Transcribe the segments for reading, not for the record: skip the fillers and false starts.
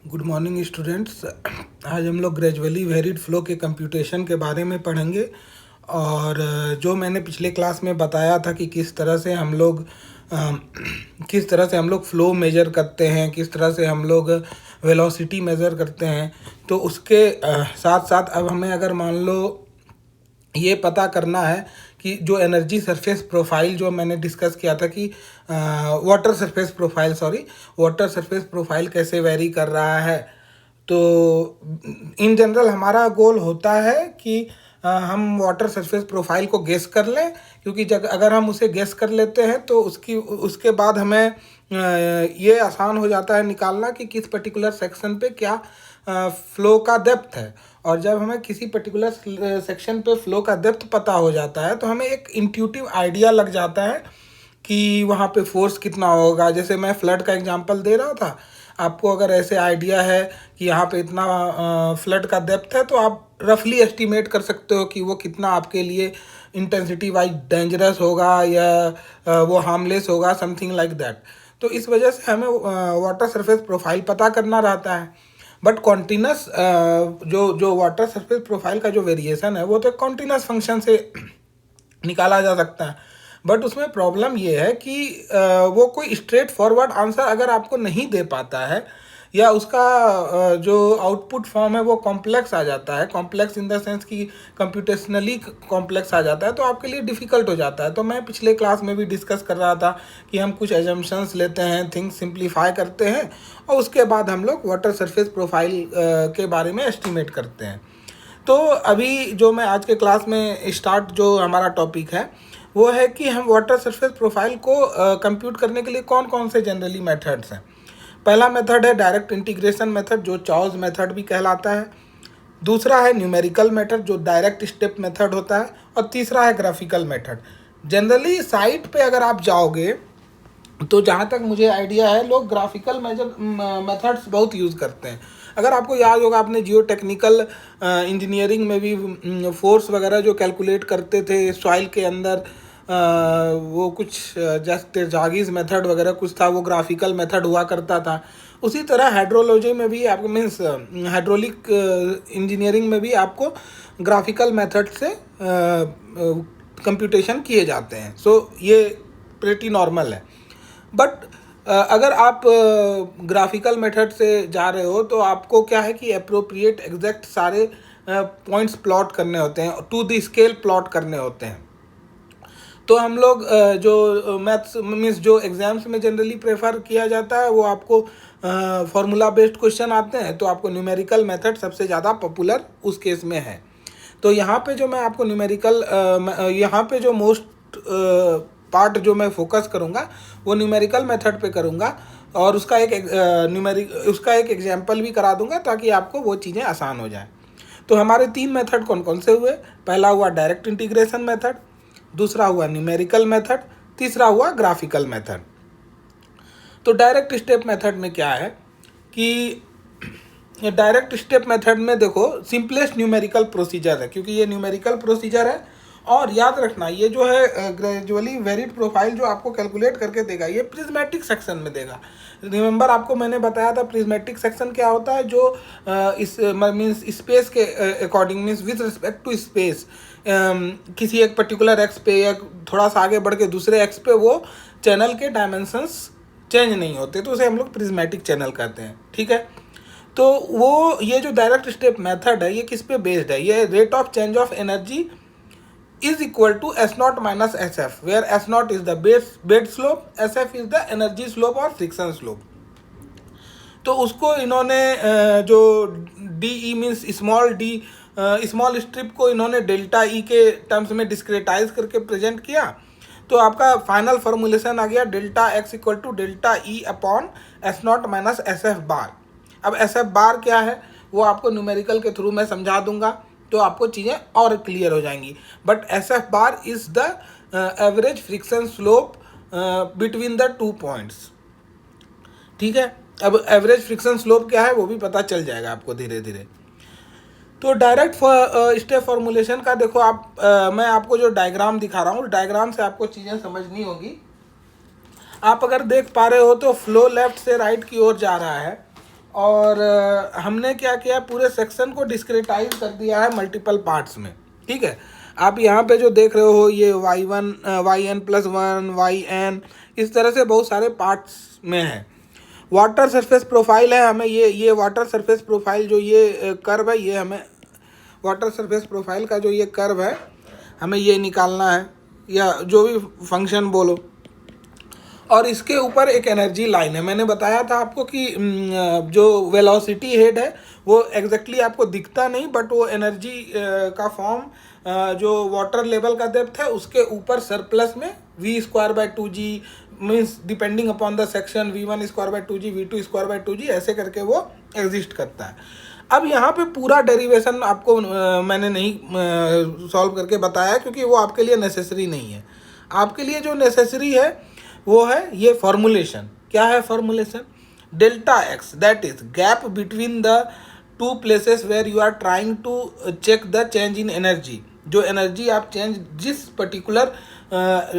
Good morning students. आज हम लोग ग्रेजुअली वेरिड फ्लो के कंप्यूटेशन के बारे में पढ़ेंगे। और जो मैंने पिछले क्लास में बताया था कि किस तरह से हम लोग फ़्लो मेजर करते हैं, किस तरह से हम लोग वेलोसिटी मेज़र करते हैं, तो उसके साथ साथ अब हमें अगर मान लो ये पता करना है कि जो एनर्जी सरफेस प्रोफाइल जो मैंने डिस्कस किया था कि वाटर सरफेस प्रोफाइल कैसे वेरी कर रहा है। तो इन जनरल हमारा गोल होता है कि हम वाटर सरफेस प्रोफाइल को गेस कर लें, क्योंकि अगर हम उसे गेस कर लेते हैं तो उसके बाद हमें ये आसान हो जाता है निकालना कि किस पर्टिकुलर सेक्शन पे क्या फ़्लो का डेप्थ है। और जब हमें किसी पर्टिकुलर सेक्शन पे फ़्लो का डेप्थ पता हो जाता है तो हमें एक इंट्यूटिव आइडिया लग जाता है कि वहाँ पे फोर्स कितना होगा। जैसे मैं फ्लड का एग्जांपल दे रहा था, आपको अगर ऐसे आइडिया है कि यहाँ पे इतना फ्लड का डेप्थ है तो आप रफली एस्टिमेट कर सकते हो कि वो कितना आपके लिए इंटेंसिटी वाइज डेंजरस होगा या वो हार्मलेस होगा, समथिंग लाइक दैट। तो इस वजह से हमें वाटर सरफेस प्रोफाइल पता करना रहता है। बट कॉन्टिन्यूस जो वाटर सरफेस प्रोफाइल का जो वेरिएशन है वो तो कॉन्टिन्यूस फंक्शन से निकाला जा सकता है। बट उसमें प्रॉब्लम ये है कि वो कोई स्ट्रेट फॉरवर्ड आंसर अगर आपको नहीं दे पाता है, या उसका जो आउटपुट फॉर्म है वो कॉम्प्लेक्स आ जाता है, कॉम्प्लेक्स इन द सेंस कि कंप्यूटेशनली कॉम्प्लेक्स आ जाता है, तो आपके लिए डिफ़िकल्ट हो जाता है। तो मैं पिछले क्लास में भी डिस्कस कर रहा था कि हम कुछ एजम्पशंस लेते हैं, थिंग्स सिंप्लीफाई करते हैं, और उसके बाद हम लोग वाटर सरफेस प्रोफाइल के बारे में एस्टिमेट करते हैं। तो अभी जो मैं आज के क्लास में स्टार्ट जो हमारा टॉपिक है वो है कि हम वाटर सरफेस प्रोफाइल को कंप्यूट करने के लिए कौन कौन से जनरली मेथड्स हैं। पहला मेथड है डायरेक्ट इंटीग्रेशन मेथड, जो चॉज मेथड भी कहलाता है। दूसरा है न्यूमेरिकल मेथड, जो डायरेक्ट स्टेप मेथड होता है। और तीसरा है ग्राफिकल मेथड। जनरली साइट पे अगर आप जाओगे तो जहाँ तक मुझे आइडिया है लोग ग्राफिकल मेथड्स बहुत यूज़ करते हैं। अगर आपको याद होगा, आपने जियो टेक्निकल इंजीनियरिंग में भी फोर्स वगैरह जो कैलकुलेट करते थे सॉइल के अंदर, वो कुछ जस्ट जागीज मेथड वगैरह कुछ था, वो ग्राफिकल मेथड हुआ करता था। उसी तरह हाइड्रोलॉजी में भी आपको मीन्स हाइड्रोलिक इंजीनियरिंग में भी आपको ग्राफिकल मेथड से कंप्यूटेशन किए जाते हैं। सो ये प्रेटी नॉर्मल है। बट अगर आप ग्राफिकल मेथड से जा रहे हो तो आपको क्या है कि अप्रोप्रिएट एग्जैक्ट सारे पॉइंट्स प्लॉट करने होते हैं, टू द स्केल प्लॉट करने होते हैं। तो हम लोग जो मैथ्स मीन्स जो एग्जाम्स में जनरली प्रेफर किया जाता है वो आपको फार्मूला बेस्ड क्वेश्चन आते हैं, तो आपको न्यूमेरिकल मेथड सबसे ज़्यादा पॉपुलर उस केस में है। तो यहाँ पे जो मैं आपको यहाँ पे जो मोस्ट पार्ट जो मैं फोकस करूँगा वो न्यूमेरिकल मेथड पे करूँगा, और उसका एक एग्जाम्पल भी करा दूँगा ताकि आपको वो चीज़ें आसान हो जाए। तो हमारे 3 मेथड कौन कौन से हुए? पहला हुआ डायरेक्ट इंटीग्रेशन मेथड, दूसरा हुआ न्यूमेरिकल मेथड, तीसरा हुआ ग्राफिकल मेथड। तो डायरेक्ट स्टेप मेथड में क्या है कि डायरेक्ट स्टेप मेथड में देखो सिंपलेस्ट न्यूमेरिकल प्रोसीजर है, क्योंकि ये न्यूमेरिकल प्रोसीजर है। और याद रखना ये जो है ग्रेजुअली वेरिड प्रोफाइल जो आपको कैलकुलेट करके देगा ये प्रिज्मेटिक सेक्शन में देगा। रिमेंबर आपको मैंने बताया था प्रिज्मेटिक सेक्शन क्या होता है, जो इस मीन्स स्पेस के according means with respect to space, किसी एक पर्टिकुलर एक्स पे या थोड़ा सा आगे बढ़ के दूसरे एक्स पे वो चैनल के डायमेंशंस चेंज नहीं होते, तो उसे हम लोग प्रिज्मेटिक चैनल कहते हैं। ठीक है, तो वो ये जो डायरेक्ट स्टेप मेथड है ये किस पे बेस्ड है? ये rate of change of energy is equal to S0 minus SF, where S0 is the bed slope, SF is the energy slope or friction slope। तो उसको इन्होंने जो DE मीन्स स्मॉल स्ट्रिप को इन्होंने डेल्टा E के terms में discretize करके present किया। तो आपका फाइनल फॉर्मुलेशन आ गया delta X equal to delta E upon S0 minus SF bar. अब SF बार क्या है वो आपको न्यूमेरिकल के थ्रू मैं समझा दूंगा, तो आपको चीज़ें और क्लियर हो जाएंगी। But SF bar is the average friction slope between the 2 points. ठीक है, अब एवरेज फ्रिक्शन स्लोप क्या है वो भी पता चल जाएगा आपको धीरे धीरे। तो डायरेक्ट स्टेप फॉर्मुलेशन का देखो आप मैं आपको जो डायग्राम दिखा रहा हूँ, डायग्राम से आपको चीज़ें समझनी होगी। आप अगर देख पा रहे हो तो फ्लो लेफ्ट से राइट की ओर जा रहा है, और हमने क्या किया, पूरे सेक्शन को डिस्क्रेटाइज कर दिया है मल्टीपल पार्ट्स में। ठीक है, आप यहाँ पे जो देख रहे हो ये y1 yn+1 yn इस तरह से बहुत सारे पार्ट्स में है। वाटर सरफेस प्रोफाइल है, हमें ये वाटर सरफेस प्रोफाइल जो ये कर्व है, ये हमें वाटर सरफेस प्रोफाइल का जो ये कर्व है हमें ये निकालना है, या जो भी फंक्शन बोलो। और इसके ऊपर एक एनर्जी लाइन है। मैंने बताया था आपको कि जो वेलोसिटी हेड है वो एग्जैक्टली आपको दिखता नहीं, बट वो एनर्जी का फॉर्म जो वाटर लेवल का डेप्थ है उसके ऊपर सरप्लस में v²/2g means depending upon the section v1²/2g v2²/2g ऐसे करके वो एग्जिस्ट करता है। अब यहाँ पे पूरा डेरिवेशन आपको मैंने नहीं सॉल्व करके बताया, क्योंकि वो आपके लिए नेसेसरी नहीं है। आपके लिए जो नेसेसरी है वो है ये फॉर्मूलेशन। क्या है formulation? Delta x, that is gap between the two places where you are trying to check the change in energy. जो एनर्जी आप चेंज जिस पर्टिकुलर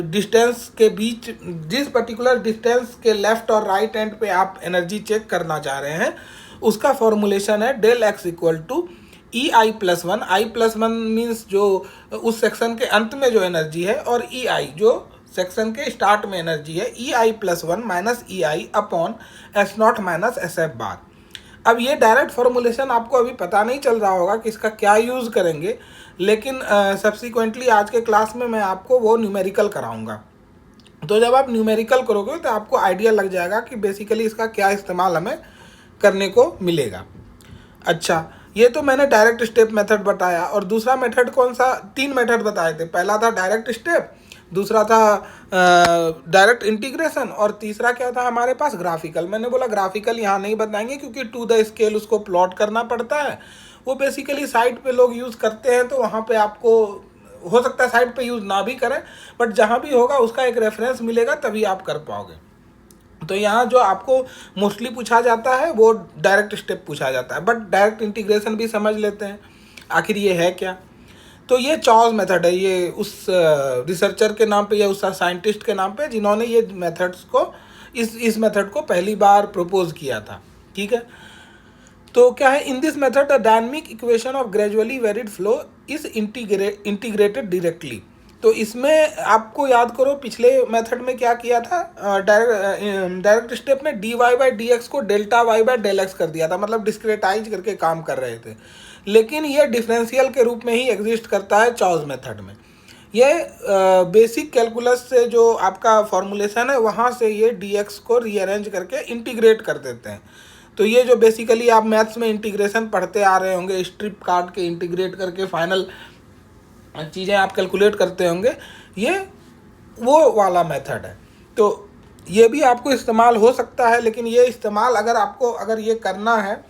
डिस्टेंस के बीच, जिस पर्टिकुलर डिस्टेंस के लेफ्ट और राइट एंड पे आप एनर्जी चेक करना चाह रहे हैं, उसका फॉर्मूलेशन है del x equal to ei+1। i+1 मीन्स जो उस सेक्शन के अंत में जो एनर्जी है, और ei जो सेक्शन के स्टार्ट में एनर्जी है, ei+1 minus ei upon S0 minus SF bar. अब ये डायरेक्ट फॉर्मूलेशन आपको अभी पता नहीं चल रहा होगा कि इसका क्या यूज़ करेंगे, लेकिन सब्सिक्वेंटली आज के क्लास में मैं आपको वो न्यूमेरिकल कराऊंगा। तो जब आप न्यूमेरिकल करोगे तो आपको आइडिया लग जाएगा कि बेसिकली इसका क्या इस्तेमाल हमें करने को मिलेगा। अच्छा, ये तो मैंने डायरेक्ट स्टेप मेथड बताया। और दूसरा मेथड कौन सा? 3 मेथड बताए थे। पहला था डायरेक्ट स्टेप, दूसरा था डायरेक्ट इंटीग्रेशन, और तीसरा क्या था हमारे पास? ग्राफिकल। मैंने बोला ग्राफिकल यहाँ नहीं बताएंगे क्योंकि टू द स्केल उसको प्लॉट करना पड़ता है। वो बेसिकली साइट पे लोग यूज़ करते हैं, तो वहाँ पे आपको हो सकता है साइट पे यूज़ ना भी करें, बट जहाँ भी होगा उसका एक रेफरेंस मिलेगा, तभी आप कर पाओगे। तो यहाँ जो आपको मोस्टली पूछा जाता है वो डायरेक्ट स्टेप पूछा जाता है, बट डायरेक्ट इंटीग्रेशन भी समझ लेते हैं आखिर ये है क्या। तो ये चॉज मेथड है, ये उस रिसर्चर के नाम पे या उस साइंटिस्ट के नाम पे जिन्होंने ये मेथड्स को इस मेथड को पहली बार प्रपोज किया था। ठीक है, तो क्या है? In this method the dynamic equation of gradually varied flow is integrated directly. तो इसमें आपको याद करो पिछले मेथड में क्या किया था, डायरेक्ट स्टेप में dy/dx को डेल्टा y/del x कर दिया था, मतलब डिस्क्रेटाइज करके काम कर रहे थे। लेकिन ये डिफरेंशियल के रूप में ही एग्जिस्ट करता है चॉज मेथड में। ये बेसिक कैलकुलस से जो आपका फॉर्मूलेशन है वहाँ से ये dx को रीअरेंज करके इंटीग्रेट कर देते हैं। तो ये जो बेसिकली आप मैथ्स में इंटीग्रेशन पढ़ते आ रहे होंगे, स्ट्रिप काट के इंटीग्रेट करके फाइनल चीज़ें आप कैलकुलेट करते होंगे, ये वो वाला मेथड है। तो ये भी आपको इस्तेमाल हो सकता है, लेकिन ये इस्तेमाल अगर ये करना है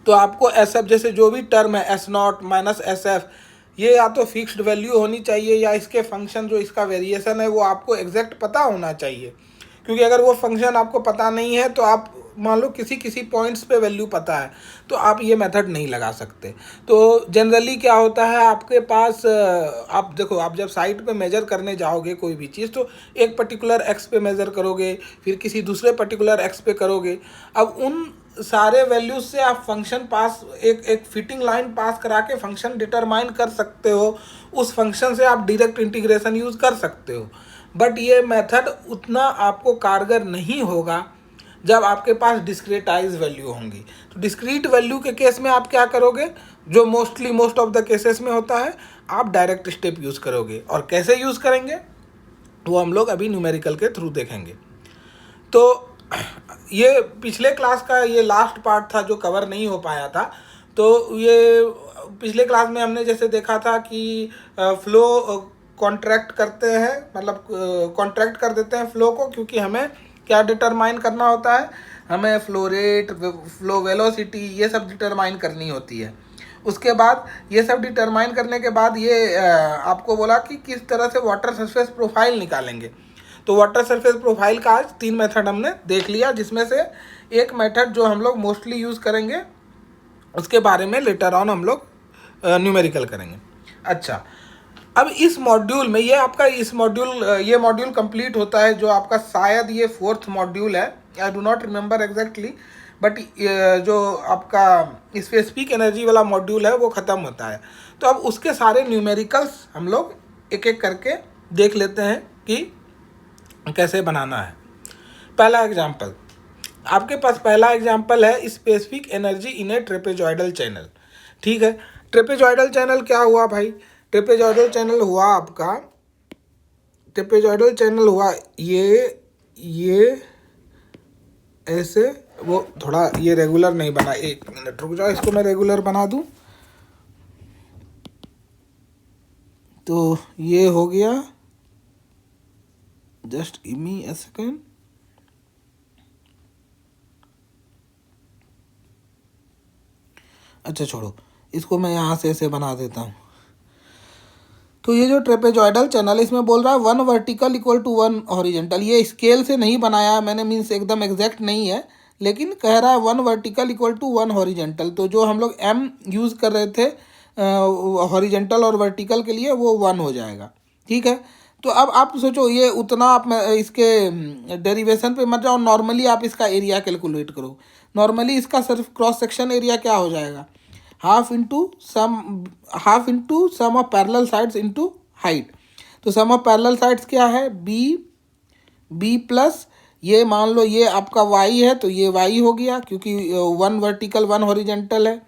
तो आपको SF जैसे जो भी टर्म है S0 माइनस SF, ये या तो फिक्स्ड वैल्यू होनी चाहिए या इसके फंक्शन जो इसका वेरिएशन है वो आपको एग्जैक्ट पता होना चाहिए। क्योंकि अगर वो फंक्शन आपको पता नहीं है तो आप मान लो किसी पॉइंट्स पे वैल्यू पता है तो आप ये मेथड नहीं लगा सकते। तो जनरली क्या होता है आपके पास, आप देखो, आप जब साइट पे मेजर करने जाओगे कोई भी चीज़, तो एक पर्टिकुलर एक्स पे मेज़र करोगे, फिर किसी दूसरे पर्टिकुलर एक्स पे करोगे। अब उन सारे वैल्यूज से आप फंक्शन पास एक फिटिंग लाइन पास करा के फंक्शन डिटरमाइन कर सकते हो। उस फंक्शन से आप डायरेक्ट इंटीग्रेशन यूज़ कर सकते हो, बट ये मेथड उतना आपको कारगर नहीं होगा जब आपके पास डिस्क्रीटाइज वैल्यू होंगी। तो डिस्क्रीट वैल्यू के केस में आप क्या करोगे, जो मोस्ट ऑफ द केसेस में होता है, आप डायरेक्ट स्टेप यूज़ करोगे। और कैसे यूज़ करेंगे वो हम लोग अभी न्यूमेरिकल के थ्रू देखेंगे। तो ये पिछले क्लास का ये लास्ट पार्ट था जो कवर नहीं हो पाया था। तो ये पिछले क्लास में हमने जैसे देखा था कि फ्लो कॉन्ट्रैक्ट करते हैं, मतलब कॉन्ट्रैक्ट कर देते हैं फ्लो को, क्योंकि हमें क्या डिटरमाइन करना होता है, हमें फ्लो रेट, फ्लो वेलोसिटी, ये सब डिटरमाइन करनी होती है। उसके बाद ये सब डिटरमाइन करने के बाद ये आपको बोला कि किस तरह से वाटर सरफेस प्रोफाइल निकालेंगे। तो वाटर सरफेस प्रोफाइल का आज 3 मेथड हमने देख लिया, जिसमें से एक मेथड जो हम लोग मोस्टली यूज़ करेंगे उसके बारे में लेटर ऑन हम लोग न्यूमेरिकल करेंगे। अच्छा, अब इस मॉड्यूल में ये मॉड्यूल कंप्लीट होता है, जो आपका शायद ये 4th मॉड्यूल है, I do not remember exactly, but जो आपका स्पेसिफिक एनर्जी वाला मॉड्यूल है वो ख़त्म होता है। तो अब उसके सारे न्यूमेरिकल्स हम लोग एक एक करके देख लेते हैं कि कैसे बनाना है। पहला एग्जाम्पल, आपके पास पहला एग्जाम्पल है specific energy in A trapezoidal channel. ठीक है, ट्रेपेजॉइडल चैनल क्या हुआ भाई? ट्रेपेजॉइडल चैनल हुआ आपका, ट्रेपेजॉइडल चैनल हुआ ये ऐसे, वो थोड़ा ये रेगुलर नहीं बना, 1 मिनट रुक जाओ, इसको मैं रेगुलर बना दूं। तो ये हो गया, just give me a second. अच्छा छोड़ो, इसको मैं यहाँ से ऐसे बना देता हूँ। तो ये जो ट्रेपेजॉइडल चैनल, इसमें बोल रहा है 1 वर्टिकल इक्वल टू 1 हॉरिजेंटल। ये स्केल से नहीं बनाया है मैंने, मीन्स एकदम एग्जैक्ट नहीं है, लेकिन कह रहा है 1 वर्टिकल इक्वल टू 1 हॉरिजेंटल। तो जो हम लोग m यूज़ कर रहे थे हॉरिजेंटल और वर्टिकल के लिए, वो 1 हो जाएगा। ठीक है, तो अब आप सोचो, ये उतना आप इसके डेरिवेशन पे मत जाओ, नॉर्मली आप इसका एरिया कैलकुलेट करो। नॉर्मली इसका सिर्फ क्रॉस सेक्शन एरिया क्या हो जाएगा, half into sum of parallel sides into height. तो सम ऑफ पैरेलल साइड्स क्या है, बी प्लस ये मान लो ये आपका y है, तो ये y हो गया, क्योंकि 1 वर्टिकल 1 हॉरिजेंटल है।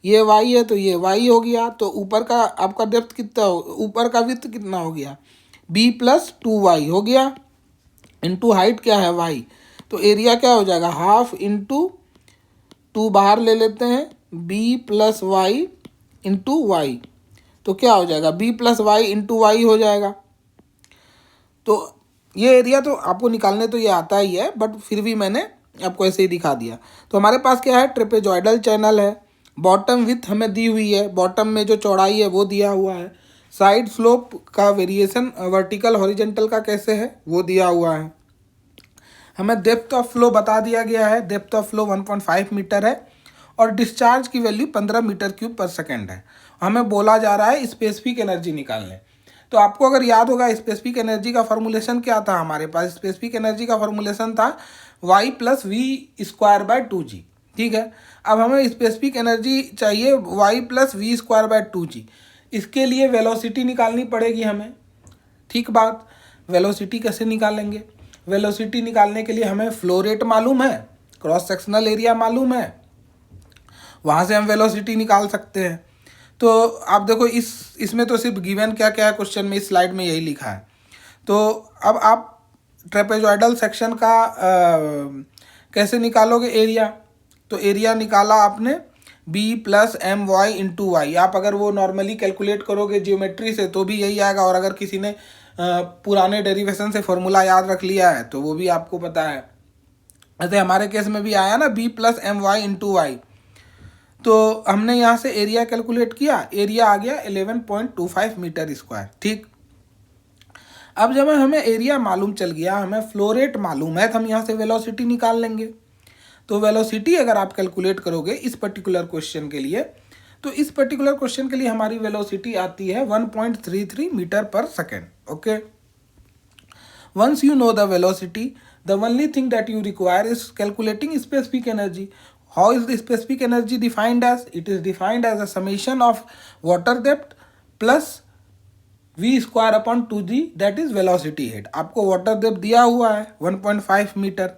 ये y है तो ये y हो गया। तो ऊपर का आपका डेप्थ कितना हो, ऊपर का विड्थ कितना हो गया, b प्लस 2y हो गया, इंटू हाइट क्या है y। तो एरिया क्या हो जाएगा, हाफ इंटू 2 बाहर ले लेते हैं, b plus y into y. तो क्या हो जाएगा, b plus y into y हो जाएगा। तो ये एरिया तो आपको निकालने तो ये आता ही है, बट फिर भी मैंने आपको ऐसे ही दिखा दिया। तो हमारे पास क्या है, ट्रेपेजॉइडल चैनल है, बॉटम विड्थ हमें दी हुई है, बॉटम में जो चौड़ाई है वो दिया हुआ है, साइड स्लोप का वेरिएशन वर्टिकल हॉरिजेंटल का कैसे है वो दिया हुआ है, हमें डेप्थ ऑफ फ्लो बता दिया गया है, डेप्थ ऑफ फ्लो 1.5 मीटर है, और डिस्चार्ज की value 15 metre cube per second है। हमें बोला जा रहा है स्पेसिफिक एनर्जी निकालने। तो आपको अगर याद होगा, स्पेसिफिक एनर्जी का फॉर्मूलेशन क्या था हमारे पास, स्पेसिफिक एनर्जी का फॉर्मूलेशन था y plus v square by 2g। ठीक है, अब हमें स्पेसिफिक एनर्जी चाहिए y plus v square by 2g। इसके लिए वेलोसिटी निकालनी पड़ेगी हमें। ठीक बात, वेलोसिटी कैसे निकालेंगे, वेलोसिटी निकालने के लिए हमें फ्लो रेट मालूम है, क्रॉस सेक्शनल एरिया मालूम है, वहाँ से हम वेलोसिटी निकाल सकते हैं। तो आप देखो इसमें तो सिर्फ गिवन क्या क्या है क्वेश्चन में, इस स्लाइड में यही लिखा है। तो अब आप ट्रेपेजॉइडल सेक्शन का कैसे निकालोगे एरिया, तो एरिया निकाला आपने b plus m y into y. आप अगर वो नॉर्मली कैलकुलेट करोगे जियोमेट्री से तो भी यही आएगा, और अगर किसी ने पुराने डेरिवेशन से फॉर्मूला याद रख लिया है तो वो भी आपको पता है। ऐसे हमारे केस में भी आया ना, b plus m y into y. तो हमने यहाँ से एरिया कैलकुलेट किया, एरिया आ गया 11.25 मीटर स्क्वायर। ठीक, अब जब हमें एरिया मालूम चल गया, हमें फ्लो रेट मालूम है, तो हम यहाँ से वेलोसिटी निकाल लेंगे। तो वेलोसिटी अगर आप कैलकुलेट करोगे इस पर्टिकुलर क्वेश्चन के लिए, तो इस पर्टिकुलर क्वेश्चन के लिए हमारी वेलोसिटी आती है 1.33 मीटर पर second. Okay, once you know the velocity, the only thing that you require is calculating specific energy. How is the specific energy defined as? It is defined as a summation of water depth plus v square upon 2g, that is velocity head. आपको water depth दिया हुआ है 1.5 metre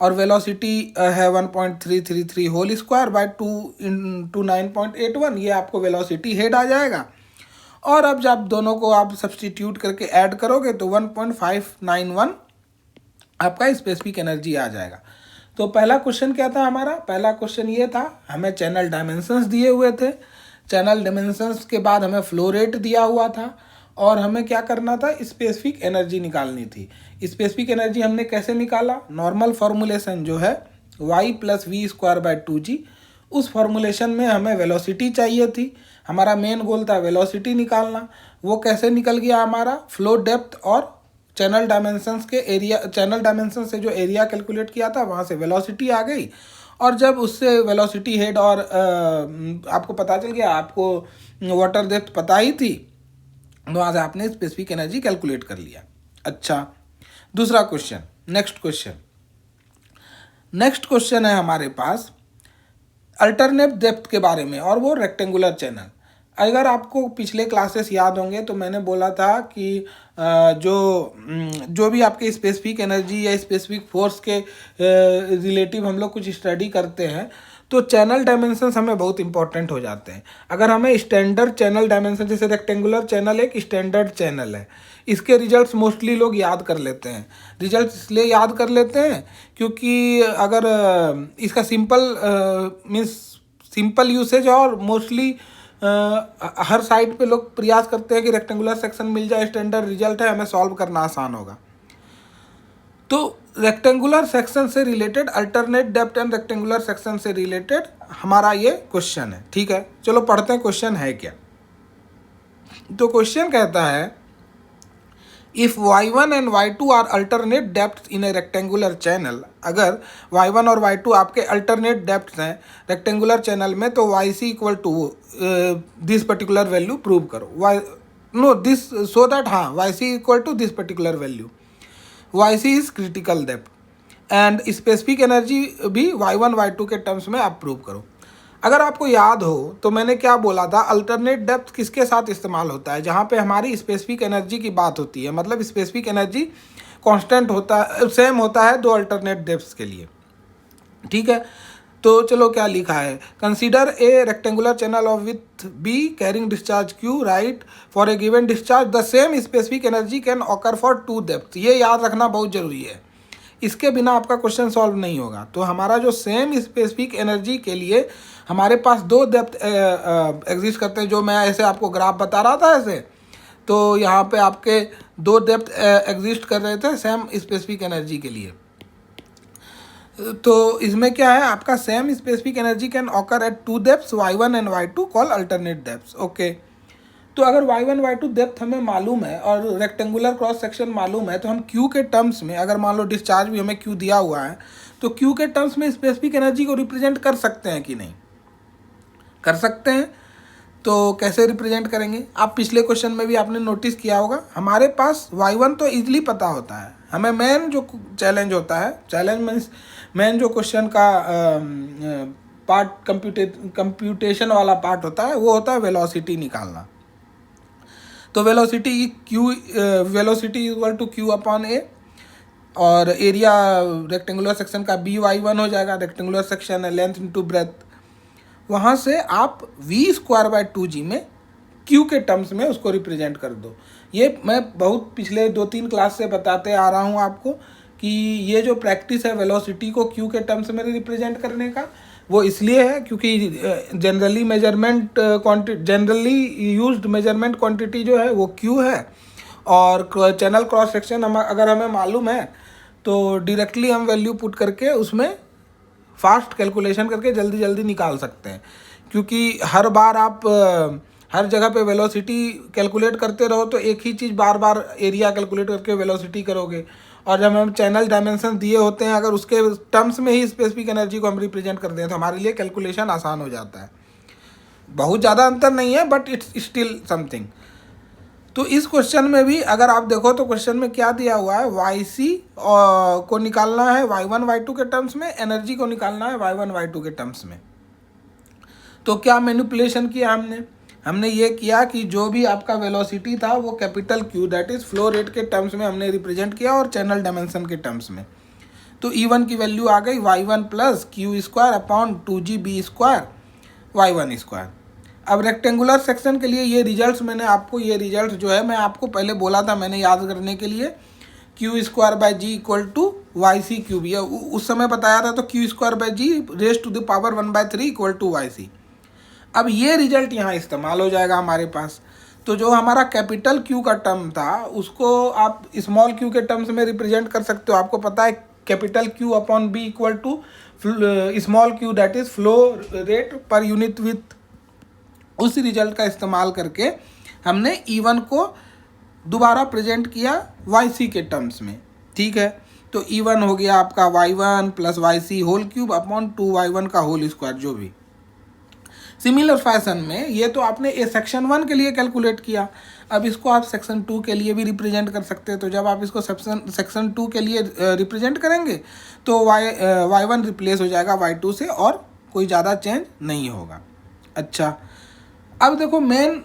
और velocity है 1.333 whole square by 2 into 9.81, ये आपको velocity head आ जाएगा। और अब जब दोनों को आप सब्सटीट्यूट करके ऐड करोगे तो 1.591 आपका स्पेसिफिक एनर्जी आ जाएगा। तो पहला क्वेश्चन क्या था हमारा, पहला क्वेश्चन ये था, हमें चैनल डायमेंशंस दिए हुए थे, चैनल डायमेंशंस के बाद हमें फ्लो रेट दिया हुआ था, और हमें क्या करना था, स्पेसिफिक एनर्जी निकालनी थी। स्पेसिफिक एनर्जी हमने कैसे निकाला, नॉर्मल फॉर्मूलेशन जो है y plus v square by 2g, उस फॉर्मूलेशन में हमें वेलोसिटी चाहिए थी, हमारा मेन गोल था वेलोसिटी निकालना। वो कैसे निकल गया हमारा, फ्लो डेप्थ और चैनल डायमेंशंस के एरिया, चैनल डायमेंशन से जो एरिया कैलकुलेट किया था वहाँ से वेलोसिटी आ गई। और जब उससे वेलोसिटी हेड और आपको पता चल गया, आपको वाटर डेप्थ पता ही थी, वहाँ से आपने स्पेसिफिक एनर्जी कैलकुलेट कर लिया। अच्छा, दूसरा क्वेश्चन, नेक्स्ट क्वेश्चन है हमारे पास अल्टरनेट डेप्थ के बारे में, और वो रेक्टेंगुलर चैनल। अगर आपको पिछले क्लासेस याद होंगे तो मैंने बोला था कि जो भी आपके स्पेसिफिक एनर्जी या स्पेसिफिक फोर्स के रिलेटिव हम लोग कुछ स्टडी करते हैं तो चैनल डायमेंशंस हमें बहुत इंपॉर्टेंट हो जाते हैं। अगर हमें स्टैंडर्ड चैनल डायमेंशन, जैसे रेक्टेंगुलर चैनल एक स्टैंडर्ड चैनल है, इसके रिजल्ट्स मोस्टली लोग याद कर लेते हैं। रिजल्ट्स इसलिए याद कर लेते हैं क्योंकि अगर इसका सिंपल यूसेज, और मोस्टली हर साइड पे लोग प्रयास करते हैं कि रेक्टेंगुलर सेक्शन मिल जाए, स्टैंडर्ड रिजल्ट है, हमें सॉल्व करना आसान होगा। तो रेक्टेंगुलर सेक्शन से related, alternate depth and rectangular section से रिलेटेड हमारा ये क्वेश्चन है। ठीक है, चलो पढ़ते हैं क्वेश्चन है क्या। तो क्वेश्चन कहता है if y1 and y2 are alternate depth in a rectangular channel, अगर y1 और y2 आपके अल्टरनेट डेप्थ हैं रेक्टेंगुलर चैनल में, तो yc equal to this particular value prove करो। दिस सो दैट, हाँ, yc equal to this particular value, yc is critical depth and specific energy भी y1 y2 के terms में आप प्रूव करो। अगर आपको याद हो तो मैंने क्या बोला था, अल्टरनेट डेप्थ किसके साथ इस्तेमाल होता है, जहाँ पे हमारी स्पेसिफिक एनर्जी की बात होती है, मतलब स्पेसिफिक एनर्जी कांस्टेंट होता है, सेम होता है दो अल्टरनेट डेप्थ्स के लिए। ठीक है, तो चलो क्या लिखा है, consider a rectangular channel of with B carrying discharge Q, right, for a given discharge the same specific energy can occur for two depth. ये याद रखना बहुत जरूरी है, इसके बिना आपका क्वेश्चन सॉल्व नहीं होगा। तो हमारा जो सेम स्पेसिफिक एनर्जी के लिए हमारे पास दो डेप्थ एग्जिस्ट करते हैं, जो मैं ऐसे आपको ग्राफ बता रहा था ऐसे, तो यहाँ पे आपके दो डेप्थ एग्जिस्ट कर रहे थे सेम स्पेसिफिक एनर्जी के लिए। तो इसमें क्या है, आपका same specific energy can occur at two depths y1 and y2 call alternate depths. Okay, तो अगर y1 y2 डेप्थ हमें मालूम है और रेक्टेंगुलर क्रॉस सेक्शन मालूम है, तो हम q के टर्म्स में, अगर मान लो डिस्चार्ज भी हमें q दिया हुआ है, तो q के टर्म्स में स्पेसिफिक एनर्जी को रिप्रेजेंट कर सकते हैं कि नहीं, कर सकते हैं। तो कैसे रिप्रेजेंट करेंगे, आप पिछले क्वेश्चन में भी आपने नोटिस किया होगा, हमारे पास y1 तो इजीली पता होता है, हमें मेन जो चैलेंज होता है, चैलेंज मीन्स मेन जो क्वेश्चन का पार्ट कंप्यूटेशन वाला पार्ट होता है, वो होता है वेलोसिटी निकालना। तो velocity equal to Q upon A, और एरिया रेक्टेंगुलर सेक्शन का by1 हो जाएगा, रेक्टेंगुलर सेक्शन है लेंथ इनटू ब्रेथ। वहाँ से आप v²/2g में q के टर्म्स में उसको रिप्रेजेंट कर दो। ये मैं बहुत पिछले 2-3 क्लास से बताते आ रहा हूँ आपको कि ये जो प्रैक्टिस है वेलोसिटी को q के टर्म्स में रिप्रेजेंट करने का, वो इसलिए है क्योंकि जनरली यूज्ड मेजरमेंट क्वांटिटी जो है वो q है, और चैनल क्रॉस सेक्शन अगर हमें मालूम है तो डायरेक्टली हम वैल्यू पुट करके उसमें फास्ट कैलकुलेशन करके जल्दी जल्दी निकाल सकते हैं। क्योंकि हर बार आप हर जगह पे वेलोसिटी कैलकुलेट करते रहो तो एक ही चीज़ बार बार एरिया कैलकुलेट करके वेलोसिटी करोगे, और जब हम चैनल डायमेंशन दिए होते हैं अगर उसके टर्म्स में ही स्पेसिफिक एनर्जी को हम रिप्रेजेंट करते हैं तो हमारे लिए कैलकुलेशन आसान हो जाता है। बहुत ज़्यादा अंतर नहीं है बट इट्स स्टिल समथिंग। तो इस क्वेश्चन में भी अगर आप देखो तो क्वेश्चन में क्या दिया हुआ है, yc को निकालना है y1 y2 के टर्म्स में, एनर्जी को निकालना है y1 y2 के टर्म्स में। तो क्या मैनिपुलेशन किया हमने ये किया कि जो भी आपका वेलोसिटी था वो capital Q that is flow rate के टर्म्स में हमने रिप्रेजेंट किया और चैनल डायमेंशन के टर्म्स में। तो E1 की वैल्यू आ गई y1 plus q² upon 2gb² y1²। अब रेक्टेंगुलर सेक्शन के लिए ये रिजल्ट्स मैंने आपको, ये रिजल्ट जो है मैं आपको पहले बोला था मैंने याद करने के लिए, q²/g इक्वल टू yc³ है, उस समय बताया था। तो q²/g raise to the power 1/3 equal to yc। अब ये रिजल्ट यहाँ इस्तेमाल हो जाएगा हमारे पास। तो जो हमारा कैपिटल Q का टर्म था उसको आप स्मॉल q के टर्म्स में रिप्रेजेंट कर सकते हो। आपको पता है capital Q upon B equal to small q that is flow rate per unit with. उस रिजल्ट का इस्तेमाल करके हमने E1 को दोबारा प्रेजेंट किया yc के टर्म्स में। ठीक है, तो E1 हो गया आपका y1 plus yc whole cube upon 2y1 का होल स्क्वायर जो भी। सिमिलर फैशन में ये तो आपने ये सेक्शन 1 के लिए कैलकुलेट किया, अब इसको आप सेक्शन 2 के लिए भी रिप्रेजेंट कर सकते हैं। तो जब आप इसको सेक्शन 2 के लिए रिप्रेजेंट करेंगे तो y1 रिप्लेस हो जाएगा y2 से और कोई ज़्यादा चेंज नहीं होगा। अच्छा, अब देखो मेन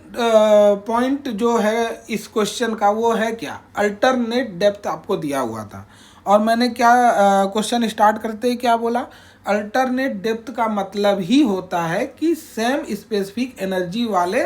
पॉइंट जो है इस क्वेश्चन का वो है क्या, अल्टरनेट डेप्थ आपको दिया हुआ था और मैंने क्या क्वेश्चन स्टार्ट करते ही क्या बोला, अल्टरनेट डेप्थ का मतलब ही होता है कि सेम स्पेसिफिक एनर्जी वाले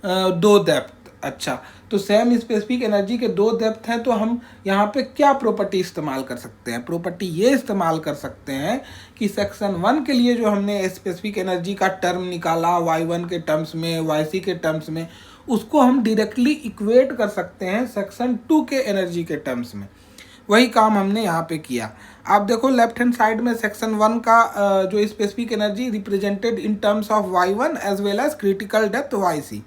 दो डेप्थ। अच्छा, तो सेम स्पेसिफिक एनर्जी के दो डेप्थ हैं तो हम यहाँ पे क्या प्रॉपर्टी इस्तेमाल कर सकते हैं, प्रॉपर्टी ये इस्तेमाल कर सकते हैं कि सेक्शन 1 के लिए जो हमने स्पेसिफिक एनर्जी का टर्म निकाला y1 के टर्म्स में, yc के टर्म्स में, उसको हम डायरेक्टली इक्वेट कर सकते हैं सेक्शन 2 के एनर्जी के टर्म्स में। वही काम हमने यहाँ पे किया। आप देखो लेफ्ट हैंड साइड में सेक्शन 1 का जो specific energy represented in terms of y1 as well as critical depth yc,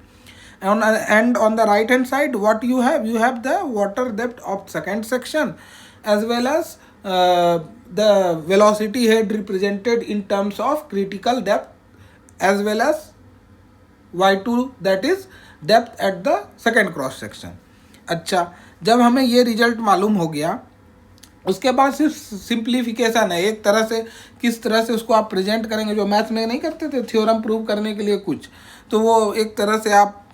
and on the right hand side what you have the water depth of second section as well as the velocity head represented in terms of critical depth as well as y2 that is depth at the second cross section। अच्छा, जब हमें ये result मालूम हो गया उसके बाद सिर्फ सिंप्लीफिकेशन है, एक तरह से किस तरह से उसको आप प्रेजेंट करेंगे, जो मैथ्स में नहीं करते थे थ्योरम प्रूव करने के लिए कुछ, तो वो एक तरह से आप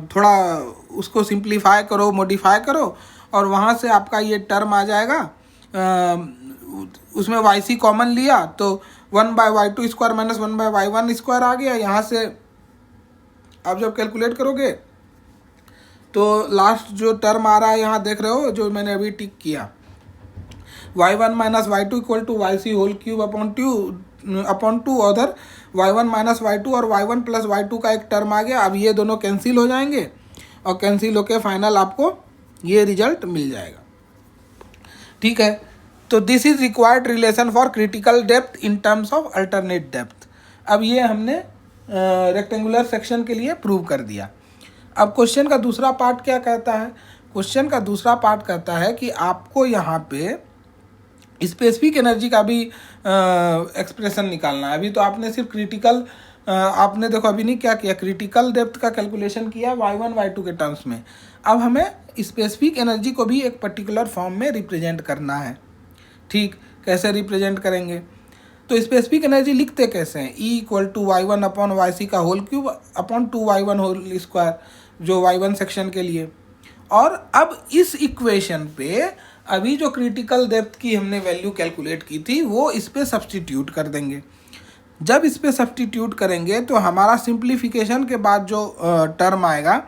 थोड़ा उसको सिंप्लीफाई करो, मॉडिफाई करो और वहाँ से आपका ये टर्म आ जाएगा। उसमें yc कॉमन लिया तो 1/y2 square minus 1/y1 square आ गया। यहाँ से आप जब कैलकुलेट करोगे तो लास्ट जो टर्म आ रहा है यहाँ देख रहे हो जो मैंने अभी टिक किया, y1 minus y2 equal to yc whole cube upon 2 उधर y1 माइनस y2 और y1 प्लस y2 का एक टर्म आ गया। अब ये दोनों कैंसिल हो जाएंगे और कैंसिल होके फाइनल आपको ये रिजल्ट मिल जाएगा। ठीक है, तो this is required relation for critical depth in terms of alternate depth. अब ये हमने रेक्टेंगुलर सेक्शन के लिए प्रूव कर दिया। अब क्वेश्चन का दूसरा पार्ट क्या कहता है, क्वेश्चन का दूसरा पार्ट कहता है कि आपको यहाँ पे स्पेसिफिक एनर्जी का भी एक्सप्रेशन निकालना है। अभी तो आपने सिर्फ क्रिटिकल आपने देखो अभी नहीं क्या किया, क्रिटिकल डेप्थ का कैलकुलेशन किया y1 y2 के टर्म्स में। अब हमें स्पेसिफिक एनर्जी को भी एक पर्टिकुलर फॉर्म में रिप्रेजेंट करना है। ठीक, कैसे रिप्रेजेंट करेंगे, तो स्पेसिफिक एनर्जी लिखते कैसे हैं, E equal to y1 upon yc का whole cube upon 2y1 whole square, जो y1 सेक्शन के लिए। और अब इस इक्वेशन पे अभी जो क्रिटिकल डेप्थ की हमने वैल्यू कैलकुलेट की थी वो इस पे सब्स्टिट्यूट कर देंगे। जब इस पे सब्स्टिट्यूट करेंगे तो हमारा सिंप्लीफिकेशन के बाद जो टर्म आएगा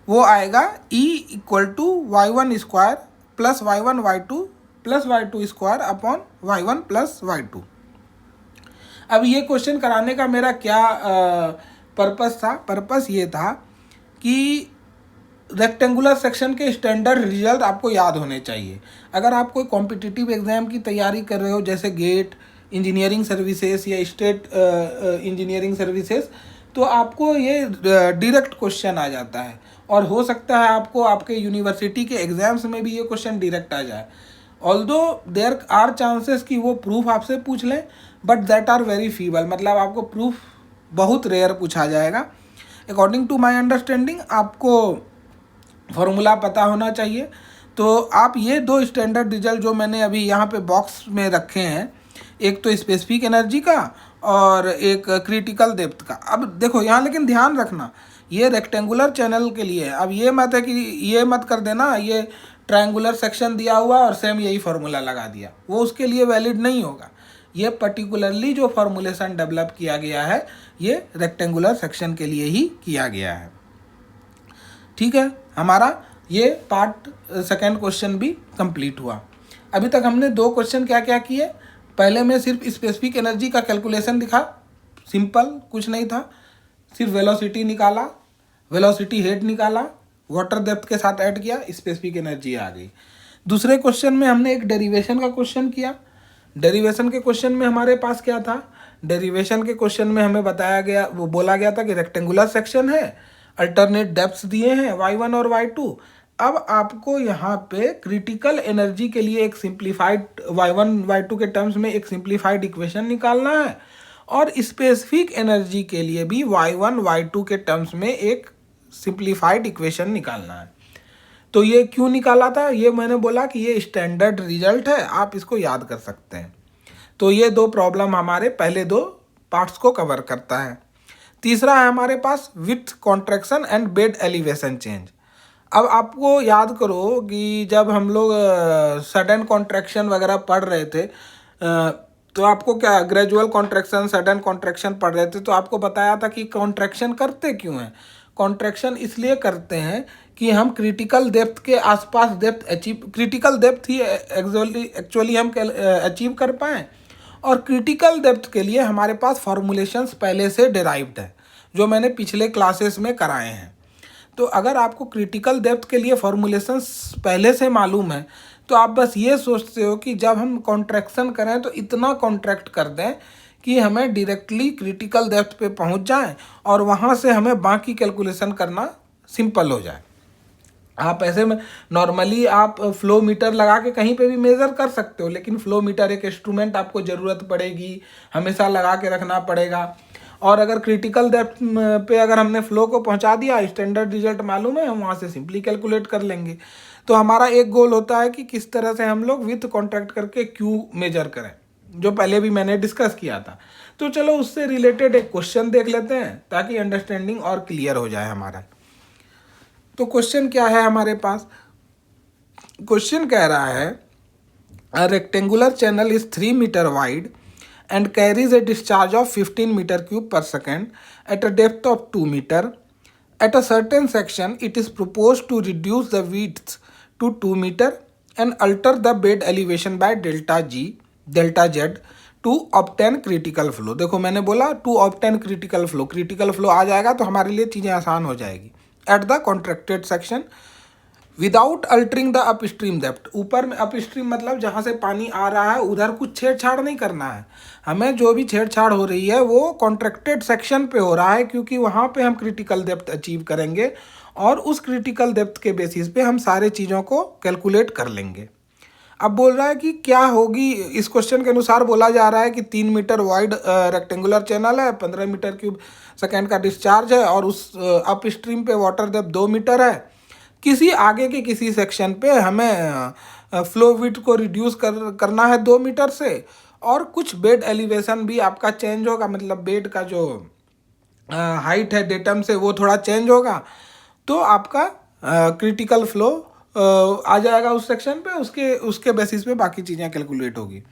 वो आएगा E equal to y1 square plus y1 y2 plus y2 square upon y1 plus y2। अब ये क्वेश्चन कराने का मेरा क्या पर्पस था, पर्पस ये था कि रेक्टेंगुलर सेक्शन के स्टैंडर्ड रिजल्ट आपको याद होने चाहिए। अगर आप कोई कॉम्पिटिटिव एग्जाम की तैयारी कर रहे हो जैसे गेट, इंजीनियरिंग सर्विसेज या स्टेट इंजीनियरिंग सर्विसेज, तो आपको ये डायरेक्ट क्वेश्चन आ जाता है और हो सकता है आपको आपके यूनिवर्सिटी के एग्जाम्स में भी ये क्वेश्चन डायरेक्ट आ जाए। ऑल्दो देयर आर चांसेस कि वो प्रूफ आपसे पूछ लें, but that are very feeble, मतलब आपको प्रूफ बहुत रेयर पूछा जाएगा। अकॉर्डिंग टू माई अंडरस्टैंडिंग आपको फॉर्मूला पता होना चाहिए। तो आप ये दो स्टैंडर्ड रिजल्ट जो मैंने अभी यहाँ पे बॉक्स में रखे हैं, एक तो स्पेसिफिक एनर्जी का और एक क्रिटिकल डेप्थ का। अब देखो यहाँ लेकिन ध्यान रखना ये रेक्टेंगुलर चैनल के लिए है। अब ये मत है कि ये मत कर देना ये ट्रायंगुलर सेक्शन दिया हुआ और सेम यही फार्मूला लगा दिया, वो उसके लिए वैलिड नहीं होगा। ये पर्टिकुलरली जो फार्मूलेशन डेवलप किया गया है ये रेक्टेंगुलर सेक्शन के लिए ही किया गया है। ठीक है, हमारा ये पार्ट सेकेंड क्वेश्चन भी कंप्लीट हुआ। अभी तक हमने दो क्वेश्चन क्या क्या किए, पहले में सिर्फ स्पेसिफिक एनर्जी का कैलकुलेशन दिखा, सिंपल कुछ नहीं था, सिर्फ वेलोसिटी निकाला, वेलोसिटी हेड निकाला, वाटर डेप्थ के साथ ऐड किया, स्पेसिफिक एनर्जी आ गई। दूसरे क्वेश्चन में हमने एक डेरिवेशन का क्वेश्चन किया। डेरिवेशन के क्वेश्चन में हमारे पास क्या था, डेरिवेशन के क्वेश्चन में हमें बताया गया, वो बोला गया था कि रेक्टेंगुलर सेक्शन है, अल्टरनेट डेप्थ्स दिए हैं y1 और y2। अब आपको यहाँ पे क्रिटिकल एनर्जी के लिए एक सिंप्लीफाइड y1 y2 के टर्म्स में एक सिंप्लीफाइड इक्वेशन निकालना है और स्पेसिफिक एनर्जी के लिए भी y1 y2 के टर्म्स में एक सिंप्लीफाइड इक्वेशन निकालना है। तो ये क्यों निकाला था, ये मैंने बोला कि ये स्टैंडर्ड रिजल्ट है, आप इसको याद कर सकते हैं। तो ये दो प्रॉब्लम हमारे पहले दो पार्ट्स को कवर करता है। तीसरा है हमारे पास with contraction and bed elevation change. अब आपको याद करो कि जब हम लोग सडन कॉन्ट्रैक्शन वगैरह पढ़ रहे थे, तो आपको क्या ग्रेजुअल कॉन्ट्रैक्शन सडन कॉन्ट्रैक्शन पढ़ रहे थे, तो आपको बताया था कि कॉन्ट्रैक्शन करते क्यों हैं। कॉन्ट्रैक्शन इसलिए करते हैं कि हम क्रिटिकल डेप्थ के आसपास डेप्थ अचीव, क्रिटिकल डेप्थ ही एक्चुअली हम अचीव कर पाएँ। और क्रिटिकल डेप्थ के लिए हमारे पास फॉर्मुलेशंस पहले से डिराइव्ड है, जो मैंने पिछले क्लासेस में कराए हैं। तो अगर आपको क्रिटिकल डेप्थ के लिए फॉर्मुलेशंस पहले से मालूम है, तो आप बस ये सोचते हो कि जब हम कॉन्ट्रैक्शन करें तो इतना कॉन्ट्रैक्ट कर दें कि हमें डायरेक्टली क्रिटिकल डेप्थ पे पहुंच जाएं और वहां से हमें बाकी कैलकुलेशन करना सिंपल हो जाए। आप ऐसे में नॉर्मली आप फ्लो मीटर लगा के कहीं पे भी मेज़र कर सकते हो, लेकिन फ्लो मीटर एक इंस्ट्रूमेंट आपको ज़रूरत पड़ेगी, हमेशा लगा के रखना पड़ेगा। और अगर क्रिटिकल डेप्थ पे अगर हमने फ्लो को पहुंचा दिया, स्टैंडर्ड रिजल्ट मालूम है, हम वहाँ से सिंपली कैलकुलेट कर लेंगे। तो हमारा एक गोल होता है कि किस तरह से हम लोग विथ कॉन्ट्रैक्ट करके क्यू मेजर करें, जो पहले भी मैंने डिस्कस किया था। तो चलो उससे रिलेटेड एक क्वेश्चन देख लेते हैं ताकि अंडरस्टैंडिंग और क्लियर हो जाए हमारा। तो क्वेश्चन क्या है हमारे पास, क्वेश्चन कह रहा है a rectangular channel is 3 metre wide and carries a discharge of 15 meter cube per second at a depth of 2 meter. At a certain section, it is proposed to reduce the width to 2 meter and alter the bed elevation by delta z to obtain critical flow. देखो मैंने बोला to obtain critical flow, critical flow आ जाएगा तो हमारे लिए चीज़ें आसान हो जाएगी। At the contracted section without altering the upstream depth, ऊपर में अपस्ट्रीम मतलब जहाँ से पानी आ रहा है उधर कुछ छेड़छाड़ नहीं करना है हमें। जो भी छेड़छाड़ हो रही है वो कॉन्ट्रैक्टेड सेक्शन पे हो रहा है, क्योंकि वहाँ पे हम क्रिटिकल डेप्थ अचीव करेंगे और उस क्रिटिकल डेप्थ के बेसिस पे हम सारे चीज़ों को कैलकुलेट कर लेंगे। अब बोल रहा है कि क्या होगी, इस क्वेश्चन के अनुसार बोला जा रहा है कि 3 मीटर वाइड रेक्टेंगुलर चैनल है, 15 मीटर क्यूब सेकेंड का डिस्चार्ज है और उस अपस्ट्रीम पे वाटर डेप्थ 2 मीटर है। किसी आगे के किसी सेक्शन पे हमें फ्लो विड्थ को रिड्यूस करना है 2 मीटर से, और कुछ बेड एलिवेशन भी आपका चेंज होगा, मतलब बेड का जो हाइट है डेटम से वो थोड़ा चेंज होगा, तो आपका क्रिटिकल फ्लो आ जाएगा उस सेक्शन पे, उसके बेसिस पे बाकी चीज़ें कैलकुलेट होगी।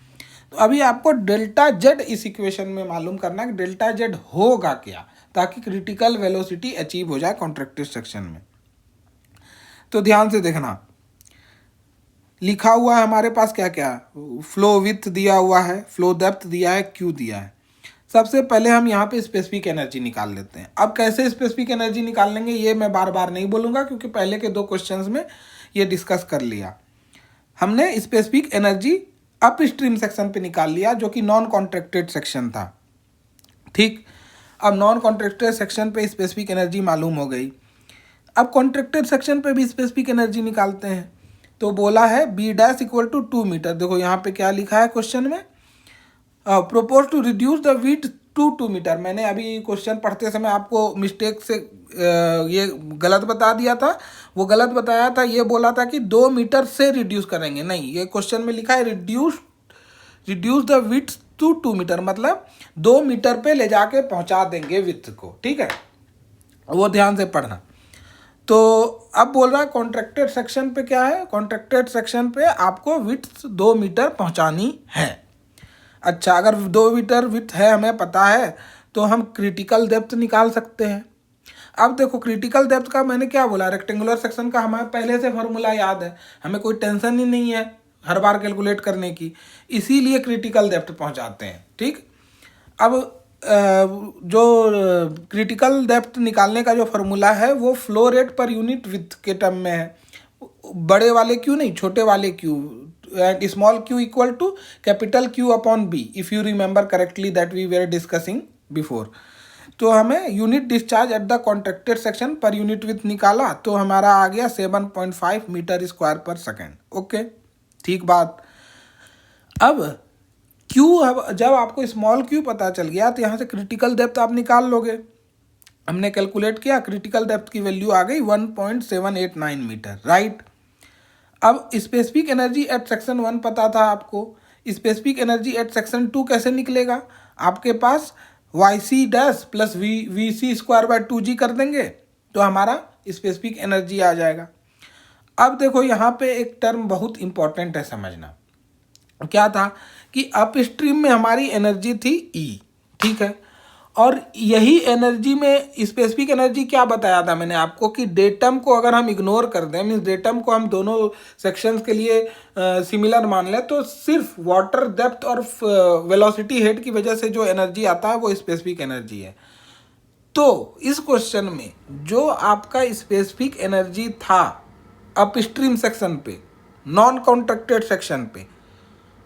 तो अभी आपको डेल्टा जेड इस इक्वेशन में मालूम करना है कि डेल्टा जेड होगा क्या, ताकि क्रिटिकल वेलोसिटी अचीव हो जाए कॉन्ट्रैक्टेड सेक्शन में। तो ध्यान से देखना, लिखा हुआ है हमारे पास क्या क्या, फ्लो विथ दिया हुआ है, फ्लो डेप्थ दिया है, क्यू दिया है। सबसे पहले हम यहाँ पे स्पेसिफिक एनर्जी निकाल लेते हैं। अब कैसे स्पेसिफिक एनर्जी निकाल लेंगे ये मैं बार बार नहीं बोलूँगा, क्योंकि पहले के 2 क्वेश्चंस में ये डिस्कस कर लिया हमने। Specific energy up stream section पे निकाल लिया, जो कि नॉन कॉन्ट्रैक्टेड सेक्शन था। ठीक, अब नॉन कॉन्ट्रैक्टेड सेक्शन पे स्पेसिफिक एनर्जी मालूम हो गई। अब कॉन्ट्रैक्टेड सेक्शन पे भी स्पेसिफिक एनर्जी निकालते हैं। तो बोला है B dash equal to 2 metre. देखो यहाँ पे क्या लिखा है क्वेश्चन में, propose to reduce the width to 2 metre. मैंने अभी क्वेश्चन पढ़ते समय आपको मिस्टेक से ये गलत बता दिया था, वो गलत बताया था, ये बोला था कि 2 मीटर से रिड्यूस करेंगे, नहीं, ये क्वेश्चन में लिखा है reduce the width to 2 metre, मतलब 2 मीटर पे ले जाके पहुँचा देंगे विड्थ को। ठीक है, वो ध्यान से पढ़ना। तो अब बोल रहा है कॉन्ट्रैक्टेड सेक्शन पे क्या है, कॉन्ट्रैक्टेड सेक्शन पे आपको विड्थ 2 मीटर पहुंचानी है। अच्छा, अगर 2 मीटर विड्थ है हमें पता है, तो हम क्रिटिकल डेप्थ निकाल सकते हैं। अब देखो क्रिटिकल डेप्थ का मैंने क्या बोला, रेक्टेंगुलर सेक्शन का हमें पहले से फॉर्मूला याद है, हमें कोई टेंशन ही नहीं है हर बार कैलकुलेट करने की, इसीलिए क्रिटिकल डेप्थ पहुंचाते हैं। ठीक, अब जो क्रिटिकल डेप्थ निकालने का जो फॉर्मूला है वो flow rate per unit width के टर्म में है, बड़े वाले क्यू नहीं, छोटे वाले Q, and small Q equal to capital Q upon B, if you remember correctly that we were discussing before. तो हमें unit discharge at the contracted section per unit width निकाला, तो हमारा आ गया 7.5 metre square per second. Okay, ठीक बात। अब क्यू, अब जब आपको स्मॉल क्यू पता चल गया तो यहाँ से क्रिटिकल डेप्थ आप निकाल लोगे। हमने कैलकुलेट किया, क्रिटिकल डेप्थ की वैल्यू आ गई 1.789 मीटर, राइट। अब स्पेसिफिक एनर्जी एट सेक्शन 1 पता था आपको, स्पेसिफिक एनर्जी एट सेक्शन 2 कैसे निकलेगा? आपके पास Y C dash plus V C square by 2g कर देंगे तो हमारा स्पेसिफिक एनर्जी आ जाएगा। अब देखो यहाँ पे एक टर्म बहुत इंपॉर्टेंट है समझना, क्या था कि अप स्ट्रीम में हमारी एनर्जी थी ई, ठीक है, और यही एनर्जी में स्पेसिफिक एनर्जी क्या बताया था मैंने आपको कि डेटम को अगर हम इग्नोर कर दें, मीन्स डेटम को हम दोनों सेक्शंस के लिए सिमिलर मान लें, तो सिर्फ वाटर डेप्थ और वेलोसिटी हेड की वजह से जो एनर्जी आता है वो स्पेसिफिक एनर्जी है। तो इस क्वेश्चन में जो आपका स्पेसिफिक एनर्जी था अपस्ट्रीम सेक्शन पे, नॉन कॉन्ट्रैक्टेड सेक्शन पे,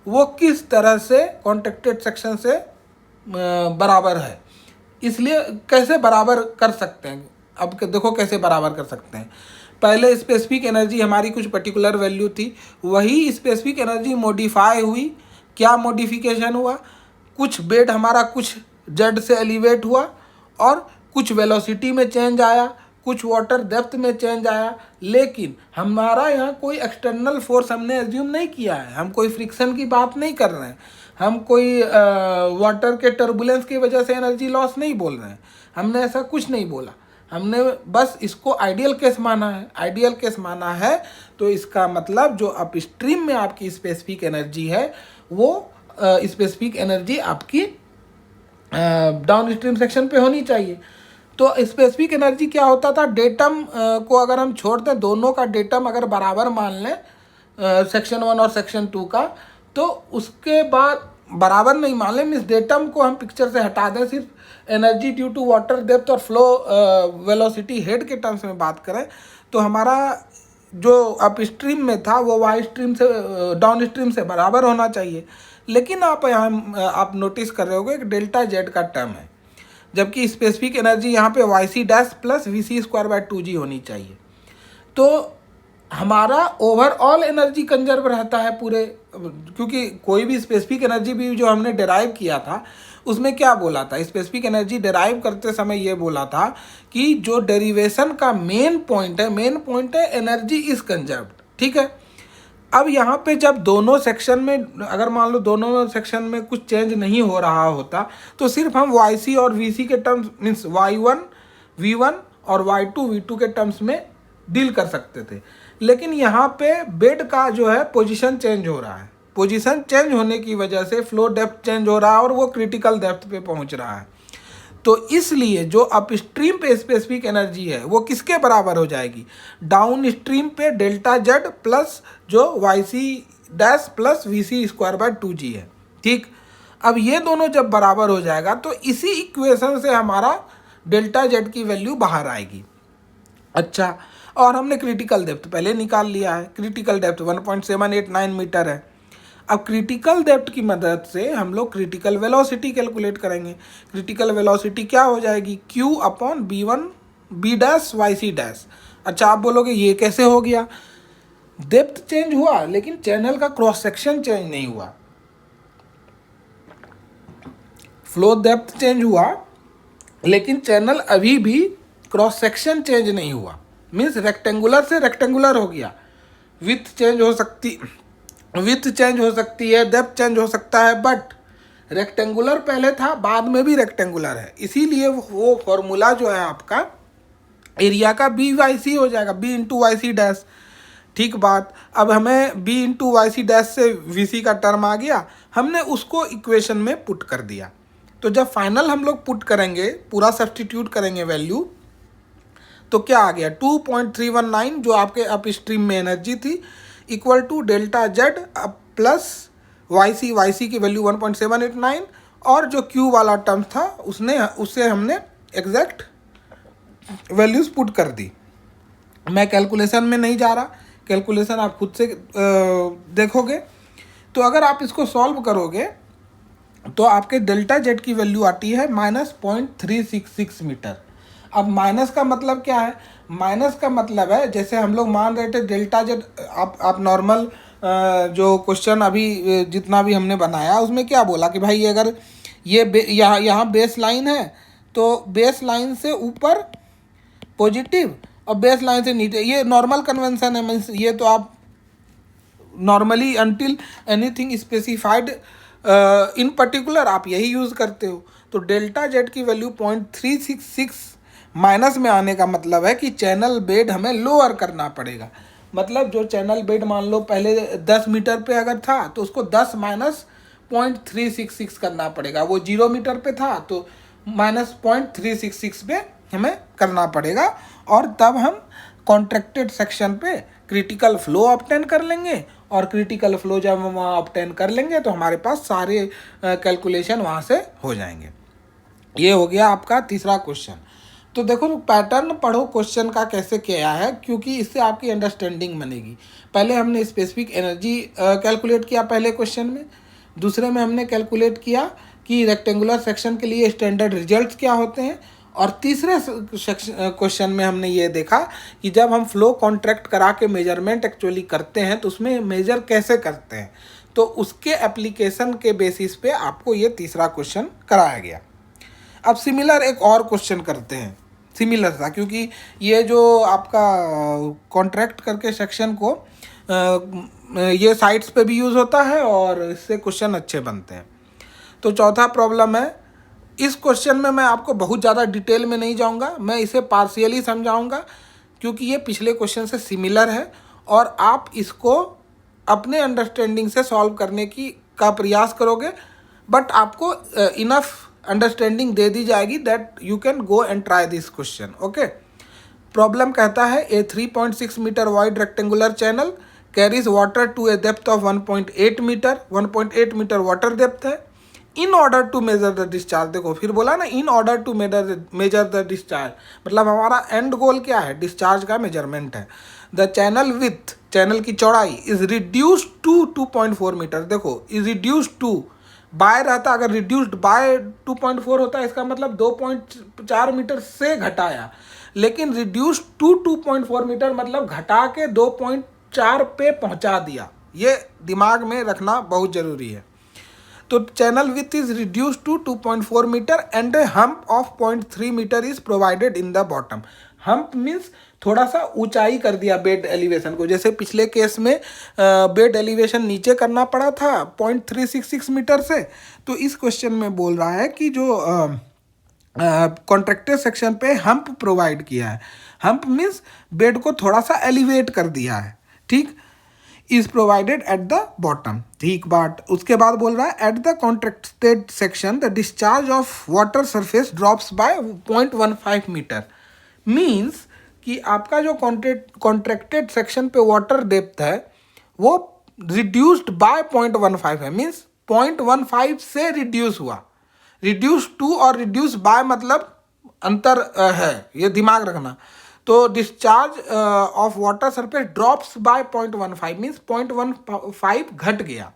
वो किस तरह से कॉन्ट्रैक्टेड सेक्शन से बराबर है। इसलिए कैसे बराबर कर सकते हैं, अब देखो कैसे बराबर कर सकते हैं। पहले स्पेसिफिक एनर्जी हमारी कुछ पर्टिकुलर वैल्यू थी, वही स्पेसिफिक एनर्जी मॉडिफाई हुई। क्या मॉडिफिकेशन हुआ? कुछ बेड हमारा कुछ जेड से एलिवेट हुआ और कुछ वेलोसिटी में चेंज आया, कुछ वाटर डेप्थ में चेंज आया, लेकिन हमारा यहाँ कोई एक्सटर्नल फोर्स हमने एज्यूम नहीं किया है, हम कोई फ्रिक्शन की बात नहीं कर रहे हैं, हम कोई वाटर के टर्बुलेंस की वजह से एनर्जी लॉस नहीं बोल रहे हैं, हमने ऐसा कुछ नहीं बोला। हमने बस इसको आइडियल केस माना है। आइडियल केस माना है तो इसका मतलब जो अपस्ट्रीम में आपकी स्पेसिफिक एनर्जी है वो स्पेसिफिक एनर्जी आपकी डाउन स्ट्रीम सेक्शन पे होनी चाहिए। तो स्पेसिफिक एनर्जी क्या होता था, डेटम को अगर हम छोड़ दें, दोनों का डेटम अगर बराबर मान लें सेक्शन 1 और सेक्शन 2 का, तो उसके बाद बराबर नहीं मान लें, मीन्स डेटम को हम पिक्चर से हटा दें, सिर्फ energy due to water depth और फ्लो वेलोसिटी हेड के टर्म्स में बात करें, तो हमारा जो अप स्ट्रीम में था वो वाई स्ट्रीम से डाउन स्ट्रीम से बराबर होना चाहिए। लेकिन आप यहाँ आप नोटिस कर रहे होगे कि डेल्टा जेड का टर्म है, जबकि स्पेसिफिक एनर्जी यहाँ पे Y C dash plus V C square by 2g होनी चाहिए। तो हमारा ओवरऑल एनर्जी कंजर्व रहता है पूरे, क्योंकि कोई भी स्पेसिफिक एनर्जी भी जो हमने डिराइव किया था उसमें क्या बोला था, स्पेसिफिक एनर्जी डिराइव करते समय ये बोला था कि जो डेरिवेशन का मेन पॉइंट है एनर्जी इज कंजर्व्ड, ठीक है। अब यहाँ पे जब दोनों सेक्शन में, अगर मान लो दोनों सेक्शन में कुछ चेंज नहीं हो रहा होता तो सिर्फ हम वाई सी और वी सी के टर्म्स, मीन्स y1 v1 और y2 v2 के टर्म्स में डील कर सकते थे। लेकिन यहाँ पे बेड का जो है पोजीशन चेंज हो रहा है, पोजीशन चेंज होने की वजह से फ्लो डेप्थ चेंज हो रहा है और वो क्रिटिकल डेप्थ पे पहुँच रहा है। तो इसलिए जो अपस्ट्रीम पे स्पेसिफिक एनर्जी है वो किसके बराबर हो जाएगी, डाउन स्ट्रीम पे डेल्टा जेड प्लस जो Y C dash plus V C square by 2g है, ठीक। अब ये दोनों जब बराबर हो जाएगा तो इसी इक्वेशन से हमारा डेल्टा जेड की वैल्यू बाहर आएगी। अच्छा, और हमने क्रिटिकल डेप्थ पहले निकाल लिया है, क्रिटिकल डेप्थ 1.789 मीटर है। अब क्रिटिकल डेप्थ की मदद से हम लोग क्रिटिकल वेलोसिटी कैलकुलेट करेंगे। क्रिटिकल वेलोसिटी क्या हो जाएगी, Q upon B1 B dash Y C dash. अच्छा, आप बोलोगे ये कैसे हो गया, डेप्थ चेंज हुआ लेकिन चैनल का क्रॉस सेक्शन चेंज नहीं हुआ, फ्लो डेप्थ चेंज हुआ लेकिन चैनल अभी भी क्रॉस सेक्शन चेंज नहीं हुआ, मीन्स रेक्टेंगुलर से रेक्टेंगुलर हो गया। विथ चेंज हो सकती है, डेप्थ चेंज हो सकता है, बट रेक्टेंगुलर पहले था, बाद में भी रेक्टेंगुलर है। इसीलिए वो फॉर्मूला जो है आपका एरिया का बी वाई सी हो जाएगा, B into Y C dash, ठीक बात। अब हमें B into Y C dash से वी सी का टर्म आ गया, हमने उसको इक्वेशन में पुट कर दिया। तो जब फाइनल हम लोग पुट करेंगे, पूरा सब्सटीट्यूट करेंगे वैल्यू, तो क्या आ गया 2.319 जो आपके अप स्ट्रीम में एनर्जी थी, equal to delta Z plus Y C की वैल्यू 1.789 और जो क्यू वाला टर्म था उससे हमने एग्जैक्ट वैल्यूज पुट कर दी। मैं कैलकुलेशन में नहीं जा रहा, कैलकुलेशन आप खुद से देखोगे। तो अगर आप इसको सॉल्व करोगे तो आपके डेल्टा जेड की वैल्यू आती है -0.366 मीटर। अब माइनस का मतलब क्या है, माइनस का मतलब है जैसे हम लोग मान रहे थे डेल्टा जेड, आप नॉर्मल जो क्वेश्चन अभी जितना भी हमने बनाया उसमें क्या बोला कि भाई अगर ये यहाँ बेस लाइन है तो बेस लाइन से ऊपर पॉजिटिव और बेस लाइन से नीचे, ये नॉर्मल कन्वेंशन है। मीन्स ये तो आप normally until anything specified in particular आप यही यूज़ करते हो। तो डेल्टा जेड की वैल्यू 0.366 माइनस में आने का मतलब है कि चैनल बेड हमें लोअर करना पड़ेगा। मतलब जो चैनल बेड मान लो पहले 10 मीटर पे अगर था तो उसको 10 माइनस 0.366 करना पड़ेगा। वो 0 मीटर पे था तो माइनस 0.366 पे हमें करना पड़ेगा, और तब हम कॉन्ट्रैक्टेड सेक्शन पे क्रिटिकल फ्लो ऑब्टेन कर लेंगे। और क्रिटिकल फ्लो जब हम वहाँ ऑब्टेन कर लेंगे तो हमारे पास सारे कैलकुलेशन वहाँ से हो जाएंगे। ये हो गया आपका तीसरा क्वेश्चन। तो देखो पैटर्न पढ़ो क्वेश्चन का कैसे किया है, क्योंकि इससे आपकी अंडरस्टैंडिंग बनेगी। पहले हमने स्पेसिफिक एनर्जी कैलकुलेट किया पहले क्वेश्चन में, दूसरे में हमने कैलकुलेट किया कि रेक्टेंगुलर सेक्शन के लिए स्टैंडर्ड रिजल्ट्स क्या होते हैं, और तीसरे क्वेश्चन में हमने ये देखा कि जब हम फ्लो कॉन्ट्रैक्ट करा के मेजरमेंट एक्चुअली करते हैं तो उसमें मेजर कैसे करते हैं। तो उसके एप्लीकेशन के बेसिस पे आपको ये तीसरा क्वेश्चन कराया गया। अब सिमिलर एक और क्वेश्चन करते हैं, सिमिलर था, क्योंकि ये जो आपका कॉन्ट्रैक्ट करके सेक्शन को ये साइट्स पे भी यूज़ होता है और इससे क्वेश्चन अच्छे बनते हैं। तो चौथा प्रॉब्लम है, इस क्वेश्चन में मैं आपको बहुत ज़्यादा डिटेल में नहीं जाऊंगा, मैं इसे पार्शियली समझाऊंगा क्योंकि ये पिछले क्वेश्चन से सिमिलर है और आप इसको अपने अंडरस्टैंडिंग से सॉल्व करने का प्रयास करोगे, बट आपको इनफ अंडरस्टैंडिंग दे दी जाएगी that you can go and try this question. Okay, problem कहता है a 3.6 metre wide rectangular channel carries water to a depth of 1.8 metre, 1.8 metre water depth है। In order to measure the discharge, देखो फिर बोला ना, in order to measure the discharge, मतलब हमारा and गोल क्या है, डिस्चार्ज का मेजरमेंट है। द चैनल विथ, चैनल की चौड़ाई इज रिड्यूस्ड टू 2.4 मीटर। देखो इज रिड्यूस्ड टू, बाय रहता, अगर रिड्यूस्ड बाय 2.4 होता है इसका मतलब 2.4 मीटर से घटाया, लेकिन रिड्यूस्ड टू 2.4 मीटर मतलब घटा के 2.4 पे पहुंचा दिया। ये दिमाग में रखना बहुत ज़रूरी है। तो channel with is reduce to 2.4 metre and a hump of 0.3 metre is provided in the bottom. Hump means थोड़ा सा ऊंचाई कर दिया बेड एलिवेशन को, जैसे पिछले केस में बेड एलिवेशन नीचे करना पड़ा था 0.366 मीटर से, तो इस क्वेश्चन में बोल रहा है कि जो कॉन्ट्रैक्टेड सेक्शन पे हम्प प्रोवाइड किया है। हम्प मीन्स बेड को थोड़ा सा एलिवेट कर दिया है, ठीक, is provided at the bottom, ठीक बात। उसके बाद बोल रहा है at the contracted section the discharge of water surface drops by 0.15 metre. Means कि आपका जो कॉन्ट्रैक्टेड सेक्शन पे वाटर डेप्थ है वो रिड्यूस्ड बाय 0.15 है, मीन्स 0.15 से रिड्यूस हुआ। रिड्यूस टू और रिड्यूस बाय मतलब अंतर है, ये दिमाग रखना। तो discharge of water surface drops by 0.15 means 0.15 घट गया।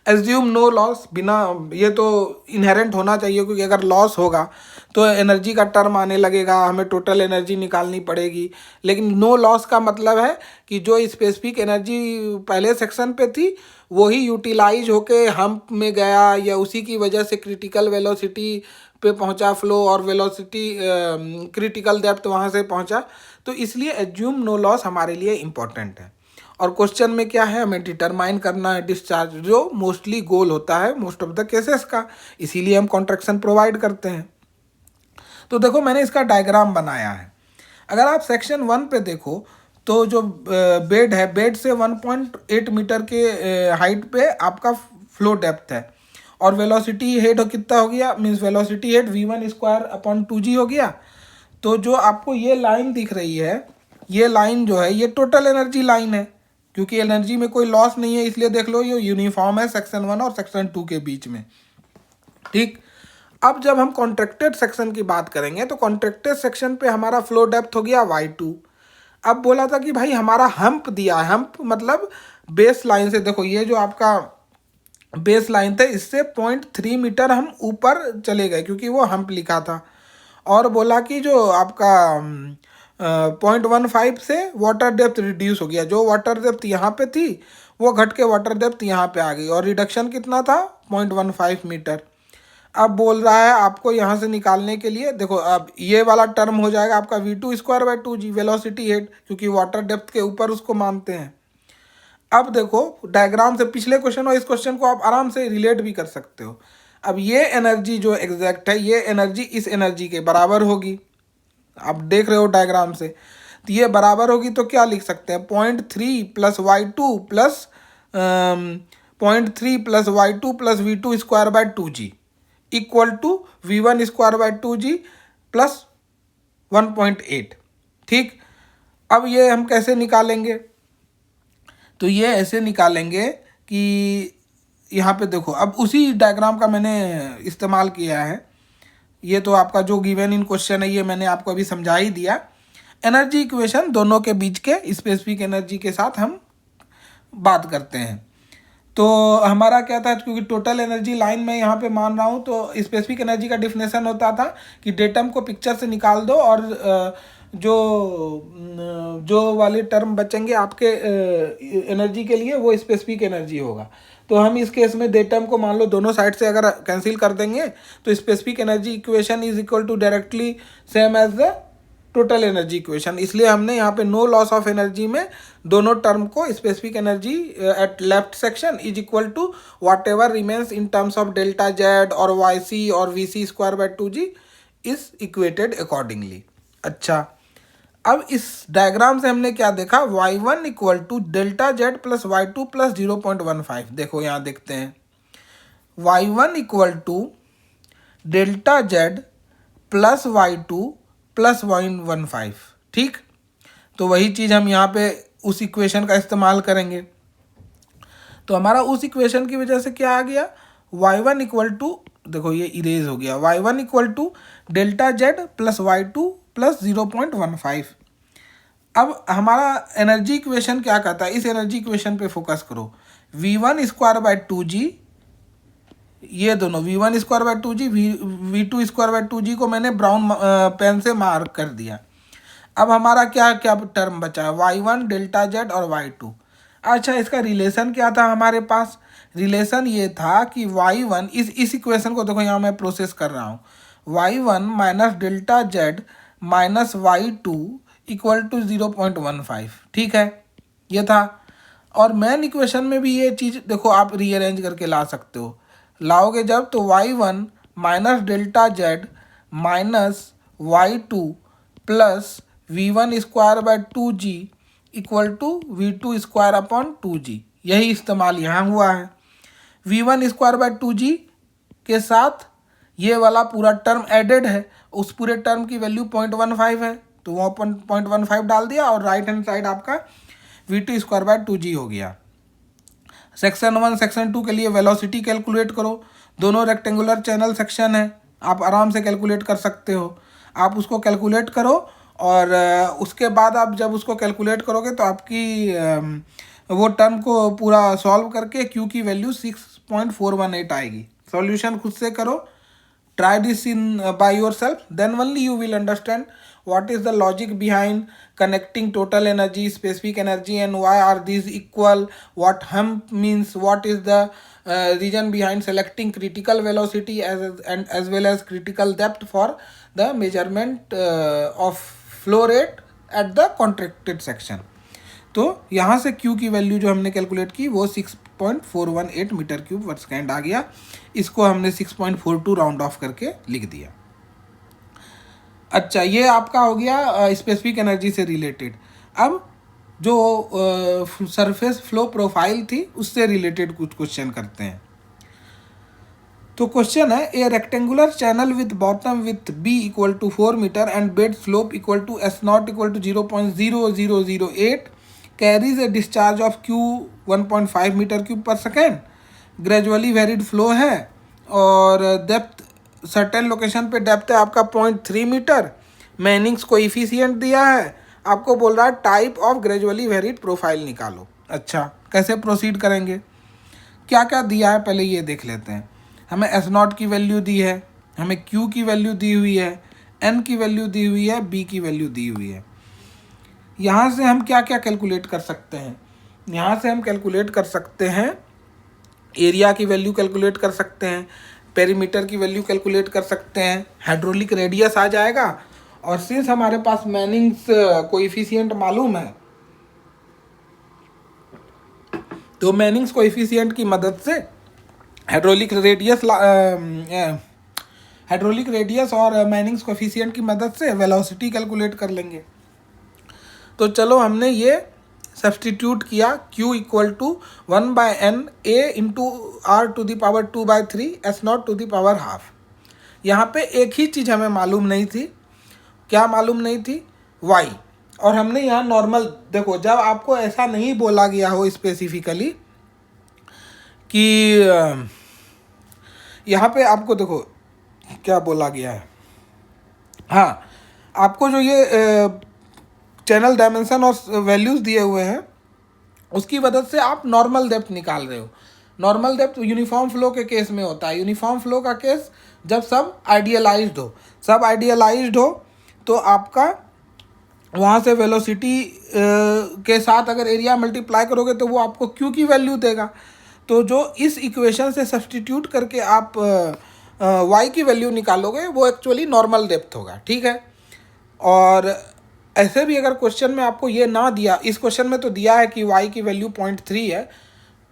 एज्यूम नो लॉस, बिना, ये तो इनहेरेंट होना चाहिए क्योंकि अगर लॉस होगा तो एनर्जी का टर्म आने लगेगा, हमें टोटल एनर्जी निकालनी पड़ेगी। लेकिन नो लॉस का मतलब है कि जो स्पेसिफिक एनर्जी पहले सेक्शन पे थी वही यूटिलाइज होके हम्प में गया, या उसी की वजह से क्रिटिकल वेलोसिटी पे पहुंचा फ्लो, और वेलोसिटी क्रिटिकल डेप्थ वहाँ से पहुंचा। तो इसलिए एज्यूम नो लॉस हमारे लिए इम्पॉर्टेंट है। और क्वेश्चन में क्या है, हमें डिटरमाइन करना है डिस्चार्ज, जो मोस्टली गोल होता है मोस्ट ऑफ द केसेस का, इसीलिए हम कॉन्ट्रैक्शन प्रोवाइड करते हैं। तो देखो मैंने इसका डायग्राम बनाया है। अगर आप सेक्शन 1 पे देखो तो जो बेड है, बेड से 1.8 मीटर के हाइट पे आपका फ्लो डेप्थ है, और वेलोसिटी हेड कितना हो गया, means velocity head v1 square upon 2g हो गया। तो जो आपको ये लाइन दिख रही है, ये लाइन जो है ये टोटल एनर्जी लाइन है, क्योंकि एनर्जी में कोई लॉस नहीं है, इसलिए देख लो ये यूनिफॉर्म है सेक्शन 1 और सेक्शन 2 के बीच में, ठीक। अब जब हम कॉन्ट्रैक्टेड सेक्शन की बात करेंगे तो कॉन्ट्रैक्टेड सेक्शन पे हमारा फ्लो डेप्थ हो गया y2। अब बोला था कि भाई हमारा हम्प दिया है, हम्प मतलब बेस लाइन से, देखो ये जो आपका बेस लाइन था इससे 0.3 मीटर हम ऊपर चले गए क्योंकि वो हम्प लिखा था। और बोला कि जो आपका 0.15 से वाटर डेप्थ रिड्यूस हो गया, जो वाटर डेप्थ यहाँ पे थी वो घट के वाटर डेप्थ यहाँ पे आ गई, और रिडक्शन कितना था 0.15 मीटर। अब बोल रहा है आपको यहाँ से निकालने के लिए, देखो अब ये वाला टर्म हो जाएगा आपका v2²/2g वेलोसिटी हेड, क्योंकि वाटर डेप्थ के ऊपर उसको मानते हैं। अब देखो डायग्राम से पिछले क्वेश्चन और इस क्वेश्चन को आप आराम से रिलेट भी कर सकते हो। अब ये एनर्जी जो एग्जैक्ट है, ये एनर्जी इस एनर्जी के बराबर होगी, आप देख रहे हो डायग्राम से, तो ये बराबर होगी तो क्या लिख सकते हैं 0.3 + y2 plus 0.3 + y2 plus v2²/2g equal to v1²/2g plus 1.8। ठीक, अब ये हम कैसे निकालेंगे, तो ये ऐसे निकालेंगे कि यहाँ पे देखो, अब उसी डायग्राम का मैंने इस्तेमाल किया है, ये तो आपका जो गिवन इन क्वेश्चन है ये मैंने आपको अभी समझा ही दिया। एनर्जी इक्वेशन दोनों के बीच के स्पेसिफिक एनर्जी के साथ हम बात करते हैं। तो हमारा क्या था, क्योंकि टोटल एनर्जी लाइन में यहाँ पे मान रहा हूँ, तो स्पेसिफिक एनर्जी का डिफिनेशन होता था कि डेटम को पिक्चर से निकाल दो और जो वाले टर्म बचेंगे आपके एनर्जी के लिए वो स्पेसिफिक एनर्जी होगा। तो हम इस केस में डेटम को मान लो दोनों साइड से अगर कैंसिल कर देंगे तो specific energy equation is equal to directly same as the total energy equation. इसलिए हमने यहाँ पे नो लॉस ऑफ एनर्जी में दोनों टर्म को specific energy at left section is equal to whatever remains in terms of delta Z और Y C और v2/2g is equated accordingly. अच्छा, अब इस डायग्राम से हमने क्या देखा, y1 equal to delta Z plus y2 plus 0.15। देखो यहाँ देखते हैं y1 equal to delta Z plus y2 plus 0.15। ठीक, तो वही चीज़ हम यहाँ पे उस इक्वेशन का इस्तेमाल करेंगे। तो हमारा उस इक्वेशन की वजह से क्या आ गया, y1 इक्वल टू, देखो ये इरेज हो गया, y1 equal to delta Z plus y2 plus 0.15। अब हमारा एनर्जी इक्वेशन क्या कहता है, इस एनर्जी इक्वेशन पे फोकस करो, v1²/2g, ये दोनों v1²/2g v2²/2g को मैंने ब्राउन पेन से मार्क कर दिया। अब हमारा क्या क्या टर्म बचा है, y1 डेल्टा जेड और y2। अच्छा, इसका रिलेशन क्या था हमारे पास, रिलेशन ये था कि y1 इस इक्वेशन को देखो यहाँ मैं प्रोसेस कर रहा हूँ, y1 minus delta Z minus y2 equal to 0.15। ठीक है, ये था। और मेन इक्वेशन में भी ये चीज़ देखो आप रीअरेंज करके ला सकते हो, लाओगे जब तो y1 minus delta Z minus y2 plus v1²/2g equal to v2²/2g, यही इस्तेमाल यहाँ हुआ है। v1²/2g के साथ ये वाला पूरा टर्म एडेड है, उस पूरे टर्म की वैल्यू 0.15 है, तो वो 0.15 डाल दिया और राइट हैंड साइड आपका v2²/2g हो गया। सेक्शन 1 सेक्शन 2 के लिए वेलोसिटी कैलकुलेट करो, दोनों रेक्टेंगुलर चैनल सेक्शन है, आप आराम से कैलकुलेट कर सकते हो। आप उसको कैलकुलेट करो और उसके बाद आप जब उसको कैलकुलेट करोगे तो आपकी वो टर्म को पूरा सॉल्व करके Q की वैल्यू 6.418 आएगी। सॉल्यूशन खुद से करो, try this in by yourself, then only you will understand what is the logic behind connecting total energy, specific energy, and why are these equal, what hump means, what is the reason behind selecting critical velocity as well as critical depth for the measurement of flow rate at the contracted section। तो यहाँ से Q की value जो हमने calculate की वो 6.418 metre cube per second आ गया, इसको हमने 6.42 राउंड ऑफ करके लिख दिया। अच्छा, ये आपका हो गया स्पेसिफिक एनर्जी से रिलेटेड। अब जो सरफेस फ्लो प्रोफाइल थी उससे रिलेटेड कुछ क्वेश्चन करते हैं। तो क्वेश्चन है, a rectangular channel with bottom width b equal to 4 metre and bed slope equal to s0 equal to 0.0008 carries a discharge of Q 1.5 metre cube per second, gradually varied flow है और depth certain location पे depth है आपका 0.3 metre, Manning's coefficient दिया है, आपको बोल रहा है type of gradually varied profile निकालो। अच्छा, कैसे प्रोसीड करेंगे, क्या क्या दिया है पहले ये देख लेते हैं। हमें S0 की वैल्यू दी है, हमें Q की वैल्यू दी हुई है, N की वैल्यू दी हुई है, B की वैल्यू दी हुई है। यहाँ से हम क्या क्या कैलकुलेट कर सकते हैं, यहाँ से हम कैलकुलेट कर सकते हैं एरिया की वैल्यू कैलकुलेट कर सकते हैं, पेरीमीटर की वैल्यू कैलकुलेट कर सकते हैं, हाइड्रोलिक रेडियस आ जाएगा। और सिंस हमारे पास मैनिंग्स कोएफिशिएंट मालूम है, तो मैनिंग्स कोएफिशिएंट की मदद से हाइड्रोलिक रेडियस और मैनिंग्स कोएफिशिएंट की मदद से वेलोसिटी कैलकुलेट कर लेंगे। तो चलो हमने ये सब्सटीट्यूट किया, Q equal to 1/n A into R to the power 2/3 S0 to the power half. यहाँ पे एक ही चीज़ हमें मालूम नहीं थी, क्या मालूम नहीं थी, y। और हमने यहाँ नॉर्मल, देखो जब आपको ऐसा नहीं बोला गया हो स्पेसिफिकली कि यहाँ पे आपको देखो क्या बोला गया है, हाँ आपको जो ये चैनल डायमेंशन और वैल्यूज़ दिए हुए हैं उसकी मदद से आप नॉर्मल डेप्थ निकाल रहे हो। नॉर्मल डेप्थ यूनिफॉर्म फ्लो के केस में होता है। यूनिफॉर्म फ्लो का केस जब सब आइडियलाइज्ड हो, तो आपका वहाँ से वेलोसिटी के साथ अगर एरिया मल्टीप्लाई करोगे तो वो आपको क्यू की वैल्यू देगा। तो जो इस इक्वेशन से सब्सटीट्यूट करके आप वाई की वैल्यू निकालोगे वो एक्चुअली नॉर्मल डेप्थ होगा, ठीक है। और ऐसे भी अगर क्वेश्चन में आपको ये ना दिया, इस क्वेश्चन में तो दिया है कि y की वैल्यू 0.3 है,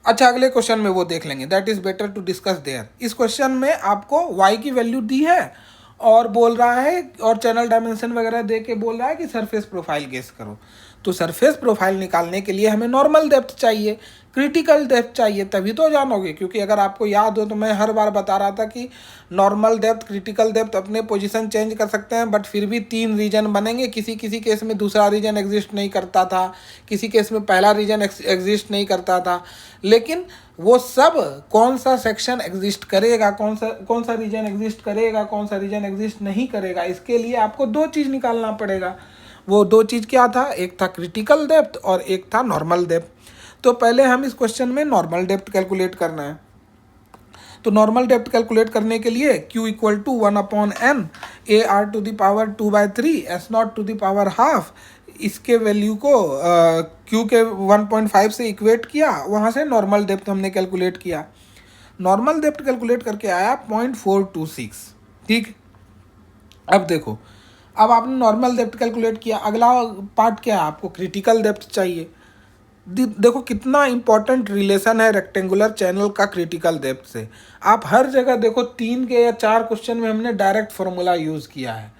अच्छा अगले क्वेश्चन में वो देख लेंगे, that is better to discuss there. इस क्वेश्चन में आपको y की वैल्यू दी है और बोल रहा है, और चैनल डायमेंशन वगैरह दे के बोल रहा है कि सरफेस प्रोफाइल गेस करो। तो सरफेस प्रोफाइल निकालने के लिए हमें नॉर्मल डेप्थ चाहिए, क्रिटिकल डेप्थ चाहिए, तभी तो जानोगे। क्योंकि अगर आपको याद हो तो मैं हर बार बता रहा था कि नॉर्मल डेप्थ, क्रिटिकल डेप्थ अपने पोजीशन चेंज कर सकते हैं, बट फिर भी 3 रीजन बनेंगे। किसी किसी केस में दूसरा रीजन एग्जिस्ट नहीं करता था, किसी केस में पहला रीजन एग्जिस्ट नहीं करता था। लेकिन वो सब कौन सा सेक्शन एग्जिस्ट करेगा, कौन सा रीजन एग्जिस्ट करेगा, कौन सा रीजन एग्जिस्ट नहीं करेगा, इसके लिए आपको 2 चीज़ निकालना पड़ेगा। वो 2 चीज़ क्या था, एक था क्रिटिकल डेप्थ और एक था नॉर्मल डेप्थ। तो पहले हम इस क्वेश्चन में नॉर्मल डेप्थ कैलकुलेट करना है। तो नॉर्मल डेप्थ कैलकुलेट करने के लिए Q equal to 1/n AR to the power 2/3 S0 to the power half, इसके वैल्यू को Q के 1.5 से इक्वेट किया, वहाँ से नॉर्मल डेप्थ हमने कैलकुलेट किया। नॉर्मल डेप्थ कैलकुलेट करके आया 0.426, ठीक। अब देखो, अब आपने नॉर्मल डेप्थ कैलकुलेट किया, अगला पार्ट क्या है, आपको क्रिटिकल डेप्थ चाहिए। देखो कितना इंपॉर्टेंट रिलेशन है रेक्टेंगुलर चैनल का क्रिटिकल डेप्थ से। आप हर जगह देखो 3 के या 4 क्वेश्चन में हमने डायरेक्ट फॉर्मूला यूज़ किया है।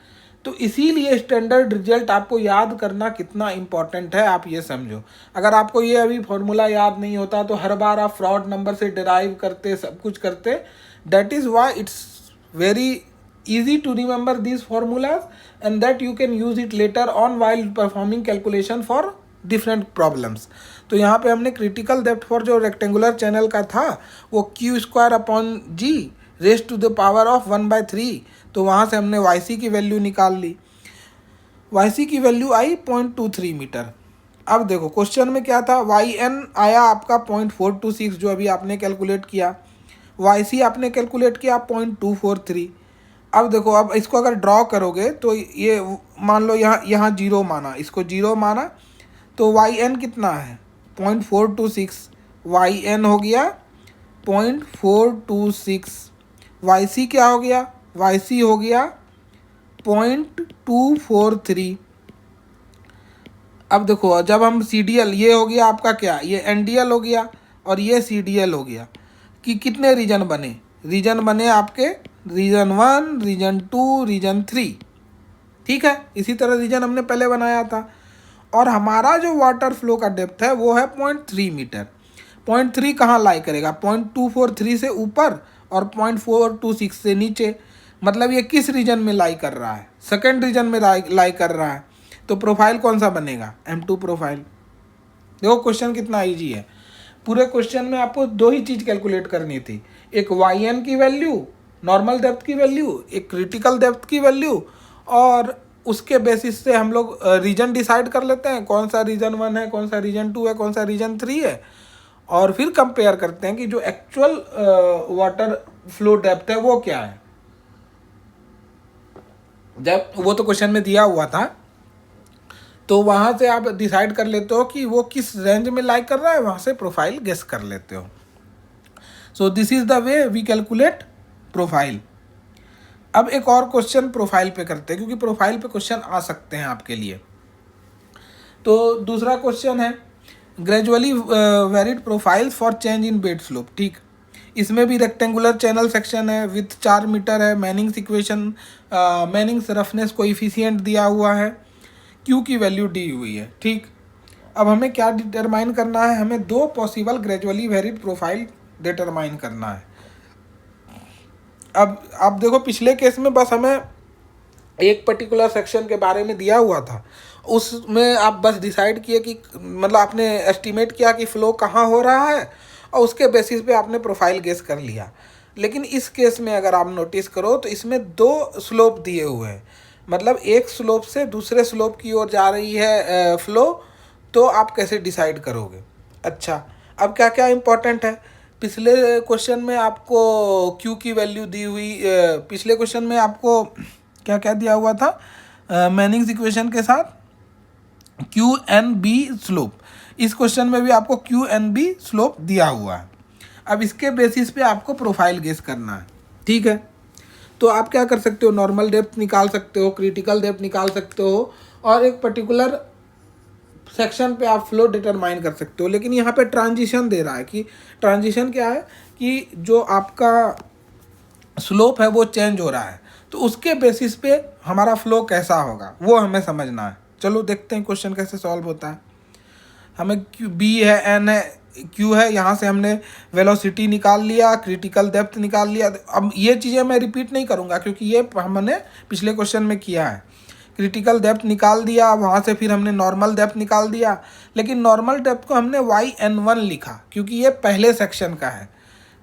तो इसीलिए स्टैंडर्ड रिजल्ट आपको याद करना कितना इंपॉर्टेंट है, आप ये समझो। अगर आपको ये अभी फॉर्मूला याद नहीं होता तो हर बार आप फ्रॉड नंबर से डिराइव करते, सब कुछ करते। That is why it's very easy to remember these formulas and that you can use it later on while performing calculation for different problems। तो यहाँ पे हमने क्रिटिकल डेप्थ फॉर जो रेक्टेंगुलर चैनल का था वो Q² raise to the power of 1/3, तो वहाँ से हमने YC की वैल्यू निकाल ली। YC की वैल्यू आई 0.23 मीटर। अब देखो क्वेश्चन में क्या था, YN आया आपका 0.426 जो अभी आपने कैलकुलेट किया, YC आपने कैलकुलेट किया 0.243। अब देखो, अब इसको अगर ड्रॉ करोगे तो ये मान लो यहाँ 0 माना, इसको 0 माना, तो YN कितना है 0.426, YN हो गया 0.426, YC क्या हो गया, YC हो गया 0.243। अब देखो जब हम CDL, ये हो गया आपका क्या, ये NDL हो गया और ये CDL हो गया, कि कितने रीजन बने, रीजन बने आपके रीजन 1, रीजन 2, रीजन 3, ठीक है। इसी तरह रीजन हमने पहले बनाया था। और हमारा जो वाटर फ्लो का डेप्थ है वो है 0.3 मीटर। 0.3 कहाँ लाई करेगा, 0.243 से ऊपर और 0.426 से नीचे। मतलब ये किस रीजन में लाई कर रहा है, सेकेंड रीजन में लाई कर रहा है। तो प्रोफाइल कौन सा बनेगा, M2 प्रोफाइल। देखो क्वेश्चन कितना ईजी है। पूरे क्वेश्चन में आपको 2 ही चीज़ कैलकुलेट करनी थी, एक YN की वैल्यू, नॉर्मल डेप्थ की वैल्यू, एक क्रिटिकल डेप्थ की वैल्यू, और उसके बेसिस से हम लोग रीजन डिसाइड कर लेते हैं, कौन सा रीजन 1 है, कौन सा रीजन 2 है, कौन सा रीजन 3 है, और फिर कंपेयर करते हैं कि जो एक्चुअल वाटर फ्लो डेप्थ है वो क्या है। जब वो तो क्वेश्चन में दिया हुआ था, तो वहाँ से आप डिसाइड कर लेते हो कि वो किस रेंज में लाइक कर रहा है, वहाँ से प्रोफाइल गेस कर लेते हो। So this is the way we calculate profile. अब एक और क्वेश्चन प्रोफाइल पे करते हैं, क्योंकि प्रोफाइल पे क्वेश्चन आ सकते हैं आपके लिए। तो दूसरा क्वेश्चन है gradually varied profiles for change in bed slope. ठीक, इसमें भी रेक्टेंगुलर चैनल सेक्शन है, विथ 4 मीटर है, Manning's equation, Manning's roughness coefficient दिया हुआ है, क्यू की वैल्यू दी हुई है। ठीक, अब हमें क्या डिटरमाइन करना है, हमें 2 possible gradually varied profile determine करना है। अब आप देखो पिछले केस में बस हमें एक पर्टिकुलर सेक्शन के बारे में दिया हुआ था, उसमें आप बस डिसाइड किए कि मतलब आपने एस्टिमेट किया कि फ्लो कहाँ हो रहा है और उसके बेसिस पे आपने प्रोफाइल गेस कर लिया। लेकिन इस केस में अगर आप नोटिस करो तो इसमें 2 स्लोप दिए हुए हैं, मतलब एक स्लोप से दूसरे स्लोप की ओर जा रही है फ्लो, तो आप कैसे डिसाइड करोगे। अच्छा, अब क्या क्या इम्पोर्टेंट है, पिछले क्वेश्चन में आपको क्यू की वैल्यू दी हुई, पिछले क्वेश्चन में आपको क्या क्या दिया हुआ था, मैनिंग्स इक्वेशन के साथ क्यू एन बी स्लोप। इस क्वेश्चन में भी आपको क्यू एन बी स्लोप दिया हुआ है। अब इसके बेसिस पे आपको प्रोफाइल गेस करना है। ठीक है, तो आप क्या कर सकते हो, नॉर्मल डेप्थ निकाल सकते हो, क्रिटिकल डेप्थ निकाल सकते हो, और एक पर्टिकुलर सेक्शन पे आप फ्लो डिटरमाइन कर सकते हो। लेकिन यहाँ पे ट्रांजिशन दे रहा है कि ट्रांजिशन क्या है कि जो आपका स्लोप है वो चेंज हो रहा है, तो उसके बेसिस पे हमारा फ्लो कैसा होगा वो हमें समझना है। चलो देखते हैं क्वेश्चन कैसे सॉल्व होता है। हमें क्यू बी है, एन है, क्यू है, यहाँ से हमने वेलोसिटी निकाल लिया, क्रिटिकल डेप्थ निकाल लिया। अब ये चीज़ें मैं रिपीट नहीं करूँगा क्योंकि ये हमने पिछले क्वेश्चन में किया है। क्रिटिकल डेप्थ निकाल दिया, वहाँ से फिर हमने नॉर्मल डेप्थ निकाल दिया, लेकिन नॉर्मल डेप्थ को हमने YN1 लिखा क्योंकि ये पहले सेक्शन का है।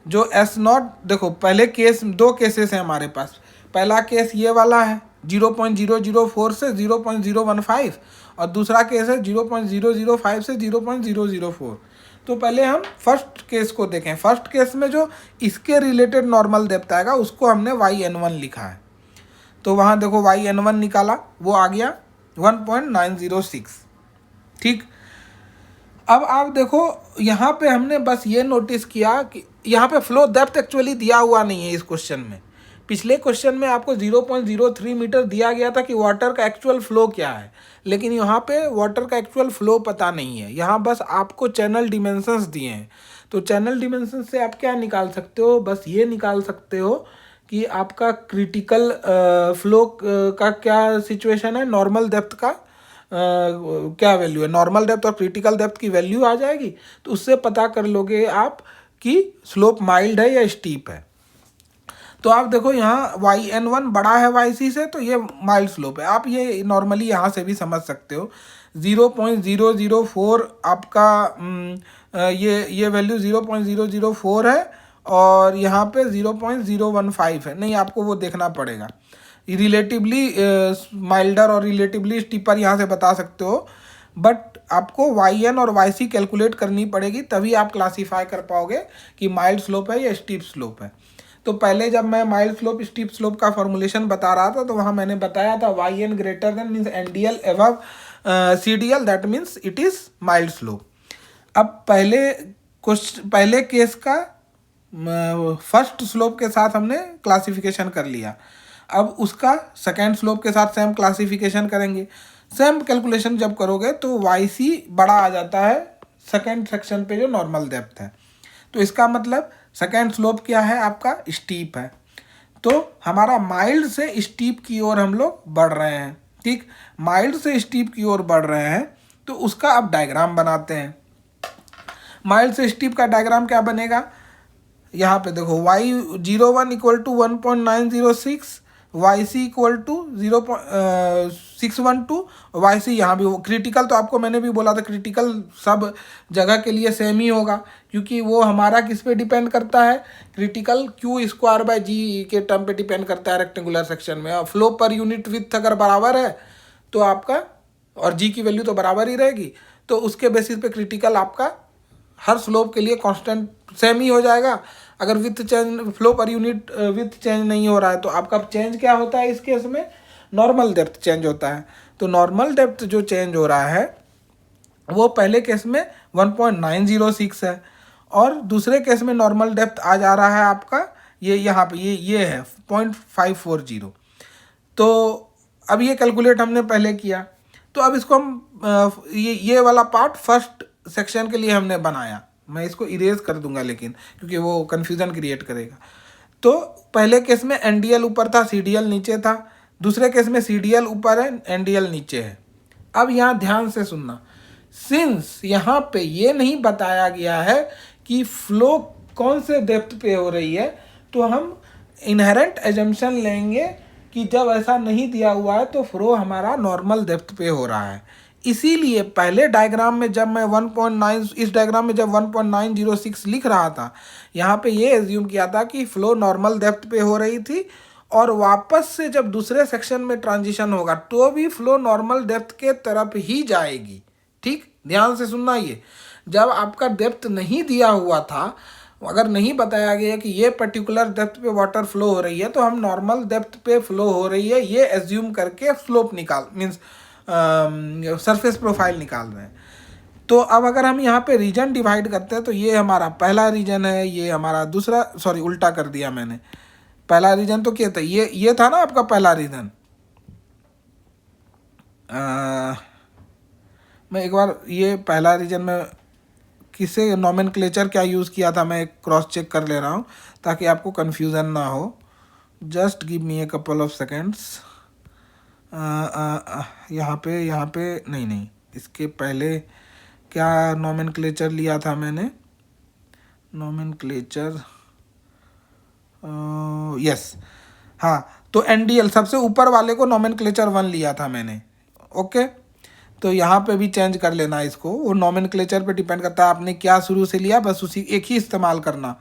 जो S0, देखो पहले केस 2 केसेस हैं हमारे पास। पहला केस ये वाला है 0.004 से 0.015, और दूसरा केस है 0.005 से 0.004। तो पहले हम फर्स्ट केस को देखें। फर्स्ट केस में जो इसके रिलेटेड नॉर्मल डेप्थ आएगा उसको हमने YN1 लिखा है। तो वहाँ देखो YN1 निकाला, वो आ गया 1.906। ठीक, अब आप देखो यहाँ पे हमने बस ये नोटिस किया कि यहाँ पे फ्लो डेप्थ एक्चुअली दिया हुआ नहीं है इस क्वेश्चन में। पिछले क्वेश्चन में आपको 0.03 मीटर दिया गया था कि वाटर का एक्चुअल फ्लो क्या है, लेकिन यहाँ पे वाटर का एक्चुअल फ्लो पता नहीं है। यहाँ बस आपको चैनल डिमेंशंस दिए हैं, तो चैनल डिमेंशंस से आप क्या निकाल सकते हो, बस ये निकाल सकते हो कि आपका क्रिटिकल फ्लो का क्या सिचुएशन है, नॉर्मल डेप्थ का क्या वैल्यू है, नॉर्मल डेप्थ और क्रिटिकल डेप्थ की वैल्यू आ जाएगी, तो उससे पता कर लोगे आप कि स्लोप माइल्ड है या स्टीप है। तो आप देखो यहाँ YN1 बड़ा है YC से, तो ये माइल्ड स्लोप है। आप ये नॉर्मली यहाँ से भी समझ सकते हो। 0.004 आपका ये वैल्यू 0.004 है, और यहाँ पे 0.015 है। नहीं, आपको वो देखना पड़ेगा। रिलेटिवली माइल्डर और रिलेटिवली स्टीपर यहाँ से बता सकते हो, बट आपको YN और YC कैलकुलेट करनी पड़ेगी, तभी आप क्लासीफाई कर पाओगे कि माइल्ड स्लोप है या स्टीप स्लोप है। तो पहले जब मैं माइल्ड स्लोप स्टीप स्लोप का फॉर्मुलेशन बता रहा था, तो वहाँ मैंने बताया था YN greater than means NDL above CDL, that means it is mild slope. अब पहले केस का फर्स्ट स्लोप के साथ हमने क्लासिफिकेशन कर लिया, अब उसका सेकेंड स्लोप के साथ सेम क्लासिफिकेशन करेंगे। सेम कैलकुलेशन जब करोगे तो YC बड़ा आ जाता है सेकेंड सेक्शन पे जो नॉर्मल डेप्थ है, तो इसका मतलब सेकेंड स्लोप क्या है आपका, स्टीप है। तो हमारा माइल्ड से स्टीप की ओर हम लोग बढ़ रहे हैं। ठीक, माइल्ड से स्टीप की ओर बढ़ रहे हैं, तो उसका अब डायग्राम बनाते हैं। माइल्ड से स्टीप का डायग्राम क्या बनेगा, यहाँ पे देखो Y01 equal to 1.906, YC equal to 0.612, YC यहाँ भी वो क्रिटिकल, तो आपको मैंने भी बोला था क्रिटिकल सब जगह के लिए सेम ही होगा, क्योंकि वो हमारा किस पे डिपेंड करता है, क्रिटिकल Q²/G के टर्म पे डिपेंड करता है रेक्टेंगुलर सेक्शन में। और फ्लो पर यूनिट विड्थ अगर बराबर है तो आपका, और G की वैल्यू तो बराबर ही रहेगी, तो उसके बेसिस पे क्रिटिकल आपका हर स्लोप के लिए कांस्टेंट सेम ही हो जाएगा। अगर विथ चेंज, फ्लो पर यूनिट विथ चेंज नहीं हो रहा है, तो आपका चेंज क्या होता है इस केस में, नॉर्मल डेप्थ चेंज होता है। तो नॉर्मल डेप्थ जो चेंज हो रहा है वो पहले केस में 1.906 है, और दूसरे केस में नॉर्मल डेप्थ आ जा रहा है आपका ये यहाँ पे ये है 0.540। तो अब ये कैलकुलेट हमने पहले किया, तो अब इसको हम ये वाला पार्ट फर्स्ट सेक्शन के लिए हमने बनाया। मैं इसको इरेज कर दूंगा लेकिन, क्योंकि वो कन्फ्यूज़न क्रिएट करेगा। तो पहले केस में एनडीएल ऊपर था, सीडीएल नीचे था। दूसरे केस में सीडीएल ऊपर है, एनडीएल नीचे है। अब यहाँ ध्यान से सुनना, सिंस यहाँ पे ये नहीं बताया गया है कि फ्लो कौन से डेप्थ पे हो रही है, तो हम इनहेरेंट एजम्पशन लेंगे कि जब ऐसा नहीं दिया हुआ है तो फ्लो हमारा नॉर्मल डेप्थ पे हो रहा है। इसीलिए पहले डायग्राम में जब मैं 1.9 इस डायग्राम में जब 1.906 लिख रहा था, यहाँ पे ये एज्यूम किया था कि फ्लो नॉर्मल डेप्थ पे हो रही थी, और वापस से जब दूसरे सेक्शन में ट्रांजिशन होगा तो भी फ्लो नॉर्मल डेप्थ के तरफ ही जाएगी। ठीक, ध्यान से सुनना, ये जब आपका डेप्थ नहीं दिया हुआ था, अगर नहीं बताया गया कि ये पर्टिकुलर डेप्थ पे वाटर फ्लो हो रही है, तो हम नॉर्मल डेप्थ पे फ्लो हो रही है ये एज्यूम करके स्लोप निकाल मीन्स सरफेस प्रोफाइल निकाल रहे हैं। तो अब अगर हम यहाँ पे रीजन डिवाइड करते हैं, तो ये हमारा पहला रीजन है, ये हमारा दूसरा, सॉरी उल्टा कर दिया मैंने। पहला रीजन तो क्या था, ये था ना आपका पहला रीजन। मैं एक बार ये पहला रीजन में किसे नॉमेनक्लेचर क्या यूज़ किया था मैं क्रॉस चेक कर ले रहा हूँ ताकि आपको कन्फ्यूज़न ना हो। Just give me a couple of seconds. यहाँ पे नहीं, इसके पहले क्या नॉमेनक्लेचर लिया था मैंने, नॉमेनक्लेचर यस, हाँ, तो एनडीएल सबसे ऊपर वाले को नॉमेनक्लेचर 1 लिया था मैंने। ओके, तो यहाँ पे भी चेंज कर लेना इसको, वो नॉमेनक्लेचर पे डिपेंड करता है आपने क्या शुरू से लिया, बस उसी एक ही इस्तेमाल करना।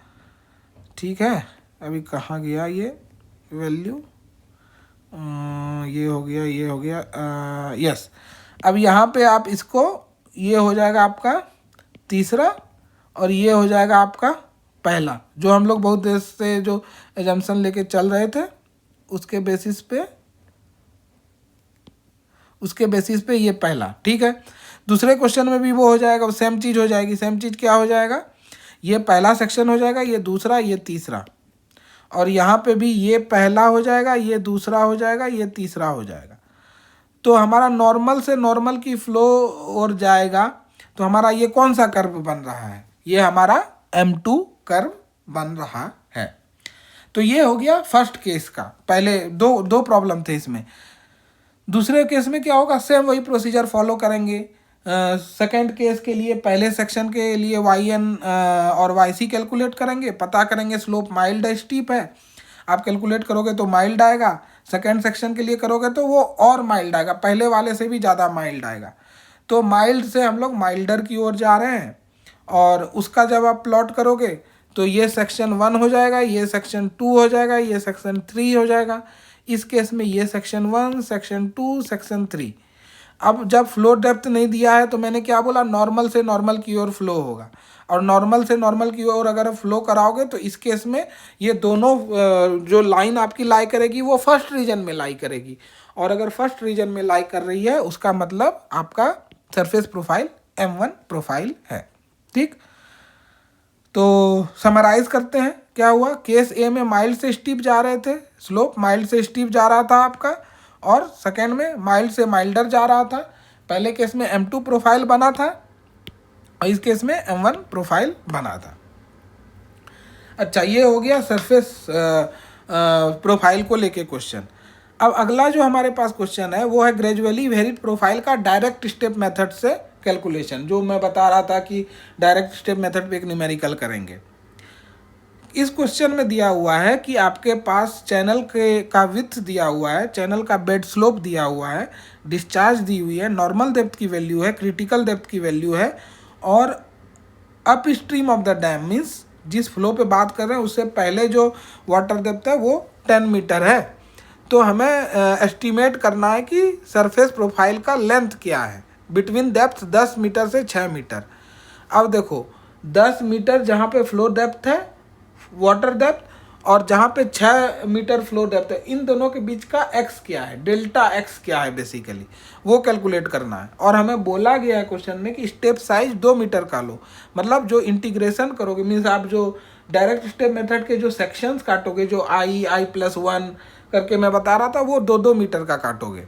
ठीक है, अभी कहाँ गया ये वैल्यू, ये हो गया यस। अब यहाँ पे आप इसको, ये हो जाएगा आपका तीसरा और ये हो जाएगा आपका पहला, जो हम लोग बहुत देर से जो एजम्पशन लेके चल रहे थे उसके बेसिस पे ये पहला। ठीक है, दूसरे क्वेश्चन में भी वो हो जाएगा, सेम चीज़ हो जाएगी। सेम चीज़ क्या हो जाएगा, ये पहला सेक्शन हो जाएगा, ये दूसरा, ये तीसरा, और यहाँ पे भी ये पहला हो जाएगा, ये दूसरा हो जाएगा, ये तीसरा हो जाएगा। तो हमारा नॉर्मल से नॉर्मल की फ्लो और जाएगा, तो हमारा ये कौन सा कर्व बन रहा है, ये हमारा M2 कर्व बन रहा है। तो ये हो गया फर्स्ट केस का, पहले दो प्रॉब्लम थे इसमें। दूसरे केस में क्या होगा, सेम वही प्रोसीजर फॉलो करेंगे। सेकंड केस के लिए पहले सेक्शन के लिए YN और YC कैलकुलेट करेंगे, पता करेंगे स्लोप माइल्ड है स्टीप है, आप कैलकुलेट करोगे तो माइल्ड आएगा। सेकंड सेक्शन के लिए करोगे तो वो और माइल्ड आएगा, पहले वाले से भी ज़्यादा माइल्ड आएगा। तो माइल्ड से हम लोग माइल्डर की ओर जा रहे हैं, और उसका जब आप प्लॉट करोगे तो ये सेक्शन 1 हो जाएगा, ये सेक्शन 2 हो जाएगा, ये सेक्शन 3 हो जाएगा। इस केस में ये सेक्शन 1, सेक्शन 2, सेक्शन 3। अब जब फ्लो डेप्थ नहीं दिया है तो मैंने क्या बोला, नॉर्मल से नॉर्मल की ओर फ्लो होगा, और नॉर्मल से नॉर्मल की ओर अगर फ्लो कराओगे तो इस केस में ये दोनों जो लाइन आपकी लाई करेगी वो फर्स्ट रीजन में लाई करेगी, और अगर फर्स्ट रीजन में लाई कर रही है उसका मतलब आपका सरफेस प्रोफाइल M1 प्रोफाइल है। ठीक, तो समराइज करते हैं क्या हुआ। केस ए में माइल्ड से स्टीप जा रहे थे, स्लोप माइल्ड से स्टीप जा रहा था आपका, और सेकेंड में माइल्ड से माइल्डर जा रहा था। पहले केस में M2 प्रोफाइल बना था और इस केस में M1 प्रोफाइल बना था। अच्छा, ये हो गया सरफेस प्रोफाइल को लेके क्वेश्चन। अब अगला जो हमारे पास क्वेश्चन है वो है ग्रेजुअली वेरीड प्रोफाइल का डायरेक्ट स्टेप मेथड से कैलकुलेशन, जो मैं बता रहा था कि डायरेक्ट स्टेप मेथड पे एक न्यूमेरिकल करेंगे। इस क्वेश्चन में दिया हुआ है कि आपके पास चैनल का विड्थ दिया हुआ है, चैनल का बेड स्लोप दिया हुआ है, डिस्चार्ज दी हुई है, नॉर्मल डेप्थ की वैल्यू है, क्रिटिकल डेप्थ की वैल्यू है, और up stream of the dam means जिस फ्लो पे बात कर रहे हैं उससे पहले जो वाटर डेप्थ है वो 10 मीटर है। तो हमें एस्टिमेट करना है कि सरफेस प्रोफाइल का लेंथ क्या है बिटवीन डेप्थ 10 मीटर से 6 मीटर। अब देखो 10 मीटर जहाँ पे फ्लो डेप्थ है, वाटर डेप्थ, और जहाँ पे 6 मीटर फ्लो डेप्थ है, इन दोनों के बीच का एक्स क्या है, डेल्टा एक्स क्या है, बेसिकली वो कैलकुलेट करना है। और हमें बोला गया है क्वेश्चन में कि स्टेप साइज 2 मीटर का लो, मतलब जो इंटीग्रेशन करोगे, मीन्स आप जो डायरेक्ट स्टेप मेथड के जो सेक्शंस काटोगे, जो i+1 करके मैं बता रहा था, वो 2-2 मीटर का काटोगे।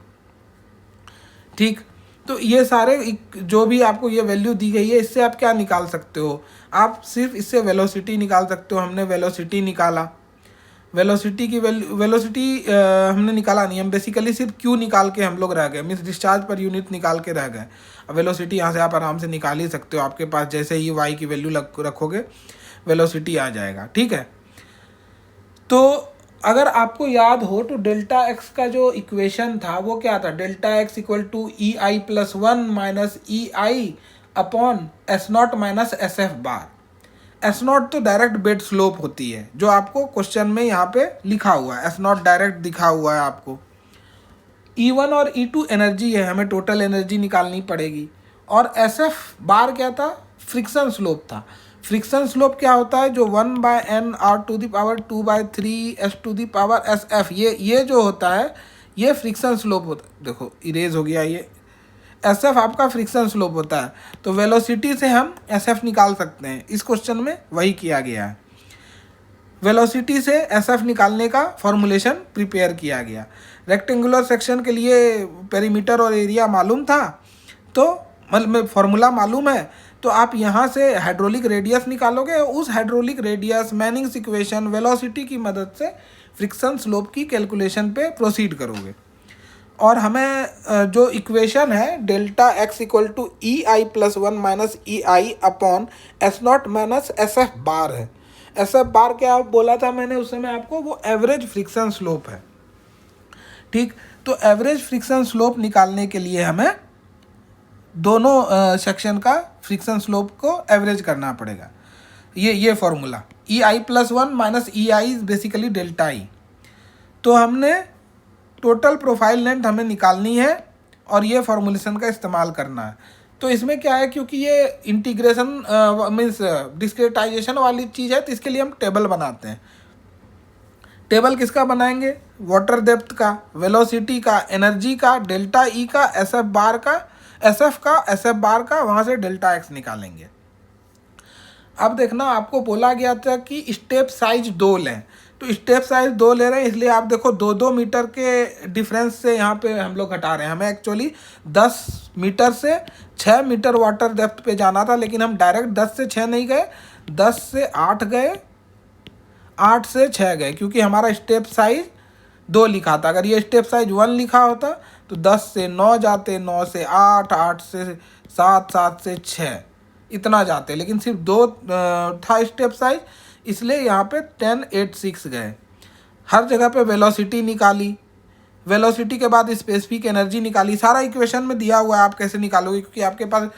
ठीक, तो ये सारे जो भी आपको ये वैल्यू दी गई है, इससे आप क्या निकाल सकते हो, आप सिर्फ इससे वेलोसिटी निकाल सकते हो। हमने वेलोसिटी निकाला, वेलोसिटी की वेलोसिटी हमने निकाला नहीं, हम बेसिकली सिर्फ क्यू निकाल के हम लोग रह गए, मीन्स डिस्चार्ज पर यूनिट निकाल के रह गए। अब वेलोसिटी यहाँ से आप आराम से निकाल ही सकते हो, आपके पास जैसे ही वाई की वैल्यू रखोगे वेलोसिटी आ जाएगा। ठीक है, तो अगर आपको याद हो तो डेल्टा एक्स का जो इक्वेशन था वो क्या था, delta X equal to EI+1 minus EI upon S0 minus SF bar. S0 तो डायरेक्ट बेड स्लोप होती है, जो आपको क्वेश्चन में यहाँ पे लिखा हुआ है, S0 डायरेक्ट दिखा हुआ है आपको। E1 और E2 एनर्जी है, हमें टोटल एनर्जी निकालनी पड़ेगी। और SF बार क्या था, फ्रिक्शन स्लोप था। फ्रिक्शन स्लोप क्या होता है, जो 1/n/r⁴ ये जो होता है, ये फ्रिक्शन स्लोप होता है। देखो इरेज हो गया, ये SF आपका फ्रिक्शन स्लोप होता है। तो वेलोसिटी से हम SF निकाल सकते हैं, इस क्वेश्चन में वही किया गया है। वेलोसिटी से SF निकालने का फॉर्मूलेशन प्रिपेयर किया गया। रेक्टेंगुलर सेक्शन के लिए पेरीमीटर और एरिया मालूम था, तो मतलब फॉर्मूला मालूम है, तो आप यहाँ से हाइड्रोलिक रेडियस निकालोगे, उस hydraulic radius, Manning's equation, velocity की मदद से फ्रिक्शन स्लोप की कैलकुलेशन पे प्रोसीड करोगे। और हमें जो इक्वेशन है delta X equal to EI+1 minus EI upon S0 minus SF bar है। SF बार क्या बोला था मैंने उस समय आपको, वो एवरेज फ्रिक्शन स्लोप है। ठीक, तो एवरेज फ्रिक्शन स्लोप निकालने के लिए हमें दोनों सेक्शन का फ्रिक्शन स्लोप को एवरेज करना पड़ेगा। ये formula EI+1 minus EI basically delta E. तो हमने टोटल प्रोफाइल लेंथ हमें निकालनी है और ये फॉर्मूलेशन का इस्तेमाल करना है। तो इसमें क्या है, क्योंकि ये इंटीग्रेशन मीन्स डिस्क्रिटाइजेशन वाली चीज़ है, तो इसके लिए हम टेबल बनाते हैं। टेबल किसका बनाएंगे, वाटर डेप्थ का, वेलोसिटी का, एनर्जी का, डेल्टा ई का, SF बार का, SF का, SF बार का, वहाँ से डेल्टा एक्स निकालेंगे। अब देखना, आपको बोला गया था कि स्टेप साइज 2 लें, तो स्टेप साइज 2 ले रहे हैं, इसलिए आप देखो 2-2 मीटर के डिफरेंस से यहाँ पे हम लोग हटा रहे हैं। हमें एक्चुअली 10 मीटर से 6 मीटर वाटर डेप्थ पे जाना था, लेकिन हम डायरेक्ट 10 से 6 नहीं गए, 10 से 8 गए, 8 से 6 गए, क्योंकि हमारा स्टेप साइज 2 लिखा था। अगर ये स्टेप साइज 1 लिखा होता तो 10 से 9 जाते, 9 से 8, 8 से 7, 7 से 6 इतना जाते, लेकिन सिर्फ 2 था स्टेप साइज, इसलिए यहाँ पे 10, 8, 6 गए। हर जगह पे वेलोसिटी निकाली, वेलोसिटी के बाद स्पेसिफिक एनर्जी निकाली, सारा इक्वेशन में दिया हुआ है, आप कैसे निकालोगे, क्योंकि आपके पास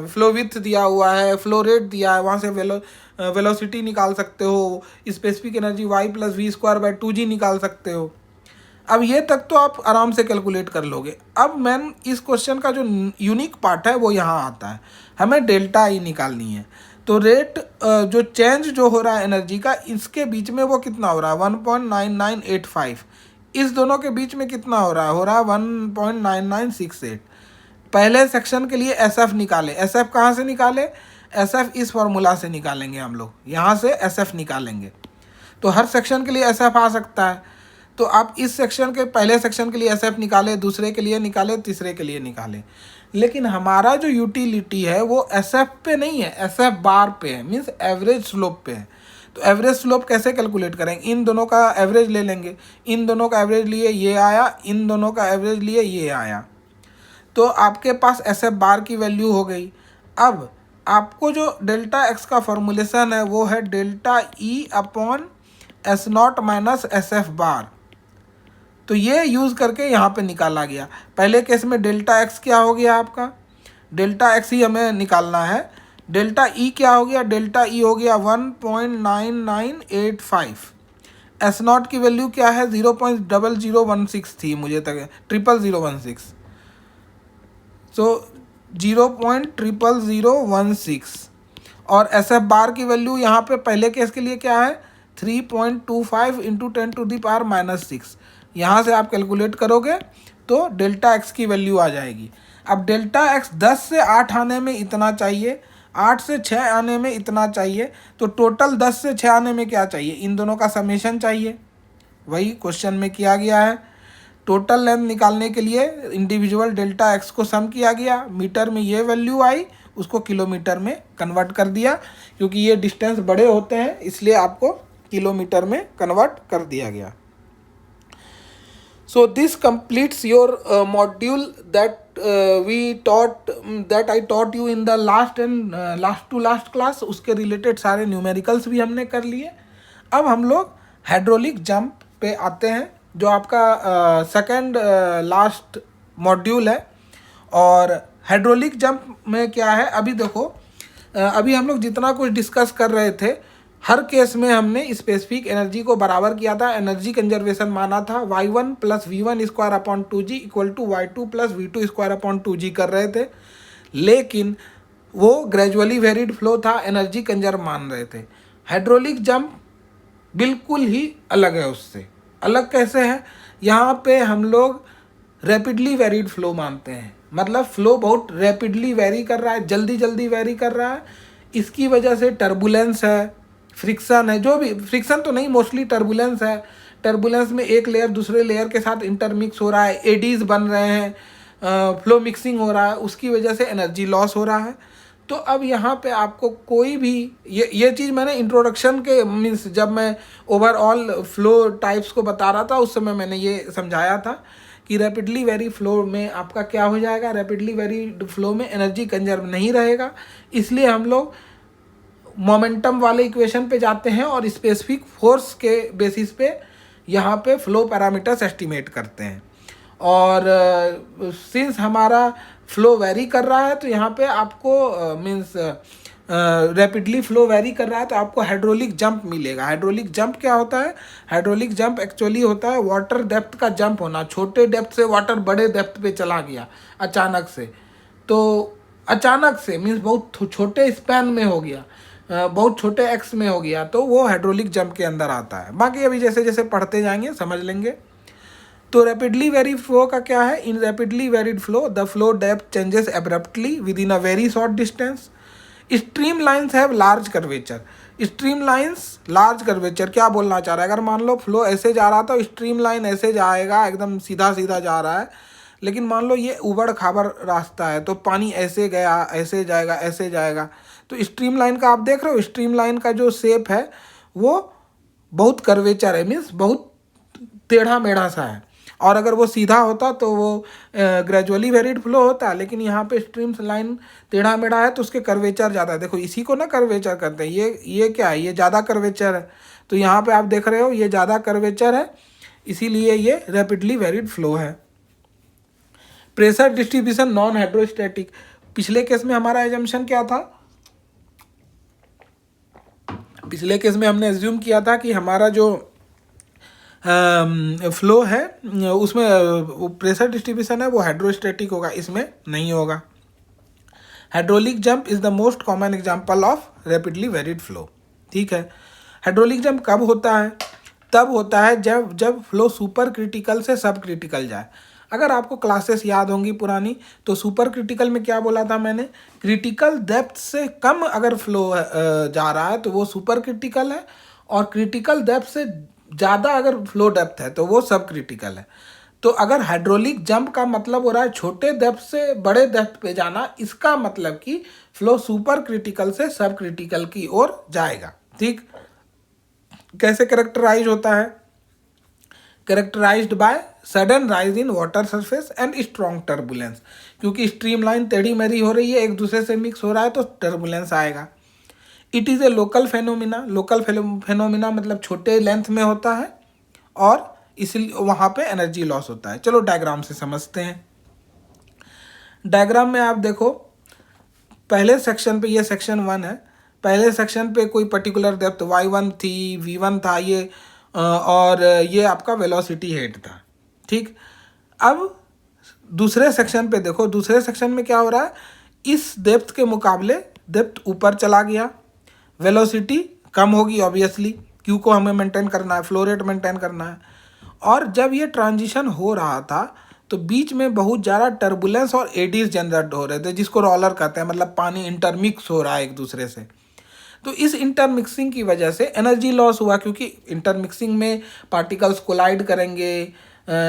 फ्लो विड्थ दिया हुआ है, फ्लो रेट दिया है, वहाँ से वेलोसिटी निकाल सकते हो, स्पेसिफिक एनर्जी y+v²/2g निकाल सकते हो। अब ये तक तो आप आराम से कैलकुलेट कर लोगे। अब मैन इस क्वेश्चन का जो यूनिक पार्ट है वो यहाँ आता है, हमें डेल्टा ई निकालनी है। तो रेट जो चेंज जो हो रहा है एनर्जी का, इसके बीच में वो कितना हो रहा है, 1.9985, इस दोनों के बीच में कितना हो रहा है 1.9968। पहले सेक्शन के लिए SF निकाले, SF कहाँ से निकाले, SF इस फॉर्मूला से निकालेंगे हम लोग, यहाँ से SF निकालेंगे। तो हर सेक्शन के लिए SF आ सकता है, तो आप इस सेक्शन के पहले सेक्शन के लिए SF निकाले, दूसरे के लिए निकाले, तीसरे के लिए निकाले। लेकिन हमारा जो यूटिलिटी है वो SF पे नहीं है, SF बार पे है, मीन्स एवरेज स्लोप पे है। तो एवरेज स्लोप कैसे कैलकुलेट करेंगे, इन दोनों का एवरेज ले लेंगे, इन दोनों का एवरेज लिए ये आया, इन दोनों का एवरेज लिए ये आया, तो आपके पास SF बार की वैल्यू हो गई। अब आपको जो डेल्टा एक्स का फॉर्मूलेशन है वो है delta E upon S0 minus SF बार। तो ये यूज़ करके यहाँ पे निकाला गया। पहले केस में डेल्टा एक्स क्या हो गया आपका, डेल्टा एक्स ही हमें निकालना है। डेल्टा ई क्या हो गया, डेल्टा ई हो गया 1.9985। S0 की वैल्यू क्या है, 0.0016 थी मुझे तक, 0.0016, सो 0.0016। और SF बार की वैल्यू यहाँ पे पहले केस के लिए क्या है, 3.25 इंटू 10⁻⁻⁶। यहाँ से आप कैलकुलेट करोगे तो डेल्टा एक्स की वैल्यू आ जाएगी। अब डेल्टा एक्स 10 से 8 आने में इतना चाहिए, 8 से 6 आने में इतना चाहिए, तो टोटल 10 से 6 आने में क्या चाहिए, इन दोनों का समेशन चाहिए। वही क्वेश्चन में किया गया है। टोटल लेंथ निकालने के लिए इंडिविजुअल डेल्टा एक्स को सम किया गया, मीटर में ये वैल्यू आई, उसको किलोमीटर में कन्वर्ट कर दिया, क्योंकि ये डिस्टेंस बड़े होते हैं इसलिए आपको किलोमीटर में कन्वर्ट कर दिया गया। So this completes your module that I taught you in the last to last class। उसके रिलेटेड सारे न्यूमेरिकल्स भी हमने कर लिए। अब हम लोग हाइड्रोलिक जंप पे आते हैं, जो आपका सेकंड लास्ट मॉड्यूल है। और हाइड्रोलिक जंप में क्या है, अभी देखो, अभी हम लोग जितना कुछ डिस्कस कर रहे थे, हर केस में हमने स्पेसिफिक एनर्जी को बराबर किया था, एनर्जी कंजर्वेशन माना था। y1 + v1² equal to y2 + v2² कर रहे थे, लेकिन वो ग्रेजुअली वेरिड फ्लो था, एनर्जी कंजर्व मान रहे थे। हाइड्रोलिक जंप बिल्कुल ही अलग है, उससे अलग कैसे है, यहाँ पे हम लोग रैपिडली वेरिड फ्लो मानते हैं, मतलब फ्लो बहुत रैपिडली वेरी कर रहा है, जल्दी जल्दी वेरी कर रहा है। इसकी वजह से टर्बुलेंस है, फ्रिक्शन है, जो भी फ्रिक्शन तो नहीं, मोस्टली टर्बुलेंस है। टर्बुलेंस में एक लेयर दूसरे लेयर के साथ इंटरमिक्स हो रहा है, एडीज बन रहे हैं, फ्लो मिक्सिंग हो रहा है, उसकी वजह से एनर्जी लॉस हो रहा है। तो अब यहाँ पे आपको कोई भी ये चीज़ मैंने इंट्रोडक्शन के मीन्स जब मैं ओवरऑल फ्लो टाइप्स को बता रहा था उस समय मैंने ये समझाया था कि रैपिडली वेरी फ्लो में आपका क्या हो जाएगा, रैपिडली वेरी फ्लो में एनर्जी कंजर्व नहीं रहेगा, इसलिए हम लोग मोमेंटम वाले इक्वेशन पे जाते हैं और स्पेसिफिक फोर्स के बेसिस पे यहाँ पे फ्लो पैरामीटर्स एस्टिमेट करते हैं। और सिंस हमारा फ्लो वेरी कर रहा है तो यहाँ पे आपको मीन्स रैपिडली फ्लो वेरी कर रहा है तो आपको हाइड्रोलिक जंप मिलेगा। हाइड्रोलिक जंप क्या होता है, हाइड्रोलिक जंप एक्चुअली होता है वाटर डेप्थ का जंप होना। छोटे डेप्थ से वाटर बड़े डेप्थ पे चला गया अचानक से, तो अचानक से मीन्स बहुत छोटे स्पैन में हो गया, बहुत छोटे एक्स में हो गया, तो वो हाइड्रोलिक जंप के अंदर आता है। बाकी अभी जैसे जैसे पढ़ते जाएंगे समझ लेंगे। तो रैपिडली वेरी फ्लो का क्या है, in rapidly varied flow the flow depth changes abruptly within a very short distance. Stream lines have large curvature. Stream lines large curvature क्या बोलना चाह रहा है, अगर मान लो फ्लो ऐसे जा रहा था, स्ट्रीम लाइन ऐसे जाएगा, एकदम सीधा सीधा जा रहा है, लेकिन मान लो ये उबड़ खाबड़ रास्ता है तो पानी ऐसे गया, ऐसे जाएगा, ऐसे जाएगा। तो स्ट्रीम लाइन का आप देख रहे हो, स्ट्रीम लाइन का जो शेप है वो बहुत कर्वेचर है, मीन्स बहुत टेढ़ा मेढ़ा सा है। और अगर वो सीधा होता तो वो ग्रेजुअली वेरिड फ्लो होता, लेकिन यहाँ पे स्ट्रीम लाइन टेढ़ा मेढ़ा है तो उसके कर्वेचर ज़्यादा है। देखो इसी को ना कर्वेचर करते हैं, ये क्या है, ये ज़्यादा कर्वेचर है। तो यहाँ पे आप देख रहे हो ये ज़्यादा कर्वेचर है, इसीलिए ये रैपिडली वेरिड फ्लो है। Pressure distribution non hydrostatic. पिछले केस में हमारा एजम्पशन क्या था, पिछले केस में हमने एज्यूम किया था कि हमारा जो फ्लो है उसमें प्रेशर डिस्ट्रीब्यूशन है वो हाइड्रोस्टैटिक होगा, इसमें नहीं होगा। Hydraulic jump is the most common example of rapidly varied flow. ठीक है, हाइड्रोलिक जंप कब होता है, तब होता है जब फ्लो सुपर क्रिटिकल से सब क्रिटिकल जाए। अगर आपको क्लासेस याद होंगी पुरानी तो सुपर क्रिटिकल में क्या बोला था मैंने, क्रिटिकल डेप्थ से कम अगर फ्लो जा रहा है तो वो सुपर क्रिटिकल है, और क्रिटिकल डेप्थ से ज़्यादा अगर फ्लो डेप्थ है तो वो सब क्रिटिकल है। तो अगर हाइड्रोलिक जंप का मतलब हो रहा है छोटे डेप्थ से बड़े डेप्थ पे जाना, इसका मतलब कि फ्लो सुपर क्रिटिकल से सब क्रिटिकल की ओर जाएगा। ठीक, कैसे कैरेक्टराइज होता है, characterized by sudden rise in water surface and strong turbulence. क्योंकि स्ट्रीम लाइन टेढ़ी मेढ़ी हो रही है, एक दूसरे से मिक्स हो रहा है तो टर्बुलेंस आएगा। It is a local phenomena. Local phenomena मतलब छोटे लेंथ में होता है और इसलिए वहाँ पे एनर्जी लॉस होता है। चलो डायग्राम से समझते हैं। डायग्राम में आप देखो, पहले सेक्शन पे, ये सेक्शन 1 है, पहले सेक्शन पे कोई पर्टिकुलर डेप्थ y1 थी, v1 था ये, और ये आपका वेलोसिटी हेड था। ठीक, अब दूसरे सेक्शन पे देखो, दूसरे सेक्शन में क्या हो रहा है, इस डेप्थ के मुकाबले डेप्थ ऊपर चला गया, वेलोसिटी कम होगी ऑब्वियसली, क्यू को हमें मेंटेन करना है, फ्लो रेट मेंटेन करना है। और जब ये ट्रांजिशन हो रहा था तो बीच में बहुत ज़्यादा टर्बुलेंस और एडीज जनरेट हो रहे थे, जिसको रोलर कहते हैं, मतलब पानी इंटरमिक्स हो रहा है एक दूसरे से। तो इस इंटरमिक्सिंग की वजह से एनर्जी लॉस हुआ, क्योंकि इंटरमिक्सिंग में पार्टिकल्स कोलाइड करेंगे,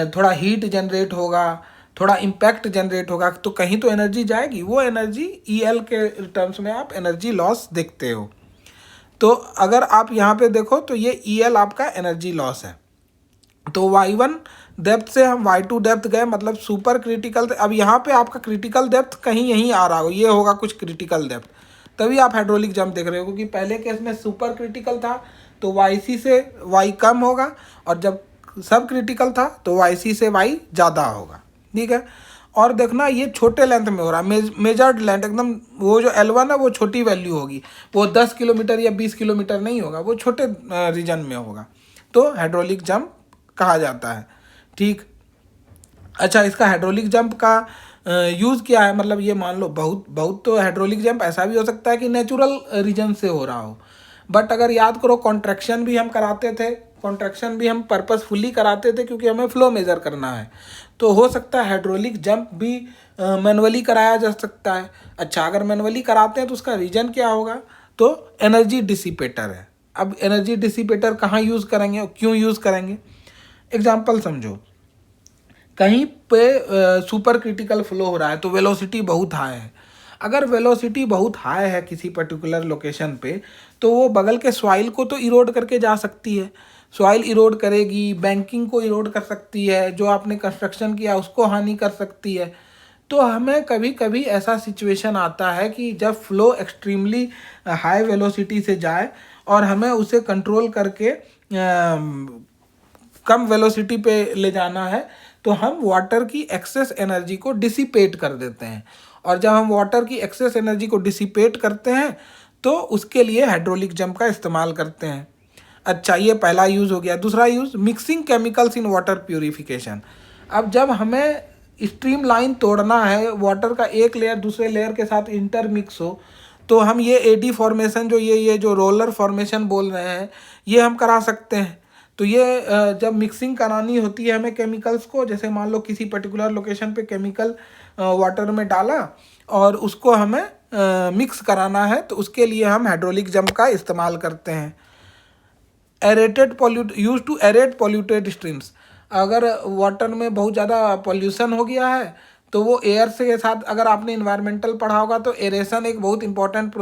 थोड़ा हीट जनरेट होगा, थोड़ा इम्पैक्ट जनरेट होगा, तो कहीं तो एनर्जी जाएगी। वो एनर्जी ईएल के टर्म्स में आप एनर्जी लॉस देखते हो। तो अगर आप यहाँ पे देखो तो ये ईएल आपका एनर्जी लॉस है। तो y1 डेप्थ से हम y2 डेप्थ गए, मतलब सुपर क्रिटिकल। अब यहाँ पे आपका क्रिटिकल डेप्थ कहीं यहीं आ रहा हो, ये होगा कुछ क्रिटिकल डेप्थ, तभी आप हाइड्रोलिक जंप देख रहे हो। क्योंकि पहले केस में सुपर क्रिटिकल था तो yc से y कम होगा, और जब सब क्रिटिकल था तो yc से y ज़्यादा होगा। ठीक है। और देखना ये छोटे लेंथ में हो रहा है, मेजर्ड लेंथ एकदम, वो जो L1 है वो छोटी वैल्यू होगी, वो 10 किलोमीटर या 20 किलोमीटर नहीं होगा, वो छोटे रीजन में होगा, तो हाइड्रोलिक जंप कहा जाता है। ठीक। अच्छा, इसका हाइड्रोलिक जंप का यूज़ क्या है, मतलब ये मान लो बहुत तो हाइड्रोलिक जंप ऐसा भी हो सकता है कि नेचुरल रीजन से हो रहा हो, बट अगर याद करो कॉन्ट्रैक्शन भी हम कराते थे, कॉन्ट्रैक्शन भी हम पर्पसफुली कराते थे क्योंकि हमें फ्लो मेजर करना है। तो हो सकता है हाइड्रोलिक जंप भी मैनुअली कराया जा सकता है। अच्छा, अगर मैनुअली कराते हैं तो उसका रीजन क्या होगा, तो एनर्जी डिसिपेटर है। अब एनर्जी डिसिपेटर कहाँ यूज़ करेंगे और क्यों यूज़ करेंगे, एग्जाम्पल समझो। कहीं पे सुपर क्रिटिकल फ्लो हो रहा है तो वेलोसिटी बहुत हाई है। अगर वेलोसिटी बहुत हाई है किसी पर्टिकुलर लोकेशन पे, तो वो बगल के सॉइल को तो इरोड करके जा सकती है, सॉइल इरोड करेगी, बैंकिंग को इरोड कर सकती है, जो आपने कंस्ट्रक्शन किया उसको हानि कर सकती है। तो हमें कभी कभी ऐसा सिचुएशन आता है कि जब फ्लो एक्सट्रीमली हाई वेलोसिटी से जाए और हमें उसे कंट्रोल करके कम वेलोसिटी पे ले जाना है, तो हम वाटर की एक्सेस एनर्जी को डिसिपेट कर देते हैं। और जब हम वाटर की एक्सेस एनर्जी को डिसिपेट करते हैं तो उसके लिए हाइड्रोलिक जंप का इस्तेमाल करते हैं। अच्छा, ये पहला यूज़ हो गया। दूसरा use, mixing chemicals in water purification. अब जब हमें स्ट्रीम लाइन तोड़ना है, वाटर का एक लेयर दूसरे लेयर के साथ इंटरमिक्स हो, तो हम ये एडी फॉर्मेशन, जो ये जो रोलर फॉर्मेशन बोल रहे हैं, ये हम करा सकते हैं। तो ये जब मिक्सिंग करानी होती है हमें केमिकल्स को, जैसे मान लो किसी पर्टिकुलर लोकेशन पे केमिकल वाटर में डाला और उसको हमें मिक्स कराना है, तो उसके लिए हम हाइड्रोलिक जंप का इस्तेमाल करते हैं। Use to aerate polluted streams. अगर वाटर में बहुत ज़्यादा पॉल्यूशन हो गया है तो वो एयर से साथ, अगर आपने इन्वायरमेंटल पढ़ा होगा तो एरेशन एक बहुत इंपॉर्टेंट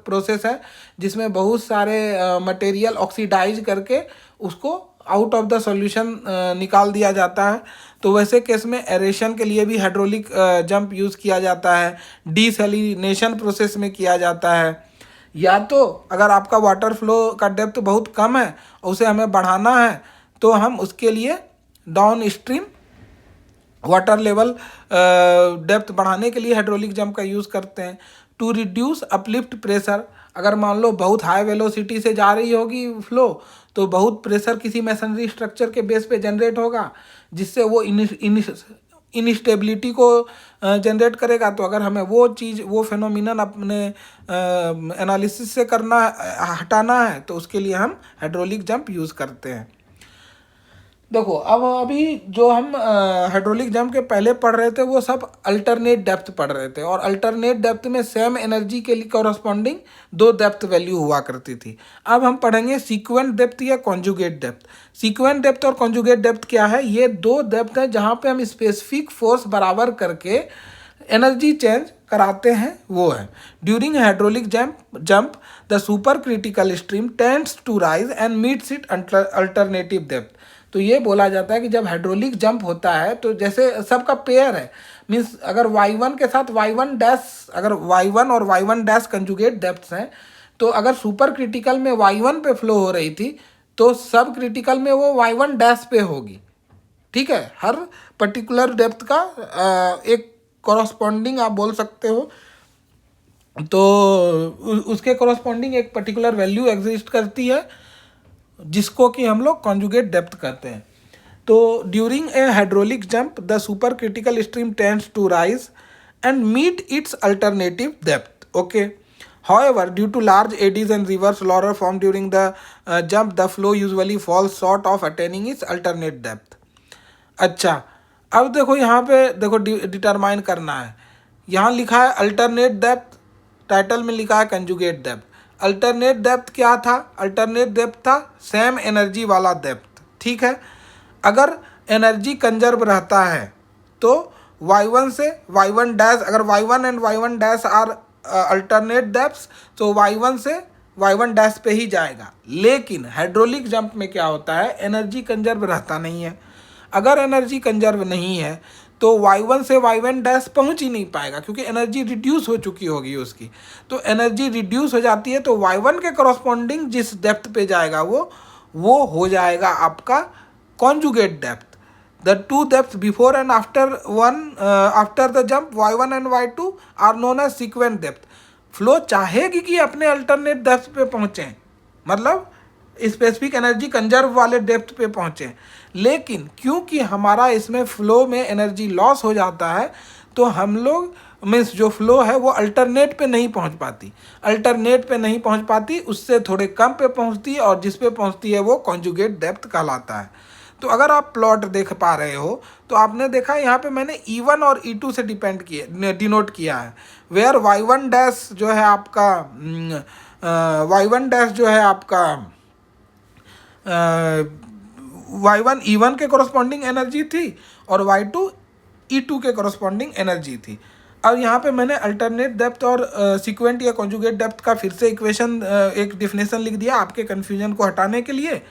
प्रोसेस है, जिसमें बहुत सारे मटेरियल ऑक्सीडाइज करके उसको आउट ऑफ द सॉल्यूशन निकाल दिया जाता है। तो वैसे केस में एरेशन के लिए भी हाइड्रोलिक जंप यूज़ किया जाता है, डीसैलिनेशन प्रोसेस में किया जाता है। या तो अगर आपका वाटर फ्लो का डेप्थ बहुत कम है और उसे हमें बढ़ाना है, तो हम उसके लिए down stream water level depth बढ़ाने के लिए हाइड्रोलिक जंप का यूज़ करते हैं। टू रिड्यूस अपलिफ्ट प्रेशर, अगर मान लो बहुत हाई वेलोसिटी से जा रही होगी फ्लो, तो बहुत प्रेशर किसी मैसनरी स्ट्रक्चर के बेस पे जनरेट होगा, जिससे वो इनस्टेबिलिटी को जनरेट करेगा। तो अगर हमें वो चीज़, वो फेनोमिनन अपने एनालिसिस से हटाना है, तो उसके लिए हम हाइड्रोलिक जंप यूज़ करते हैं। देखो, अब अभी जो हम हाइड्रोलिक जंप के पहले पढ़ रहे थे वो सब अल्टरनेट डेप्थ पढ़ रहे थे, और अल्टरनेट डेप्थ में सेम एनर्जी के लिए कॉरस्पॉन्डिंग 2 डेप्थ वैल्यू हुआ करती थी। अब हम पढ़ेंगे सीक्वेंट डेप्थ या कॉन्जुगेट डेप्थ। सीक्वेंट डेप्थ और कॉन्जुगेट डेप्थ क्या है, ये 2 डेप्थ हैं जहाँ पे हम स्पेसिफिक फोर्स बराबर करके एनर्जी चेंज कराते हैं। वो है, during hydraulic jump the supercritical stream tends to rise and meets it alternative depth. तो ये बोला जाता है कि जब हाइड्रोलिक जंप होता है तो जैसे सबका पेयर है, मीन्स अगर y1 के साथ y1 डैश, अगर y1 और y1 डैश कंजुगेट डेप्थ्स हैं, तो अगर सुपर क्रिटिकल में y1 पे फ्लो हो रही थी तो सब क्रिटिकल में वो y1 डैश पे होगी। ठीक है, हर पर्टिकुलर डेप्थ का एक कॉरस्पॉन्डिंग आप बोल सकते हो, तो उसके कॉरस्पॉन्डिंग एक पर्टिकुलर वैल्यू एग्जिस्ट करती है, जिसको कि हम लोग कॉन्जुगेट डेप्थ कहते हैं। तो during a hydraulic jump the supercritical stream tends to rise and meet its alternative depth. Okay, However, due to large eddies and reverse roller formed during the jump, the flow usually falls short of attaining its alternate depth. अच्छा, अब देखो यहाँ पे देखो determine करना है। यहाँ लिखा है अल्टरनेट डेप्थ, टाइटल में लिखा है कंजुगेट डेप्थ। अल्टरनेट डेप्थ क्या था? अल्टरनेट डेप्थ था सेम एनर्जी वाला डेप्थ, ठीक है। अगर एनर्जी कंजर्व रहता है तो y1 से y1 डैश, अगर y1 and y1 dash are alternate depths तो y1 से y1 डैश पे ही जाएगा। लेकिन हाइड्रोलिक जंप में क्या होता है, एनर्जी कंजर्व रहता नहीं है। अगर एनर्जी कंजर्व नहीं है तो y1 से y1 डैश पहुंच ही नहीं पाएगा, क्योंकि एनर्जी रिड्यूस हो चुकी होगी उसकी। तो एनर्जी रिड्यूस हो जाती है तो y1 के करस्पॉन्डिंग जिस डेप्थ पे जाएगा वो हो जाएगा आपका conjugate depth. The two depths before and after the jump y1 and y2 are known as sequent depth. Flow चाहेगी कि अपने अल्टरनेट डेप्थ पे पहुंचे, मतलब स्पेसिफिक एनर्जी कंजर्व वाले डेप्थ पे पहुंचे, लेकिन क्योंकि हमारा इसमें फ्लो में एनर्जी लॉस हो जाता है तो हम लोग मीन्स जो फ्लो है वो अल्टरनेट पे नहीं पहुंच पाती। अल्टरनेट पे नहीं पहुंच पाती, उससे थोड़े कम पे पहुंचती है, और जिस पे पहुंचती है वो कॉन्जुगेट डेप्थ कहलाता है। तो अगर आप प्लॉट देख पा रहे हो तो आपने देखा यहाँ पे मैंने E1 और E2 से डिनोट किया है, वेयर y1 डैश जो है आपका y1 डैश जो है आपका y1 E1 के कोरस्पॉन्डिंग एनर्जी थी और y2 E2 के कोरस्पॉन्डिंग एनर्जी थी। अब यहाँ पे मैंने अल्टरनेट डेप्थ और सीक्वेंट या कॉन्जुगेट डेप्थ का फिर से इक्वेशन एक डिफिनेशन लिख दिया आपके कन्फ्यूजन को हटाने के लिए।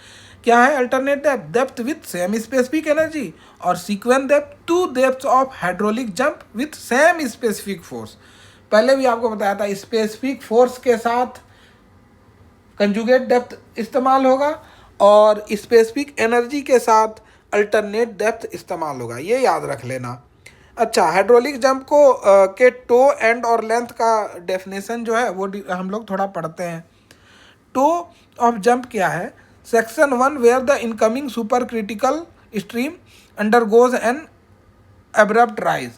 क्या है alternate depth? Depth with same specific energy, और sequent depth to depth of hydraulic jump with same specific force. पहले भी आपको बताया था स्पेसिफिक फोर्स के साथ कंजुगेट डेप्थ इस्तेमाल होगा और स्पेसिफिक एनर्जी के साथ अल्टरनेट डेप्थ इस्तेमाल होगा, ये याद रख लेना। अच्छा, हाइड्रोलिक जंप को के टो एंड और लेंथ का डेफिनेशन जो है वो हम लोग थोड़ा पढ़ते हैं। टो ऑफ जंप क्या है? Section 1 where the incoming supercritical stream undergoes an abrupt rise.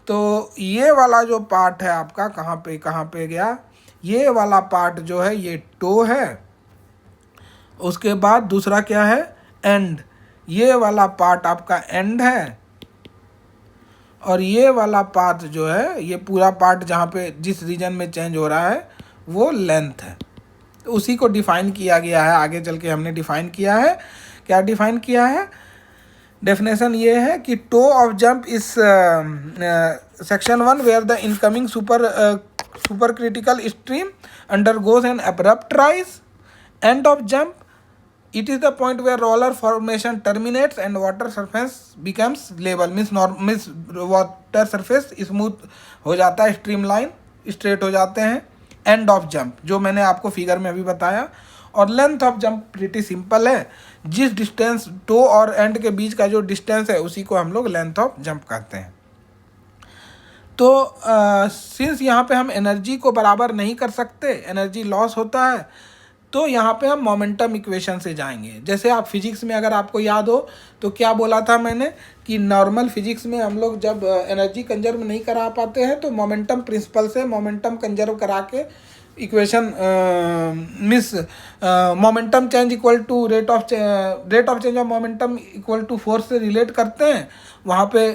तो ये वाला जो पार्ट है आपका कहाँ पे गया, ये वाला पार्ट जो है ये टो है। उसके बाद दूसरा क्या है? एंड। ये वाला पार्ट आपका एंड है, और ये वाला पार्ट जो है, ये पूरा पार्ट जहाँ पे जिस रीजन में चेंज हो रहा है वो लेंथ है। तो उसी को डिफाइन किया गया है, आगे चल के हमने डिफाइन किया है। क्या डिफाइन किया है? डेफिनेशन ये है कि toe of jump is section 1 where the incoming supercritical stream undergoes an abrupt rise. End of jump it is the point where roller formation terminates and water surface becomes level, means water surface smooth हो जाता है, streamline straight हो जाते हैं। And of jump जो मैंने आपको figure में अभी बताया। और length of jump pretty simple है, जिस डिस्टेंस टो और एंड के बीच का जो डिस्टेंस है उसी को हम लोग लेंथ ऑफ जंप कहते हैं। तो सिंस यहाँ पे हम एनर्जी को बराबर नहीं कर सकते, एनर्जी लॉस होता है, तो यहाँ पे हम मोमेंटम इक्वेशन से जाएंगे। जैसे आप फिजिक्स में अगर आपको याद हो तो क्या बोला था मैंने कि नॉर्मल फिजिक्स में हम लोग जब एनर्जी कंजर्व नहीं करा पाते हैं तो मोमेंटम प्रिंसिपल से मोमेंटम कंजर्व करा के इक्वेशन मिस momentum change equal to rate of change of momentum equal to force से रिलेट करते हैं, वहाँ पे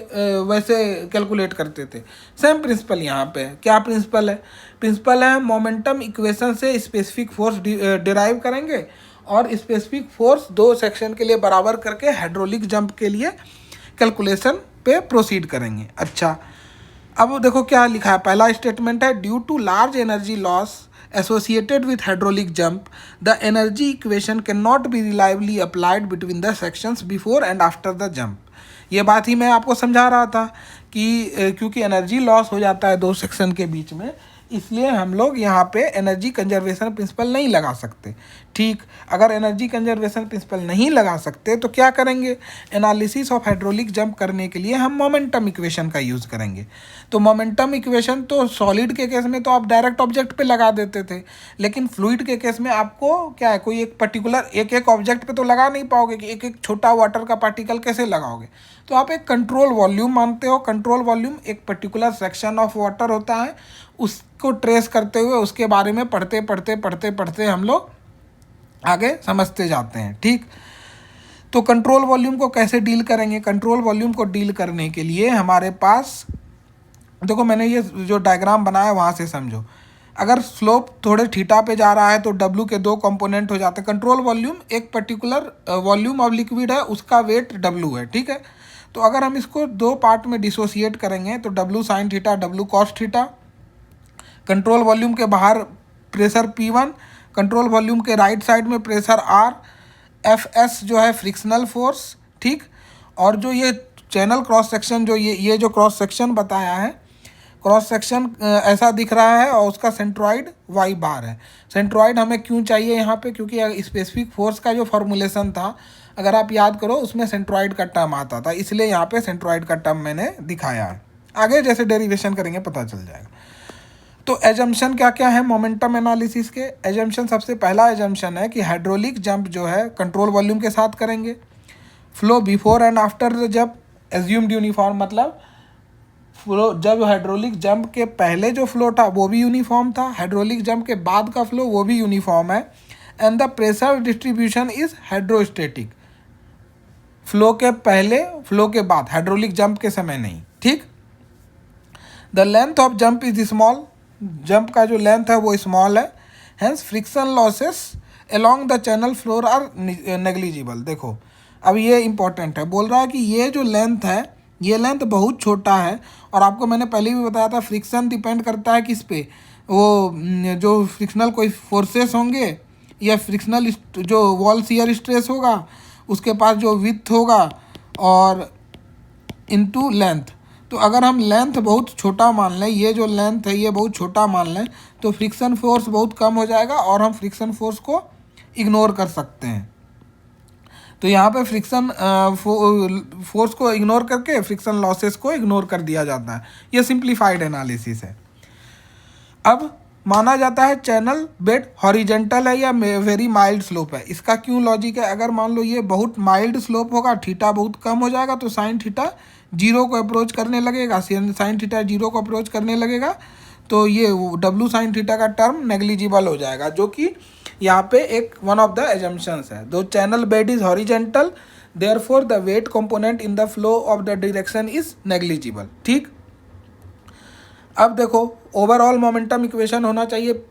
वैसे कैलकुलेट करते थे। सेम प्रिंसिपल यहाँ पे क्या प्रिंसिपल है? प्रिंसिपल है मोमेंटम इक्वेशन से स्पेसिफिक फोर्स डिराइव करेंगे और स्पेसिफिक फोर्स दो सेक्शन के लिए बराबर करके हाइड्रोलिक जंप के लिए कैलकुलेशन पे प्रोसीड करेंगे। अच्छा, अब देखो क्या लिखा है। पहला स्टेटमेंट है due to large energy loss associated with hydraulic jump, the energy equation cannot be reliably applied between the sections before and after the jump। ये बात ही मैं आपको समझा रहा था कि क्योंकि एनर्जी लॉस हो जाता है दो सेक्शन के बीच में, इसलिए हम लोग यहाँ पे एनर्जी कंजर्वेशन प्रिंसिपल नहीं लगा सकते। ठीक। अगर एनर्जी कंजर्वेशन प्रिंसिपल नहीं लगा सकते तो क्या करेंगे, एनालिसिस ऑफ हाइड्रोलिक जंप करने के लिए हम मोमेंटम इक्वेशन का यूज़ करेंगे। तो मोमेंटम इक्वेशन तो सॉलिड के केस में तो आप डायरेक्ट ऑब्जेक्ट पे लगा देते थे, लेकिन फ्लूइड के केस में आपको क्या है, कोई एक पर्टिकुलर एक ऑब्जेक्ट पे तो लगा नहीं पाओगे कि एक एक छोटा वाटर का पार्टिकल कैसे लगाओगे। तो आप एक कंट्रोल वॉल्यूम मानते हो। कंट्रोल वॉल्यूम एक पर्टिकुलर सेक्शन ऑफ वाटर होता है, उसको ट्रेस करते हुए उसके बारे में पढ़ते पढ़ते पढ़ते पढ़ते हम लोग आगे समझते जाते हैं। ठीक। तो कंट्रोल वॉल्यूम को कैसे डील करेंगे, कंट्रोल वॉल्यूम को डील करने के लिए हमारे पास देखो, मैंने ये जो डायग्राम बनाया वहाँ से समझो। अगर स्लोप थोड़े थीटा पे जा रहा है तो डब्ल्यू के दो कंपोनेंट हो जाते हैं। कंट्रोल वॉल्यूम एक पर्टिकुलर वॉल्यूम ऑफ लिक्विड है, उसका वेट डब्ल्यू है। ठीक है। तो अगर हम इसको दो पार्ट में डिसोसिएट करेंगे तो W sine theta, W cos theta. Control volume के बाहर प्रेशर P1, कंट्रोल वॉल्यूम के राइट साइड में प्रेशर R, Fs जो है फ्रिक्शनल फोर्स। ठीक। और जो ये चैनल क्रॉस सेक्शन, जो ये जो क्रॉस सेक्शन बताया है, क्रॉस सेक्शन ऐसा दिख रहा है और उसका सेंट्रॉइड y बार है। सेंट्रॉइड हमें क्यों चाहिए यहाँ पे, क्योंकि स्पेसिफिक फोर्स का जो फॉर्मुलेशन था, अगर आप याद करो, उसमें सेंट्रॉइड का टर्म आता था, इसलिए यहाँ पे सेंट्रॉइड का टर्म मैंने दिखाया है। आगे जैसे डेरिवेशन करेंगे पता चल जाएगा। तो एजम्पशन क्या क्या है मोमेंटम एनालिसिस के। एजम्पशन, सबसे पहला एजम्पशन है कि हाइड्रोलिक जंप जो है कंट्रोल वॉल्यूम के साथ करेंगे। Flow before and after the jump assumed uniform, मतलब फ्लो जब हाइड्रोलिक जंप के पहले जो फ्लो था वो भी यूनिफॉर्म था, हाइड्रोलिक जंप के बाद का फ्लो वो भी यूनिफॉर्म है। And the pressure distribution is hydrostatic. Flow के पहले, फ्लो के बाद, हाइड्रोलिक जंप के समय नहीं। ठीक। The length of jump is small, jump का जो लेंथ है वो स्मॉल है। Hence friction losses along the channel floor are negligible. देखो, अब ये इंपॉर्टेंट है, बोल रहा है कि ये जो लेंथ है, ये लेंथ बहुत छोटा है। और आपको मैंने पहले भी बताया था, फ्रिक्शन डिपेंड करता है किस पे, वो जो फ्रिक्शनल कोई फोर्सेस होंगे या फ्रिक्शनल जो वॉल शियर स्ट्रेस होगा, उसके पास जो विड्थ होगा, और इनटू लेंथ। तो अगर हम लेंथ बहुत छोटा मान लें, ये जो लेंथ है ये बहुत छोटा मान लें, तो फ्रिक्शन फोर्स बहुत कम हो जाएगा और हम फ्रिक्शन फोर्स को इग्नोर कर सकते हैं। तो यहाँ पे फ्रिक्शन फोर्स को इग्नोर करके फ्रिक्शन लॉसेस को इग्नोर कर दिया जाता है। ये सिंप्लीफाइड एनालिसिस है। अब माना जाता है चैनल बेड हॉरिजेंटल है या वेरी माइल्ड स्लोप है। इसका क्यों लॉजिक है, अगर मान लो ये बहुत माइल्ड स्लोप होगा, थीटा बहुत कम हो जाएगा, तो साइन थीटा जीरो को अप्रोच करने लगेगा, साइन थीटा जीरो को अप्रोच करने लगेगा, तो ये डब्ल्यू साइन थीटा का टर्म नेग्लिजिबल हो जाएगा, जो कि यहाँ पे एक वन ऑफ द एजम्पशंस है। दो channel bed is horizontal, therefore the weight component in the flow of the direction is negligible. ठीक। अब देखो, ओवरऑल मोमेंटम इक्वेशन होना चाहिए,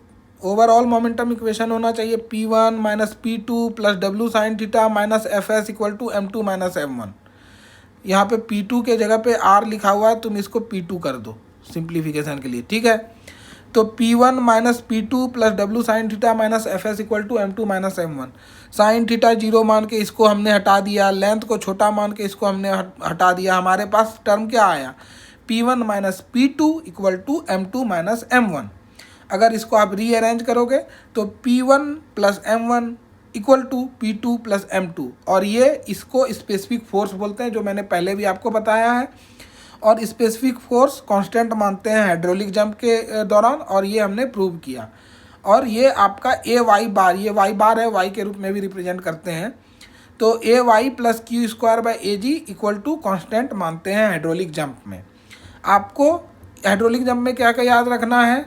ओवरऑल मोमेंटम इक्वेशन होना चाहिए P1 minus P2 plus W sine theta minus Fs equal to M2 minus M1। यहाँ पे P2 के जगह पे R लिखा हुआ है, तुम इसको P2 कर दो सिंप्लीफिकेशन के लिए। ठीक है। तो P1 minus P2 plus W sine theta minus Fs equal to M2 minus M1। Sine theta zero मान के इसको हमने हटा दिया, लेंथ को छोटा मान के इसको हमने हटा दिया। हमारे पास टर्म क्या आया, P1 minus P2 equal to M2 minus M1। अगर इसको आप रीअरेंज करोगे तो P1 plus M1 equal to P2 plus M2, और ये इसको स्पेसिफिक फोर्स बोलते हैं, जो मैंने पहले भी आपको बताया है। और स्पेसिफिक फोर्स कांस्टेंट मानते हैं हाइड्रोलिक जंप के दौरान, और ये हमने प्रूव किया। और ये आपका ए वाई बार, ये वाई बार है, वाई के रूप में भी रिप्रेजेंट करते हैं। तो A Y plus Q square by A G equal to constant मानते हैं हाइड्रोलिक जंप में। आपको हाइड्रोलिक जंप में क्या क्या याद रखना है,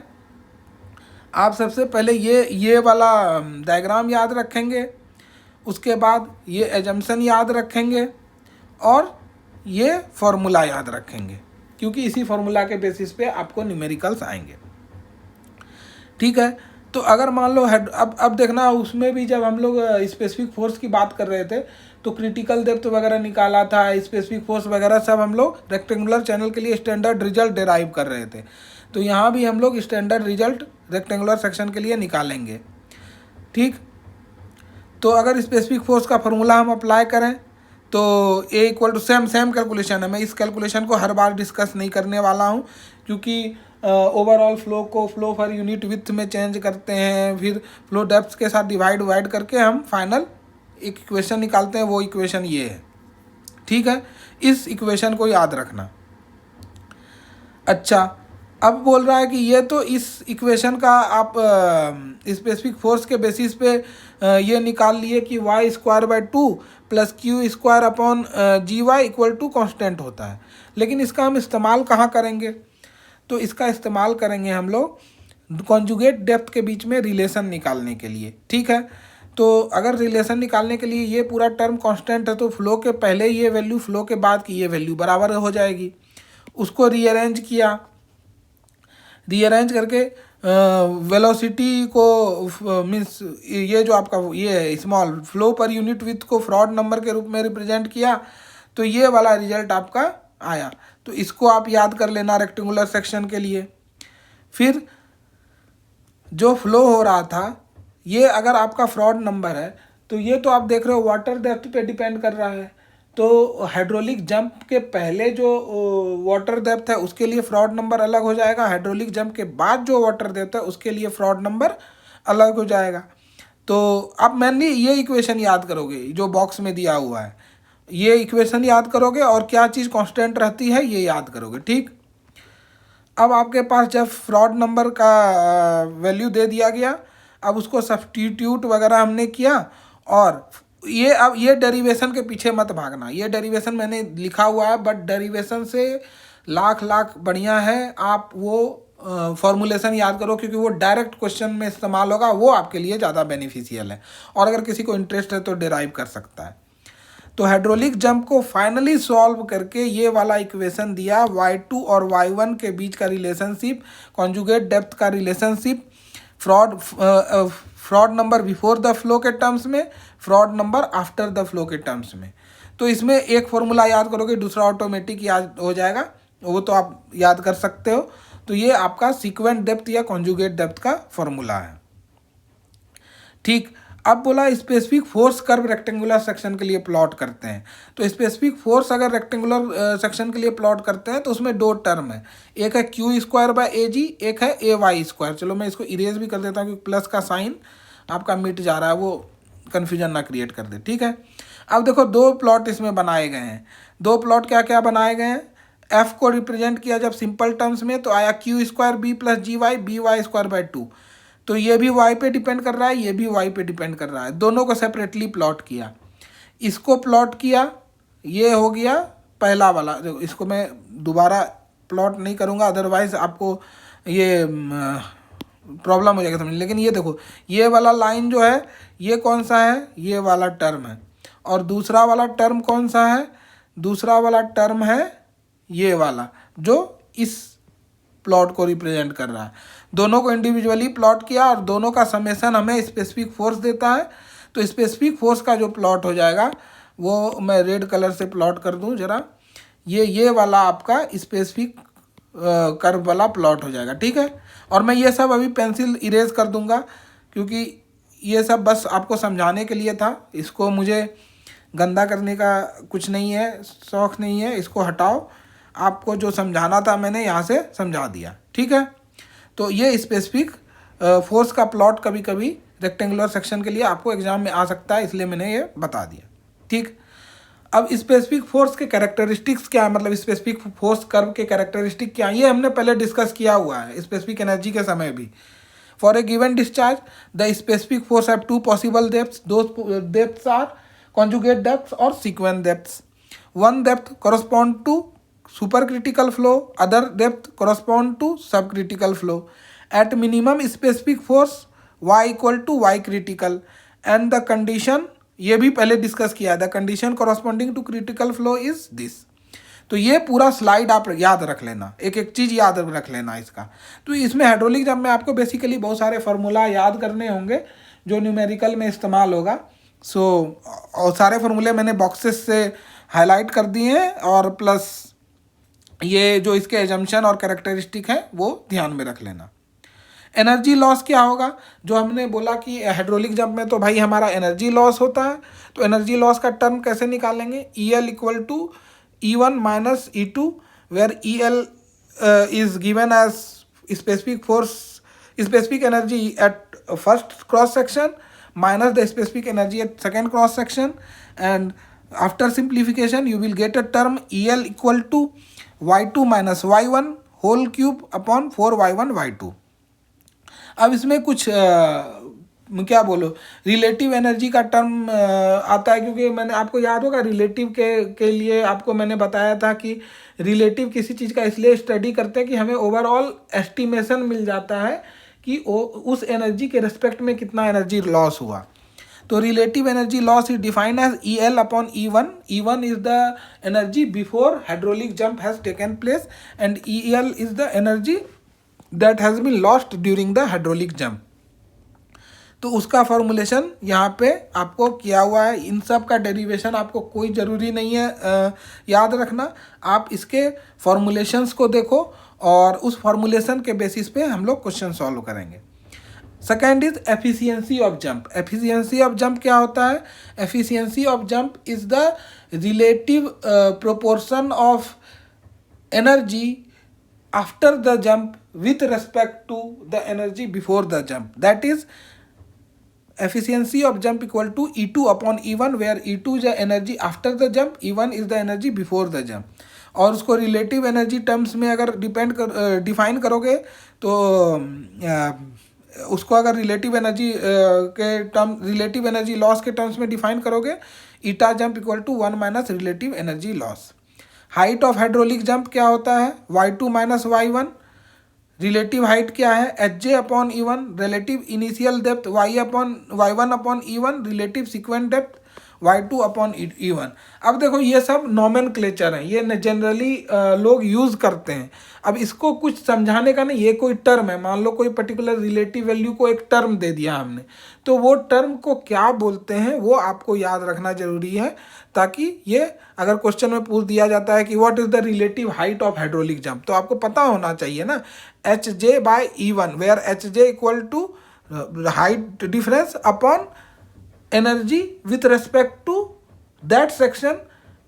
आप सबसे पहले ये वाला डायग्राम याद रखेंगे, उसके बाद ये एजम्पशन याद रखेंगे, और ये फॉर्मूला याद रखेंगे, क्योंकि इसी फॉर्मूला के बेसिस पे आपको न्यूमेरिकल्स आएंगे। ठीक है। तो अगर मान लो अब देखना, उसमें भी जब हम लोग स्पेसिफिक फोर्स की बात कर रहे थे तो क्रिटिकल डेप्थ वगैरह निकाला था, स्पेसिफिक फोर्स वगैरह सब हम लोग रेक्टेंगुलर चैनल के लिए स्टैंडर्ड रिजल्ट डिराइव कर रहे थे। तो यहाँ भी हम लोग स्टैंडर्ड रिजल्ट रेक्टेंगुलर सेक्शन के लिए निकालेंगे। ठीक। तो अगर स्पेसिफिक फोर्स का फॉर्मूला हम अप्लाई करें तो ए इक्वल टू सेम कैलकुलेशन है। मैं इस कैलकुलेशन को हर बार डिस्कस नहीं करने वाला हूँ, क्योंकि ओवरऑल फ्लो को फ्लो पर यूनिट विथ में चेंज करते हैं, फिर फ्लो डेप्थ के साथ डिवाइड करके हम फाइनल एक इक्वेशन निकालते हैं। वो इक्वेशन ये है, ठीक है। इस इक्वेशन को याद रखना। अच्छा, अब बोल रहा है कि ये तो इस इक्वेशन का आप स्पेसिफिक फोर्स के बेसिस पे ये निकाल लिए कि y² + q² upon gy equal to constant होता है, लेकिन इसका हम इस्तेमाल कहाँ करेंगे? तो इसका इस्तेमाल करेंगे हम लोग कॉन्जुगेट डेप्थ के बीच में रिलेशन निकालने के लिए, ठीक है। तो अगर रिलेशन निकालने के लिए ये पूरा टर्म कांस्टेंट है तो फ्लो के पहले ये वैल्यू, फ्लो के बाद की ये वैल्यू बराबर हो जाएगी। उसको रीअरेंज किया, रीअरेंज करके वेलोसिटी को मीन्स ये जो आपका ये है स्मॉल फ्लो पर यूनिट विथ को फ्रॉड नंबर के रूप में रिप्रेजेंट किया, तो ये वाला रिजल्ट आपका आया। तो इसको आप याद कर लेना रेक्टेंगुलर सेक्शन के लिए। फिर जो फ्लो हो रहा था ये अगर आपका फ्रॉड नंबर है तो ये तो आप देख रहे हो वाटर डेप्थ पे डिपेंड कर रहा है। तो हाइड्रोलिक जंप के पहले जो वाटर डेप्थ है उसके लिए फ्रॉड नंबर अलग हो जाएगा, हाइड्रोलिक जंप के बाद जो वाटर डेप्थ है उसके लिए फ्रॉड नंबर अलग हो जाएगा। तो आप मैंने ये इक्वेशन याद करोगे जो बॉक्स में दिया हुआ है, ये इक्वेशन याद करोगे और क्या चीज़ कांस्टेंट रहती है ये याद करोगे, ठीक। अब आपके पास जब फ्रॉड नंबर का वैल्यू दे दिया गया, अब उसको सब्स्टिट्यूट वगैरह हमने किया, और ये अब ये डेरिवेशन के पीछे मत भागना। ये डेरिवेशन मैंने लिखा हुआ है, बट डेरिवेशन से लाख बढ़िया है आप वो फॉर्मुलेशन याद करो, क्योंकि वो डायरेक्ट क्वेश्चन में इस्तेमाल होगा, वो आपके लिए ज़्यादा बेनिफिशियल है। और अगर किसी को इंटरेस्ट है तो डिराइव कर सकता है। तो हाइड्रोलिक जंप को फाइनली सॉल्व करके ये वाला इक्वेशन दिया, y2 और y1 के बीच का रिलेशनशिप, कॉन्जुगेट डेप्थ का relationship, fraud number before the flow के टर्म्स में, fraud number after the flow के टर्म्स में। तो इसमें एक फॉर्मूला याद करोगे दूसरा ऑटोमेटिक याद हो जाएगा, वो तो आप याद कर सकते हो। तो ये आपका सीक्वेंट डेप्थ या कॉन्जुगेट डेप्थ का फॉर्मूला है, ठीक। अब बोला specific force curve rectangular section के लिए प्लॉट करते हैं। तो स्पेसिफिक फोर्स अगर रेक्टेंगुलर सेक्शन के लिए प्लॉट करते हैं तो उसमें दो टर्म है, एक है q²/AG, एक है AY²। चलो मैं इसको इरेज भी कर देता हूँ क्योंकि प्लस का साइन आपका मिट जा रहा है, वो कन्फ्यूजन ना क्रिएट कर दे, ठीक है। अब देखो दो प्लॉट इसमें बनाए गए हैं। दो प्लॉट क्या क्या बनाए गए हैं? एफ को रिप्रेजेंट किया जब सिंपल टर्म्स में तो आया q²B + GY BY²/2। तो ये भी y पे डिपेंड कर रहा है, ये भी y पे डिपेंड कर रहा है। दोनों को सेपरेटली प्लॉट किया, इसको प्लॉट किया, ये हो गया पहला वाला। जो इसको मैं दोबारा प्लॉट नहीं करूँगा, अदरवाइज आपको ये प्रॉब्लम हो जाएगा समझ। लेकिन ये देखो ये वाला लाइन जो है ये कौन सा है? ये वाला टर्म है। और दूसरा वाला टर्म कौन सा है? दूसरा वाला टर्म है ये वाला जो इस प्लॉट को रिप्रेजेंट कर रहा है। दोनों को इंडिविजुअली प्लॉट किया और दोनों का समेशन हमें स्पेसिफिक फोर्स देता है। तो स्पेसिफिक फोर्स का जो प्लॉट हो जाएगा वो मैं रेड कलर से प्लॉट कर दूं जरा, ये वाला आपका स्पेसिफिक कर्व वाला प्लॉट हो जाएगा, ठीक है। और मैं ये सब अभी पेंसिल इरेज कर दूंगा क्योंकि ये सब बस आपको समझाने के लिए था। इसको मुझे गंदा करने का कुछ नहीं है, शौक़ नहीं है, इसको हटाओ। आपको जो समझाना था मैंने यहाँ से समझा दिया, ठीक है। तो ये स्पेसिफिक फोर्स का प्लॉट कभी कभी रेक्टेंगुलर सेक्शन के लिए आपको एग्जाम में आ सकता है, इसलिए मैंने ये बता दिया, ठीक। अब स्पेसिफिक फोर्स के कैरेक्टरिस्टिक्स क्या है, मतलब स्पेसिफिक फोर्स कर्व के कैरेक्टरिस्टिक क्या है, ये हमने पहले डिस्कस किया हुआ है स्पेसिफिक एनर्जी के समय भी। For a given discharge the specific force have two possible depths, those depths are conjugate depths or sequence depths. One depth correspond to supercritical flow, other depth correspond to subcritical flow. At minimum specific force y equal to y critical and the condition, ये भी पहले discuss किया, the condition corresponding to critical flow is this. तो ये पूरा slide आप याद रख लेना, एक एक चीज़ याद रख लेना इसका। तो इसमें हाइड्रोलिक जब में आपको बेसिकली बहुत सारे फार्मूला याद करने होंगे जो न्यूमेरिकल में इस्तेमाल होगा। और सारे फार्मूले मैंने बॉक्सेस से हाईलाइट कर दिए हैं, और प्लस ये जो इसके एजम्पशन और कैरेक्टरिस्टिक है वो ध्यान में रख लेना। एनर्जी लॉस क्या होगा? जो हमने बोला कि हाइड्रोलिक जंप में तो भाई हमारा एनर्जी लॉस होता है। तो एनर्जी लॉस का टर्म कैसे निकालेंगे? EL = E1 - E2 where EL is given as specific energy at first cross section minus the specific energy at second cross section, and after simplification you will get a term EL equal to y2 minus y1 whole cube upon 4y1 y2। अब इसमें कुछ क्या बोलो relative energy का term आता है, क्योंकि मैंने आपको याद होगा रिलेटिव के लिए आपको मैंने बताया था कि रिलेटिव किसी चीज़ का इसलिए स्टडी करते हैं कि हमें ओवरऑल एस्टिमेशन मिल जाता है कि उस एनर्जी के रिस्पेक्ट में कितना एनर्जी लॉस हुआ। तो relative energy loss is defined as EL upon E1। E1 is the energy before hydraulic jump has taken place and EL is the energy that has been lost during the hydraulic jump. तो उसका formulation यहाँ पे आपको किया हुआ है। इन सब का डेरिवेशन आपको कोई ज़रूरी नहीं है याद रखना, आप इसके फॉर्मूलेशंस को देखो और उस फॉर्मूलेशन के बेसिस पे हम लोग क्वेश्चन सॉल्व करेंगे। Second is efficiency of jump. Efficiency of jump क्या होता है? Efficiency of jump is the relative proportion of energy after the jump with respect to the energy before the jump. That is efficiency of jump equal to E2 upon E1, where E2 is the energy after the jump, E1 is the energy before the jump। और उसको relative energy terms में अगर define करोगे तो उसको अगर relative energy relative energy loss के terms में डिफाइन करोगे, eta jump equal to 1 minus relative energy loss. Height of hydraulic jump क्या होता है? y2 minus y1। Relative height क्या है? Hj upon E1। Relative initial depth y1 upon E1। Relative sequent depth y2 upon E1। अब देखो ये सब nomenclature हैं, ये जनरली लोग यूज़ करते हैं। अब इसको कुछ समझाने का नहीं, ये कोई टर्म है, मान लो कोई पर्टिकुलर रिलेटिव वैल्यू को एक टर्म दे दिया हमने, तो वो टर्म को क्या बोलते हैं वो आपको याद रखना जरूरी है, ताकि ये अगर क्वेश्चन में पूछ दिया जाता है कि what is the relative height of hydraulic jump, तो आपको पता होना चाहिए ना Hj by E1, where Hj equal to height difference upon energy with respect to that section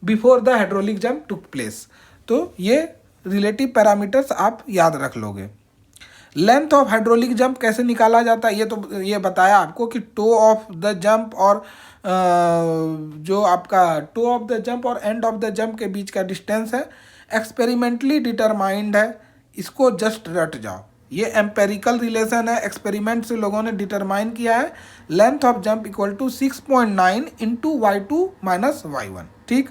before the hydraulic jump took place। तो ये रिलेटिव पैरामीटर्स आप याद रख लोगे। लेंथ ऑफ हाइड्रोलिक जंप कैसे निकाला जाता है, ये बताया आपको कि टो ऑफ द जंप और जो आपका टो ऑफ द जंप और एंड ऑफ द जंप के बीच का डिस्टेंस है एक्सपेरिमेंटली डिटरमाइंड है, इसको जस्ट रट जाओ। ये एम्पेरिकल रिलेशन है, एक्सपेरिमेंट से लोगों ने डिटरमाइन किया है। Length of jump equal to 6.9 into y2 minus y1। ठीक,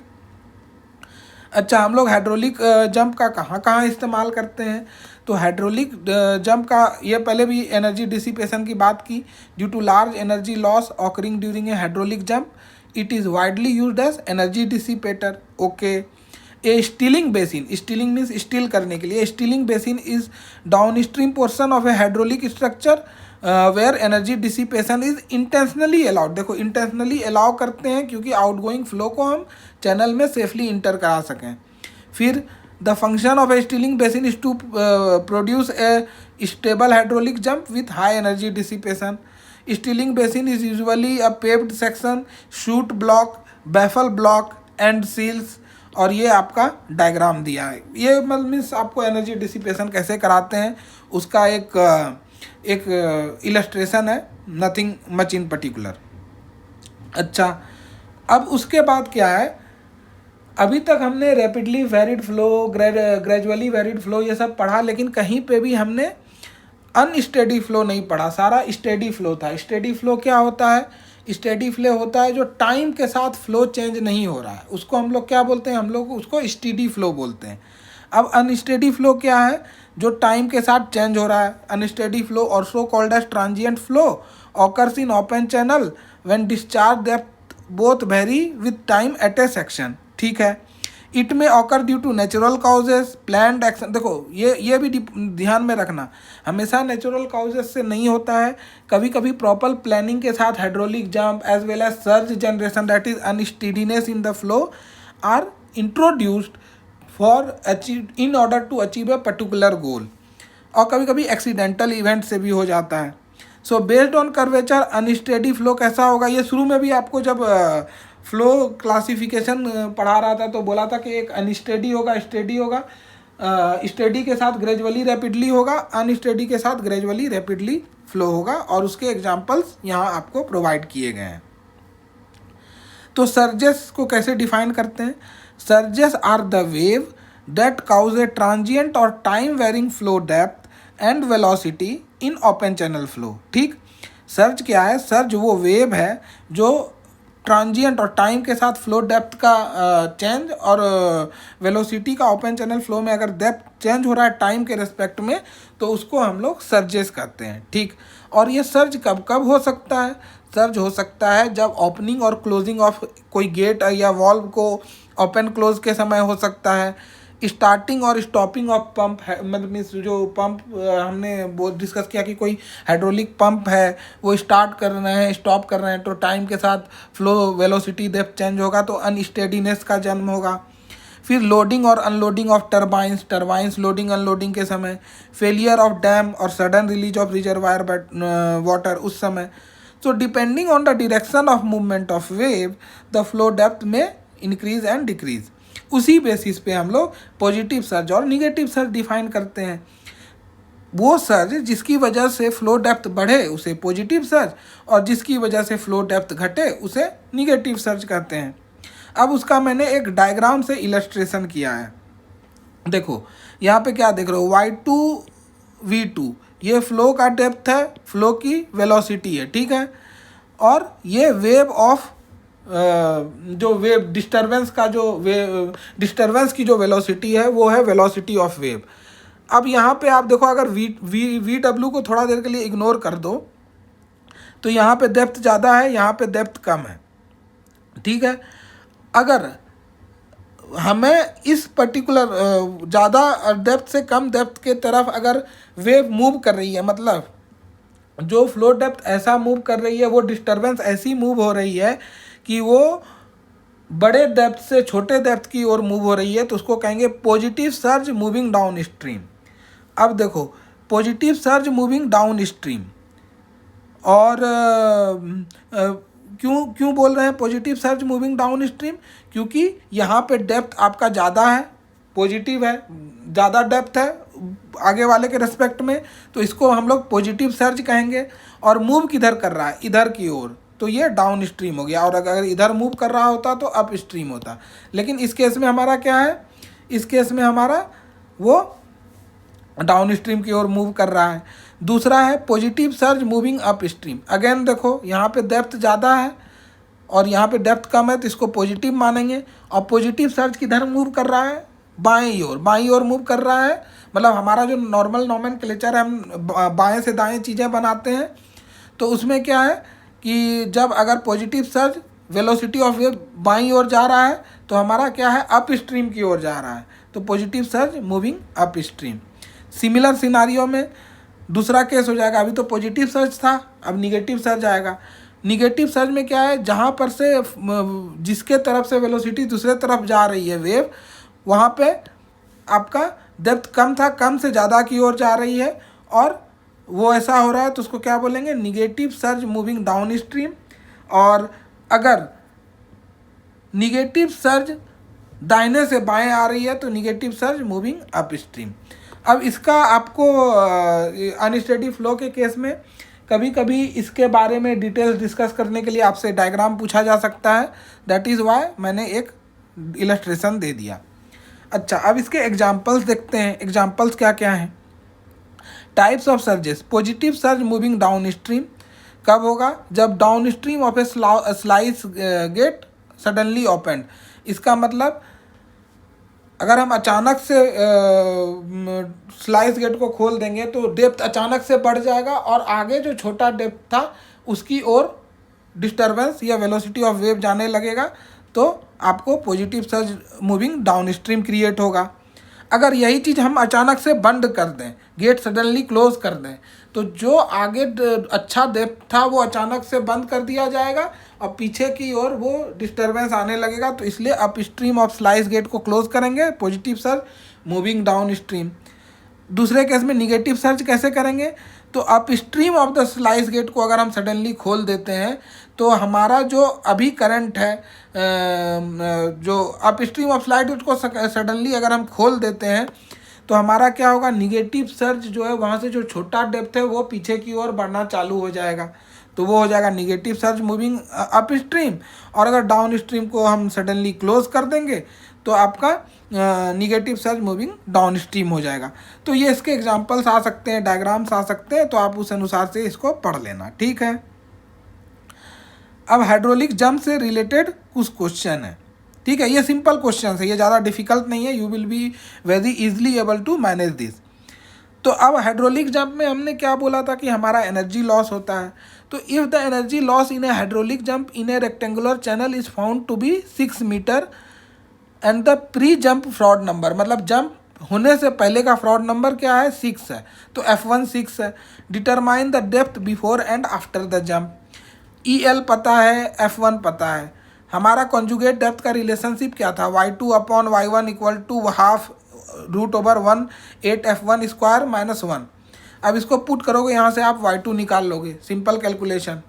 अच्छा हम लोग हाइड्रोलिक जंप का कहाँ कहाँ इस्तेमाल करते हैं? तो हाइड्रोलिक जंप का ये पहले भी एनर्जी डिसिपेशन की बात की। Due to large energy loss occurring during a hydraulic jump it is widely used as energy dissipator. Okay, a stilling basin, stilling means still करने के लिए, stilling basin is down stream portion of a hydraulic structure where energy dissipation is intentionally allowed. देखो intentionally allow करते हैं क्योंकि outgoing flow को हम channel में सेफली इंटर करा सकें। फिर the function of a stilling basin is to produce a stable hydraulic jump with high energy dissipation. Stilling basin is usually a paved section, chute block, baffle block and sills. और ये आपका diagram दिया है, ये मतलब means आपको energy dissipation कैसे कराते हैं उसका एक इलस्ट्रेशन है, नथिंग मच इन पर्टिकुलर। अच्छा, अब उसके बाद क्या है, अभी तक हमने rapidly varied flow, gradually varied flow ये सब पढ़ा, लेकिन कहीं पे भी हमने अनस्टेडी फ्लो नहीं पढ़ा, सारा स्टेडी फ्लो था। स्टेडी फ्लो क्या होता है? स्टेडी फ्लो होता है जो टाइम के साथ फ्लो चेंज नहीं हो रहा है, उसको हम लोग क्या बोलते हैं? हम लोग उसको स्टेडी फ्लो बोलते हैं। अब अनस्टेडी फ्लो क्या है? जो टाइम के साथ चेंज हो रहा है। Unsteady flow also called as transient flow occurs in open channel when discharge depth both vary with time at a section. ठीक है, it may occur due to natural causes, planned action. देखो ये भी ध्यान में रखना, हमेशा नेचुरल काउजेस से नहीं होता है, कभी कभी प्रॉपर प्लानिंग के साथ hydraulic jump as well as surge generation that is unsteadiness in the flow are introduced for in order to achieve a particular goal. और कभी कभी एक्सीडेंटल इवेंट से भी हो जाता है। So based on curvature unsteady flow कैसा होगा, ये शुरू में भी आपको जब फ्लो क्लासिफिकेशन पढ़ा रहा था तो बोला था कि एक अनस्टेडी होगा, स्टेडी होगा। स्टेडी के साथ ग्रेजुअली रैपिडली होगा, अनस्टेडी के साथ ग्रेजुअली रैपिडली फ्लो होगा, और उसके एग्जाम्पल्स यहाँ आपको प्रोवाइड किए गए हैं। तो सर्जेस को कैसे डिफाइन करते हैं? Surges are the wave that cause a transient और time varying flow depth and velocity in open channel flow. ठीक, सर्ज क्या है? सर्ज वो वेव है जो ट्रांजिएंट और टाइम के साथ फ्लो डेप्थ का चेंज और वेलोसिटी का ओपन चैनल फ्लो में अगर डेप्थ चेंज हो रहा है टाइम के रिस्पेक्ट में, तो उसको हम लोग सर्जेस कहते हैं। ठीक, और ये सर्ज कब कब हो सकता है? सर्ज हो सकता है जब ओपनिंग और क्लोजिंग ऑफ कोई गेट या वॉल्व को ओपन क्लोज के समय हो सकता है, स्टार्टिंग और स्टॉपिंग ऑफ पंप है, मतलब मीन्स जो पंप हमने वो डिस्कस किया कि कोई हाइड्रोलिक पंप है, वो स्टार्ट कर रहे हैं, स्टॉप कर रहे हैं, तो टाइम के साथ फ्लो वेलोसिटी डेप्थ चेंज होगा, तो अनस्टेडीनेस का जन्म होगा। फिर लोडिंग और unloading of turbines loading unloading के समय, फेलियर ऑफ डैम और sudden release of reservoir water उस समय। So depending on the direction of movement of wave, the flow depth में इंक्रीज एंड डिक्रीज। उसी बेसिस पे हम लोग पॉजिटिव सर्ज और निगेटिव सर्ज डिफाइन करते हैं। वो सर्ज जिसकी वजह से फ्लो डेप्थ बढ़े उसे पॉजिटिव सर्ज, और जिसकी वजह से फ्लो डेप्थ घटे उसे निगेटिव सर्ज कहते हैं। अब उसका मैंने एक डायग्राम से इलस्ट्रेशन किया है। देखो यहाँ पे क्या देख रहे हो, y2 v2, ये फ्लो का डेप्थ है, फ्लो की वेलोसिटी है। ठीक है, और ये वेव ऑफ जो वेव डिस्टर्बेंस का जो वेव डिस्टर्बेंस की जो वेलोसिटी है वो है वेलोसिटी ऑफ वेव। अब यहाँ पे आप देखो, अगर वी डब्ल्यू को थोड़ा देर के लिए इग्नोर कर दो तो यहाँ पे डेप्थ ज़्यादा है, यहाँ पे डेप्थ कम है। ठीक है, अगर हमें इस पर्टिकुलर ज़्यादा डेप्थ से कम डेप्थ के तरफ अगर वेव मूव कर रही है, मतलब जो फ्लो डेप्थ ऐसा मूव कर रही है, वो डिस्टर्बेंस ऐसी मूव हो रही है कि वो बड़े डेप्थ से छोटे डेप्थ की ओर मूव हो रही है, तो उसको कहेंगे positive surge moving down stream. अब देखो, positive surge moving down stream, और क्यों बोल रहे हैं positive surge moving down stream? क्योंकि यहाँ पे डेप्थ आपका ज़्यादा है, पॉजिटिव है, ज़्यादा डेप्थ है आगे वाले के रेस्पेक्ट में, तो इसको हम लोग पॉजिटिव सर्ज कहेंगे। और मूव किधर कर रहा है? इधर की ओर, तो ये डाउन स्ट्रीम हो गया। और अगर इधर मूव कर रहा होता तो अप स्ट्रीम होता। लेकिन इस केस में हमारा क्या है? इस केस में हमारा वो डाउन स्ट्रीम की ओर मूव कर रहा है। दूसरा है positive surge moving up stream. Again देखो, यहाँ पे डेप्थ ज़्यादा है और यहाँ पे डेप्थ कम है, तो इसको पॉजिटिव मानेंगे। और पॉजिटिव सर्ज किधर मूव कर रहा है? बाईं ओर मूव कर रहा है। मतलब हमारा जो नॉर्मल नोमेनक्लेचर है, हम बाएं से दाएं चीज़ें बनाते हैं, तो उसमें क्या है कि जब अगर positive surge velocity of wave बाईं ओर जा रहा है तो हमारा क्या है? अप स्ट्रीम की ओर जा रहा है, तो positive surge moving up stream. Similar scenario में दूसरा केस हो जाएगा। अभी तो पॉजिटिव सर्ज था, अब निगेटिव सर्ज आएगा। निगेटिव सर्ज में क्या है? जहाँ पर से जिसके तरफ से वेलोसिटी दूसरे तरफ जा रही है वेव, वहाँ पे आपका डेप्थ कम था, कम से ज़्यादा की ओर जा रही है, और वो ऐसा हो रहा है, तो उसको क्या बोलेंगे? Negative surge moving down stream. और अगर निगेटिव सर्ज दाहिने से बाएं आ रही है तो negative surge moving up stream. अब इसका आपको अनस्टेडी फ्लो के केस में कभी कभी इसके बारे में डिटेल्स डिस्कस करने के लिए आपसे डायग्राम पूछा जा सकता है। दैट इज़ वाई मैंने एक इलस्ट्रेशन दे दिया। अच्छा, अब इसके एग्जाम्पल्स देखते हैं। एग्जाम्पल्स क्या क्या हैं? Types of surges. Positive surge moving down stream कब होगा? जब down stream of a sluice gate suddenly open. इसका मतलब अगर हम अचानक से स्लाइस गेट को खोल देंगे तो डेप्थ अचानक से बढ़ जाएगा, और आगे जो छोटा डेप्थ था उसकी ओर डिस्टर्बेंस या वेलोसिटी ऑफ वेव जाने लगेगा, तो आपको positive surge moving down stream create होगा। अगर यही चीज़ हम अचानक से बंद कर दें, गेट सडनली क्लोज कर दें, तो जो आगे अच्छा डेप्थ था वो अचानक से बंद कर दिया जाएगा और पीछे की ओर वो डिस्टर्बेंस आने लगेगा, तो इसलिए up stream of sluice gate को क्लोज करेंगे, positive surge moving down stream. दूसरे केस में निगेटिव सर्ज कैसे करेंगे? तो up stream of the sluice gate को अगर हम सडनली खोल देते हैं तो हमारा जो अभी करंट है, जो up stream of sluice gate को सडनली अगर हम खोल देते हैं तो हमारा क्या होगा, निगेटिव सर्ज जो है वहाँ से जो छोटा डेप्थ है वो पीछे की ओर बढ़ना चालू हो जाएगा, तो वो हो जाएगा negative surge moving up stream. और अगर डाउन स्ट्रीम को हम सडनली क्लोज कर देंगे तो आपका negative surge moving down stream हो जाएगा। तो ये इसके एग्जांपल्स आ सकते हैं, डायग्राम्स आ सकते हैं, तो आप उस अनुसार से इसको पढ़ लेना, ठीक है। अब हाइड्रोलिक जंप से रिलेटेड कुछ क्वेश्चन है, ठीक है। ये सिंपल क्वेश्चन है, ये ज़्यादा डिफिकल्ट नहीं है, you will be very easily able to manage this. तो अब हाइड्रोलिक जंप में हमने क्या बोला था कि हमारा एनर्जी लॉस होता है। तो if the energy loss in a hydraulic jump in a rectangular channel is found to be 6 meter and the pre jump Froude number, मतलब जंप होने से पहले का फ्रॉड नंबर क्या है, 6 है, तो F1 6 है। Determine the depth before and after the jump, EL पता है, F1 पता है। हमारा कॉन्जुगेट डेप्थ का रिलेशनशिप क्या था, y2/y1 equal to half √1 8F1 square minus 1। अब इसको पुट करोगे यहाँ से आप y2 निकाल लोगे, सिंपल कैलकुलेशन।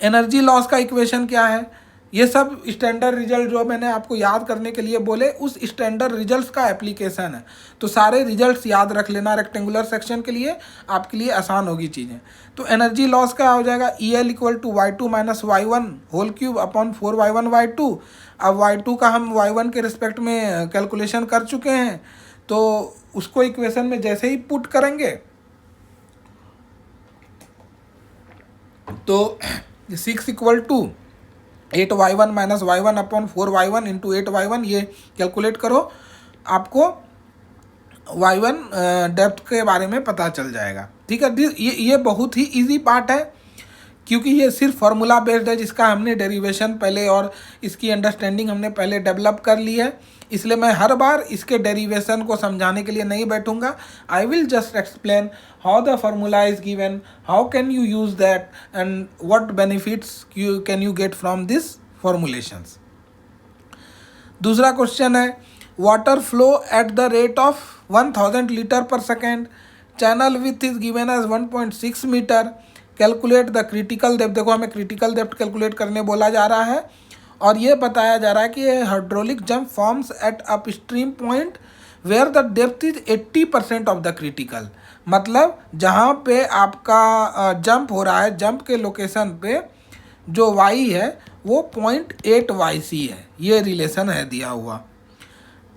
एनर्जी लॉस का इक्वेशन क्या है, ये सब स्टैंडर्ड रिजल्ट जो मैंने आपको याद करने के लिए बोले उस स्टैंडर्ड रिजल्ट्स का एप्लीकेशन है, तो सारे रिजल्ट्स याद रख लेना रेक्टेंगुलर सेक्शन के लिए, आपके लिए आसान होगी चीज़ें। तो एनर्जी लॉस का हो जाएगा EL equal to y2 minus y1 whole cube upon 4y1/2। अब y2 का हम y1 के रिस्पेक्ट में कैलकुलेशन कर चुके हैं, तो उसको इक्वेशन में जैसे ही पुट करेंगे तो 6 equal to 8y1 minus y1 upon 4y1 into 8y1, ये कैलकुलेट करो, आपको y1 डेप्थ के बारे में पता चल जाएगा, ठीक है। ये बहुत ही इजी पार्ट है, क्योंकि ये सिर्फ फार्मूला बेस्ड है, जिसका हमने डेरिवेशन पहले और इसकी अंडरस्टैंडिंग हमने पहले डेवलप कर ली है, इसलिए मैं हर बार इसके डेरिवेशन को समझाने के लिए नहीं बैठूंगा। I will just explain how the formula is given, how can you use that and what benefits can you get from this formulations. दूसरा क्वेश्चन है, water flow at the rate of 1000 litre per second, channel with is given as 1.6 metre, calculate the critical depth. देखो हमें critical depth calculate करने बोला जा रहा है, और ये बताया जा रहा है कि hydraulic jump forms at up stream point where the depth is 80% of the critical, मतलब जहाँ पे आपका जंप हो रहा है, जंप के लोकेशन पे जो y है वो 0.8 YC है, ये रिलेशन है दिया हुआ,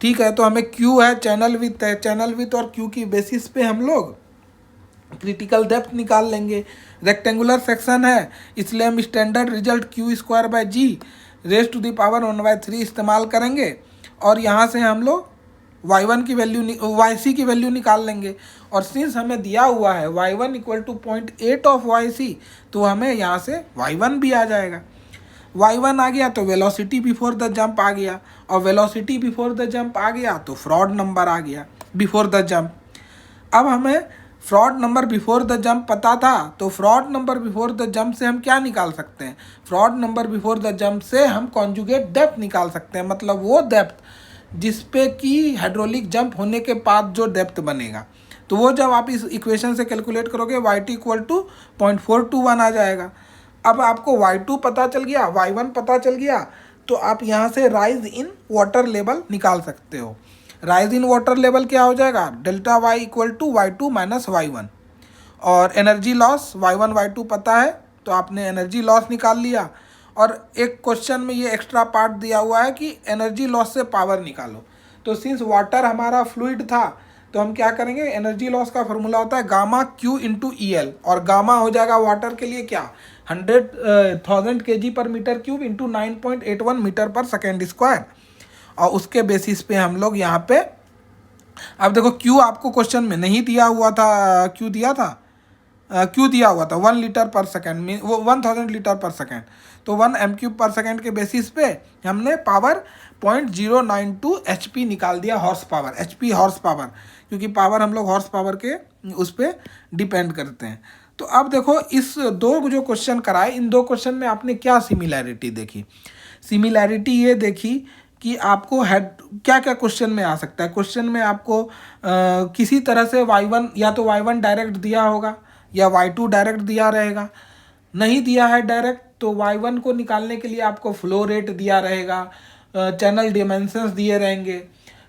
ठीक है। तो हमें Q है, चैनल विथ है, चैनल विथ और Q की बेसिस पे हम लोग क्रिटिकल डेप्थ निकाल लेंगे। रेक्टेंगुलर सेक्शन है, इसलिए हम standard result Q² g raise to the power 1/3 इस्तेमाल करेंगे, और यहाँ से हम लोग y1 की वैल्यू yc की वैल्यू निकाल लेंगे। और सिंस हमें दिया हुआ है y1 equal to 0.8 of yc, तो हमें यहाँ से y1 भी आ जाएगा। y1 आ गया तो वेलोसिटी बिफोर द जंप आ गया, और वेलोसिटी बिफोर द जंप आ गया तो फ्रॉड नंबर आ गया बिफोर द जंप। अब हमें fraud number before the jump पता था, तो fraud number before the jump से हम क्या निकाल सकते हैं, fraud number before the jump से हम कॉन्जुगेट डेप्थ निकाल सकते हैं, मतलब वो डेप्थ जिस पे कि हाइड्रोलिक जंप होने के बाद जो डेप्थ बनेगा, तो वो जब आप इस इक्वेशन से कैलकुलेट करोगे y2 इक्वल टू 0.421 आ जाएगा। अब आपको y2 पता चल गया, y1 पता चल गया, तो आप यहाँ से राइज इन वाटर लेवल निकाल सकते हो। राइज इन वाटर लेवल क्या हो जाएगा, delta y equal to y2 minus y1, और एनर्जी लॉस y1 y2 पता है, तो आपने एनर्जी लॉस निकाल लिया। और एक क्वेश्चन में ये एक्स्ट्रा पार्ट दिया हुआ है कि एनर्जी लॉस से पावर निकालो, तो सिंस वाटर हमारा फ्लूइड था, तो हम क्या करेंगे, एनर्जी लॉस का फॉर्मूला होता है गामा Q इंटू EL, और गामा हो जाएगा वाटर के लिए क्या 100,000 kg पर मीटर क्यूब इंटू 9.81 मीटर पर सेकेंड स्क्वायर, और उसके बेसिस पे हम लोग यहाँ पे, अब देखो Q आपको क्वेश्चन में नहीं दिया हुआ था, Q दिया था, Q दिया हुआ था 1 लीटर पर सेकेंड में, वो 1000 लीटर पर सेकेंड, तो 1 m³ पर सेकेंड के बेसिस पे हमने पावर 0.092 HP निकाल दिया, horse power, HP horse power, क्योंकि पावर हम लोग हॉर्स पावर के उस पर डिपेंड करते हैं। तो अब देखो इस दो जो क्वेश्चन कराए, इन दो क्वेश्चन में आपने क्या सिमिलैरिटी देखी, सिमिलैरिटी ये देखी कि आपको क्या क्या क्वेश्चन में आ सकता है। क्वेश्चन में आपको किसी तरह से y1 या तो y1 डायरेक्ट दिया होगा या y2 डायरेक्ट दिया रहेगा, नहीं दिया है डायरेक्ट तो y1 को निकालने के लिए आपको फ्लो रेट दिया रहेगा, चैनल डिमेंशंस दिए रहेंगे,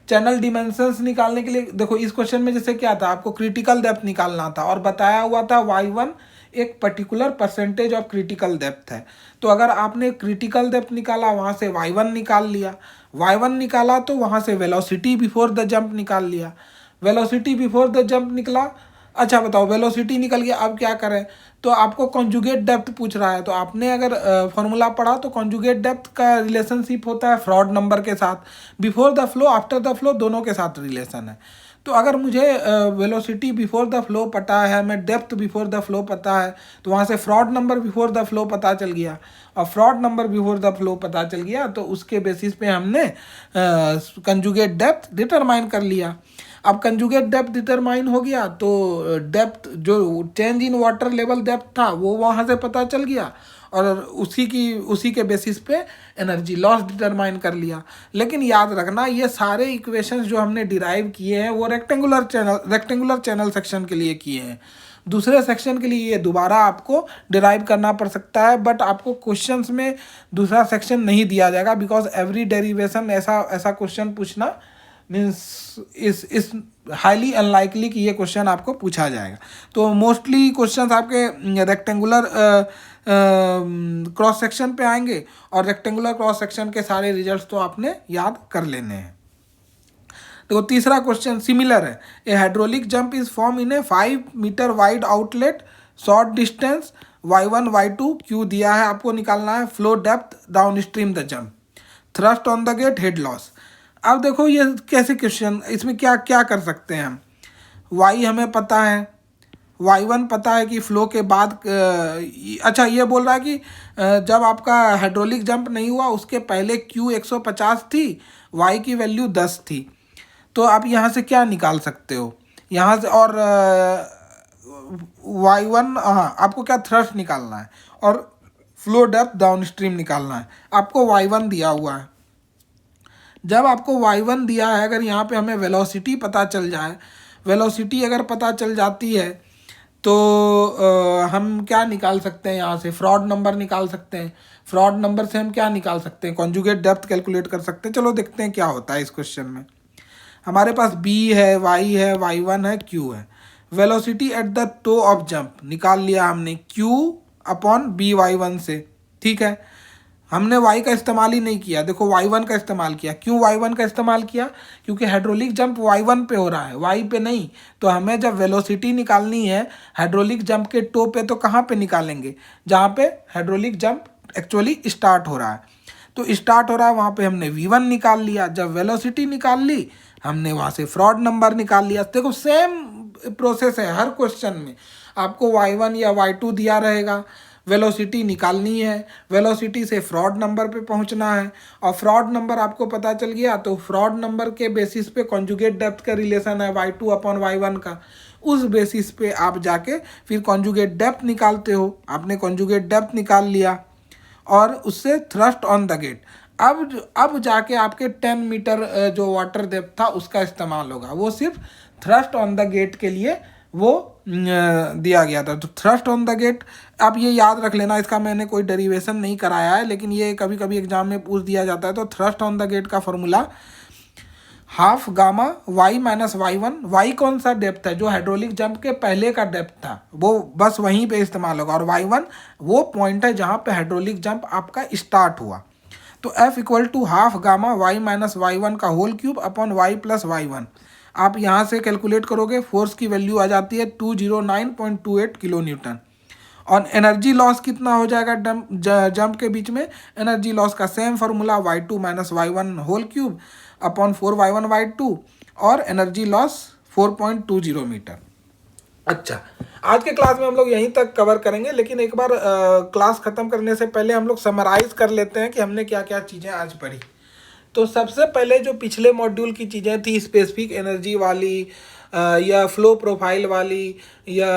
चैनल डिमेंशंस निकालने के लिए देखो इस क्वेश्चन में जैसे क्या था, आपको क्रिटिकल डेप्थ निकालना था और बताया हुआ था y1 एक particular percentage of critical depth है। तो अगर आपने क्रिटिकल डेप्थ निकाला, वहाँ से y1 निकाल लिया, y1 निकाला तो वहाँ से वेलोसिटी बिफोर द जंप निकाल लिया, वेलोसिटी बिफोर द जंप निकला। अच्छा बताओ, वेलोसिटी निकल गया, अब क्या करें? तो आपको कॉन्जुगेट डेप्थ पूछ रहा है, तो आपने अगर फॉर्मूला पढ़ा तो कॉन्जुगेट डेप्थ का रिलेशनशिप होता है फ्रॉड नंबर के साथ, before the flow after the flow दोनों के साथ रिलेशन है। तो अगर मुझे वेलोसिटी बिफोर द फ्लो पता है, मैं डेप्थ बिफोर द फ्लो पता है, तो वहाँ से fraud number before the flow पता चल गया, और fraud number before the flow पता चल गया तो उसके बेसिस पे हमने कंजुगेट डेप्थ डिटरमाइन कर लिया। अब कंजुगेट डेप्थ डिटरमाइन हो गया तो डेप्थ जो change in water level depth था वो वहाँ से पता चल गया, और उसी के बेसिस पे एनर्जी लॉस डिटरमाइन कर लिया। लेकिन याद रखना, ये सारे इक्वेशंस जो हमने डिराइव किए हैं वो रेक्टेंगुलर चैनल सेक्शन के लिए किए हैं। दूसरे सेक्शन के लिए ये दोबारा आपको डिराइव करना पड़ सकता है, बट आपको क्वेश्चंस में दूसरा सेक्शन नहीं दिया जाएगा, बिकॉज एवरी डेरिवेशन ऐसा क्वेश्चन पूछना मीन्स इस हाईली अनलाइकली कि ये क्वेश्चन आपको पूछा जाएगा। तो मोस्टली क्वेश्चंस आपके रेक्टेंगुलर क्रॉस सेक्शन पे आएंगे, और रेक्टेंगुलर क्रॉस सेक्शन के सारे रिजल्ट्स तो आपने याद कर लेने हैं। तो तीसरा क्वेश्चन सिमिलर है। A hydraulic jump is form in a 5 metre wide outlet, short distance y1 y2 Q दिया है, आपको निकालना है flow depth downstream the jump, thrust on the gate, head loss. अब देखो ये कैसे क्वेश्चन, इसमें क्या क्या कर सकते हैं हम। y हमें पता है, y1 पता है कि फ्लो के बाद अच्छा ये बोल रहा है कि जब आपका हाइड्रोलिक जंप नहीं हुआ उसके पहले q 150 थी, y की वैल्यू 10 थी। तो आप यहाँ से क्या निकाल सकते हो, यहाँ से, और y1 हाँ आपको क्या थ्रस्ट निकालना है और फ्लो डेप्थ डाउन स्ट्रीम निकालना है। आपको y1 दिया हुआ है, जब आपको y1 दिया है, अगर यहाँ पे हमें वेलोसिटी पता चल जाए, वेलोसिटी अगर पता चल जाती है तो हम क्या निकाल सकते हैं, यहाँ से फ्रॉड नंबर निकाल सकते हैं। फ्रॉड नंबर से हम क्या निकाल सकते हैं, कॉन्जुगेट डेप्थ कैलकुलेट कर सकते हैं। चलो देखते हैं क्या होता है इस क्वेश्चन में। हमारे पास b है, y है, y1 है, q है। Velocity at the toe of jump निकाल लिया हमने q अपॉन बी y1 से, ठीक है। हमने y का इस्तेमाल ही नहीं किया, देखो y1 का इस्तेमाल किया। क्यों y1 का इस्तेमाल किया? क्योंकि हाइड्रोलिक जंप y1 पे हो रहा है, y पे नहीं। तो हमें जब वेलोसिटी निकालनी है हाइड्रोलिक जंप के टो पे, तो कहाँ पे निकालेंगे, जहाँ पे हाइड्रोलिक जंप एक्चुअली स्टार्ट हो रहा है। तो स्टार्ट हो रहा है वहाँ पे हमने v1 निकाल लिया। जब वेलोसिटी निकाल ली हमने वहाँ से फ्रॉड नंबर निकाल लिया। देखो सेम प्रोसेस है हर क्वेश्चन में, आपको y1 या y2 दिया रहेगा, वेलोसिटी निकालनी है, वेलोसिटी से फ्रॉड नंबर पे पहुंचना है, और फ्रॉड नंबर आपको पता चल गया तो फ्रॉड नंबर के बेसिस पे कॉन्जुगेट डेप्थ का रिलेशन है y2 अपॉन y1 का, उस बेसिस पे आप जाके फिर कॉन्जुगेट डेप्थ निकालते हो। आपने कॉन्जुगेट डेप्थ निकाल लिया और उससे थ्रस्ट ऑन द गेट। अब जाके आपके 10 मीटर जो वाटर डेप्थ था उसका इस्तेमाल होगा, वो सिर्फ थ्रस्ट ऑन द गेट के लिए वो दिया गया था। तो थ्रस्ट ऑन द गेट, आप ये याद रख लेना, इसका मैंने कोई डेरिवेशन नहीं कराया है, लेकिन ये कभी कभी एग्जाम में पूछ दिया जाता है। तो थ्रस्ट ऑन द गेट का formula half gamma y minus y1। y कौन सा डेप्थ है, जो हाइड्रोलिक जंप के पहले का डेप्थ था, वो बस वहीं पे इस्तेमाल होगा, और y1 वो पॉइंट है जहाँ पे हाइड्रोलिक जंप आपका स्टार्ट हुआ। तो F equal to half gamma y minus y1 का whole cube upon y plus y1। आप यहाँ से कैलकुलेट करोगे, फोर्स की वैल्यू आ जाती है 209.28 किलो न्यूटन। और एनर्जी लॉस कितना हो जाएगा जंप के बीच में, एनर्जी लॉस का same formula y2 minus y1 whole cube upon 4y1 y2, और एनर्जी लॉस 4.20 मीटर। अच्छा, आज के क्लास में हम लोग यहीं तक कवर करेंगे, लेकिन एक बार क्लास ख़त्म करने से पहले हम लोग समराइज़ कर लेते हैं कि हमने क्या क्या चीज़ें आज पढ़ी। तो सबसे पहले जो पिछले मॉड्यूल की चीज़ें थी, स्पेसिफिक एनर्जी वाली या फ्लो प्रोफाइल वाली, या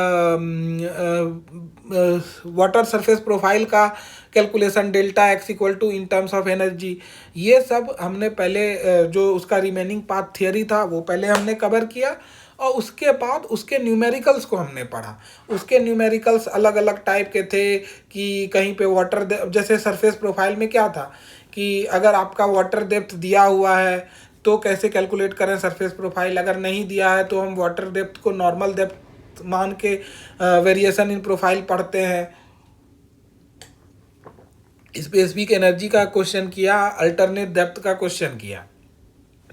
वाटर सरफेस प्रोफाइल का calculation delta x equal to in terms of energy, ये सब हमने पहले जो उसका रिमेनिंग पार्ट थियरी था वो पहले हमने कवर किया। और उसके बाद उसके न्यूमेरिकल्स को हमने पढ़ा। उसके न्यूमेरिकल्स अलग अलग टाइप के थे कि कहीं पे वाटर जैसे सरफेस प्रोफाइल में क्या था कि अगर आपका वाटर डेप्थ दिया हुआ है तो कैसे कैलकुलेट करें सरफेस प्रोफाइल, अगर नहीं दिया है तो हम वाटर डेप्थ को नॉर्मल डेप्थ मान के वेरिएशन इन प्रोफाइल पढ़ते हैं। स्पेसिफिक एनर्जी का क्वेश्चन किया, अल्टरनेट डेप्थ का क्वेश्चन किया,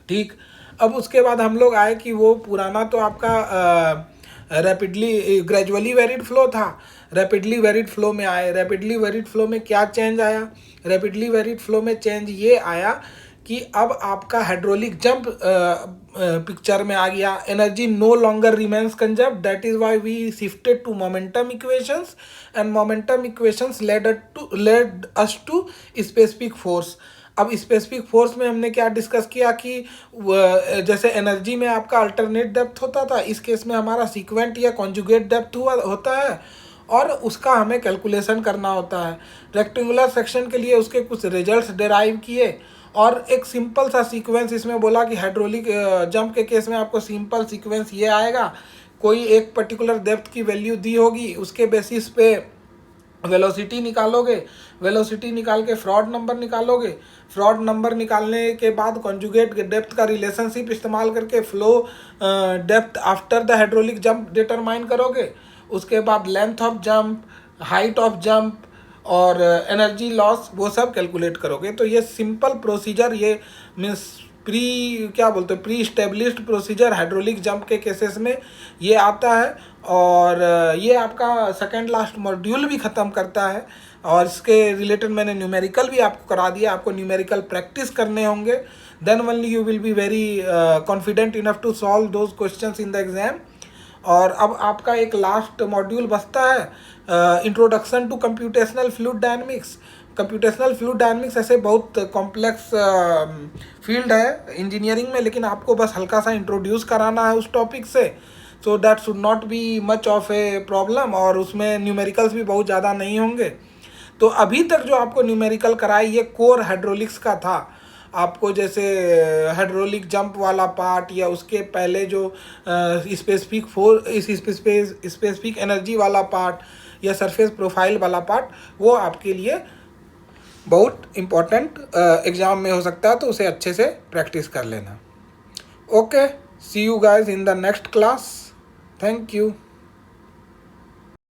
ठीक। अब उसके बाद हम लोग आए कि वो पुराना तो आपका रैपिडली ग्रेजुअली वेरिड फ्लो था, रैपिडली वेरिड फ्लो में आए। रैपिडली वेरिड फ्लो में क्या चेंज आया? रैपिडली वेरिड फ्लो में चेंज ये आया कि अब आपका हाइड्रोलिक जंप पिक्चर में आ गया। Energy no longer remains conserved, that is why we shifted to momentum equations, and momentum equations led us to specific force. अब स्पेसिफिक फोर्स में हमने क्या डिस्कस किया कि जैसे एनर्जी में आपका अल्टरनेट डेप्थ होता था, इस केस में हमारा सीक्वेंट या कॉन्जुगेट डेप्थ होता है, और उसका हमें कैलकुलेशन करना होता है। रेक्टेंगुलर सेक्शन के लिए उसके कुछ रिजल्ट्स डिराइव किए, और एक सिंपल सा सीक्वेंस इसमें बोला कि हाइड्रोलिक जंप के केस में आपको सिंपल सीक्वेंस ये आएगा, कोई एक पर्टिकुलर डेप्थ की वैल्यू दी होगी, उसके बेसिस पे वेलोसिटी निकालोगे, वेलोसिटी निकाल के फ्रॉड नंबर निकालोगे, फ्रॉड नंबर निकालने के बाद कॉन्जुगेट डेप्थ का रिलेशनशिप इस्तेमाल करके flow depth after the hydraulic jump determine करोगे। उसके बाद length of jump, height of jump और एनर्जी लॉस वो सब कैलकुलेट करोगे। तो ये सिंपल प्रोसीजर, ये means pre established procedure hydraulic jump के केसेस में ये आता है, और ये आपका सेकेंड लास्ट मॉड्यूल भी ख़त्म करता है। और इसके रिलेटेड मैंने न्यूमेरिकल भी आपको करा दिया, आपको न्यूमेरिकल प्रैक्टिस करने होंगे, then only you will be very confident enough to solve those questions in the exam. और अब आपका एक लास्ट मॉड्यूल बचता है, introduction to computational fluid dynamics. Computational fluid dynamics ऐसे बहुत कॉम्प्लेक्स फील्ड है इंजीनियरिंग में, लेकिन आपको बस हल्का सा इंट्रोड्यूस कराना है उस टॉपिक से, so that should not be much of a problem, और उसमें न्यूमेरिकल्स भी बहुत ज़्यादा नहीं होंगे। तो अभी तक जो आपको न्यूमेरिकल कराई ये कोर हाइड्रोलिक्स का था। आपको जैसे हाइड्रोलिक जंप वाला पार्ट, या उसके पहले जो स्पेसिफिक एनर्जी वाला पार्ट, या सरफेस प्रोफाइल वाला पार्ट, वो आपके लिए बहुत इम्पोर्टेंट एग्ज़ाम में हो सकता है, तो उसे अच्छे से प्रैक्टिस कर लेना। Okay, see you guys in the next class. Thank you.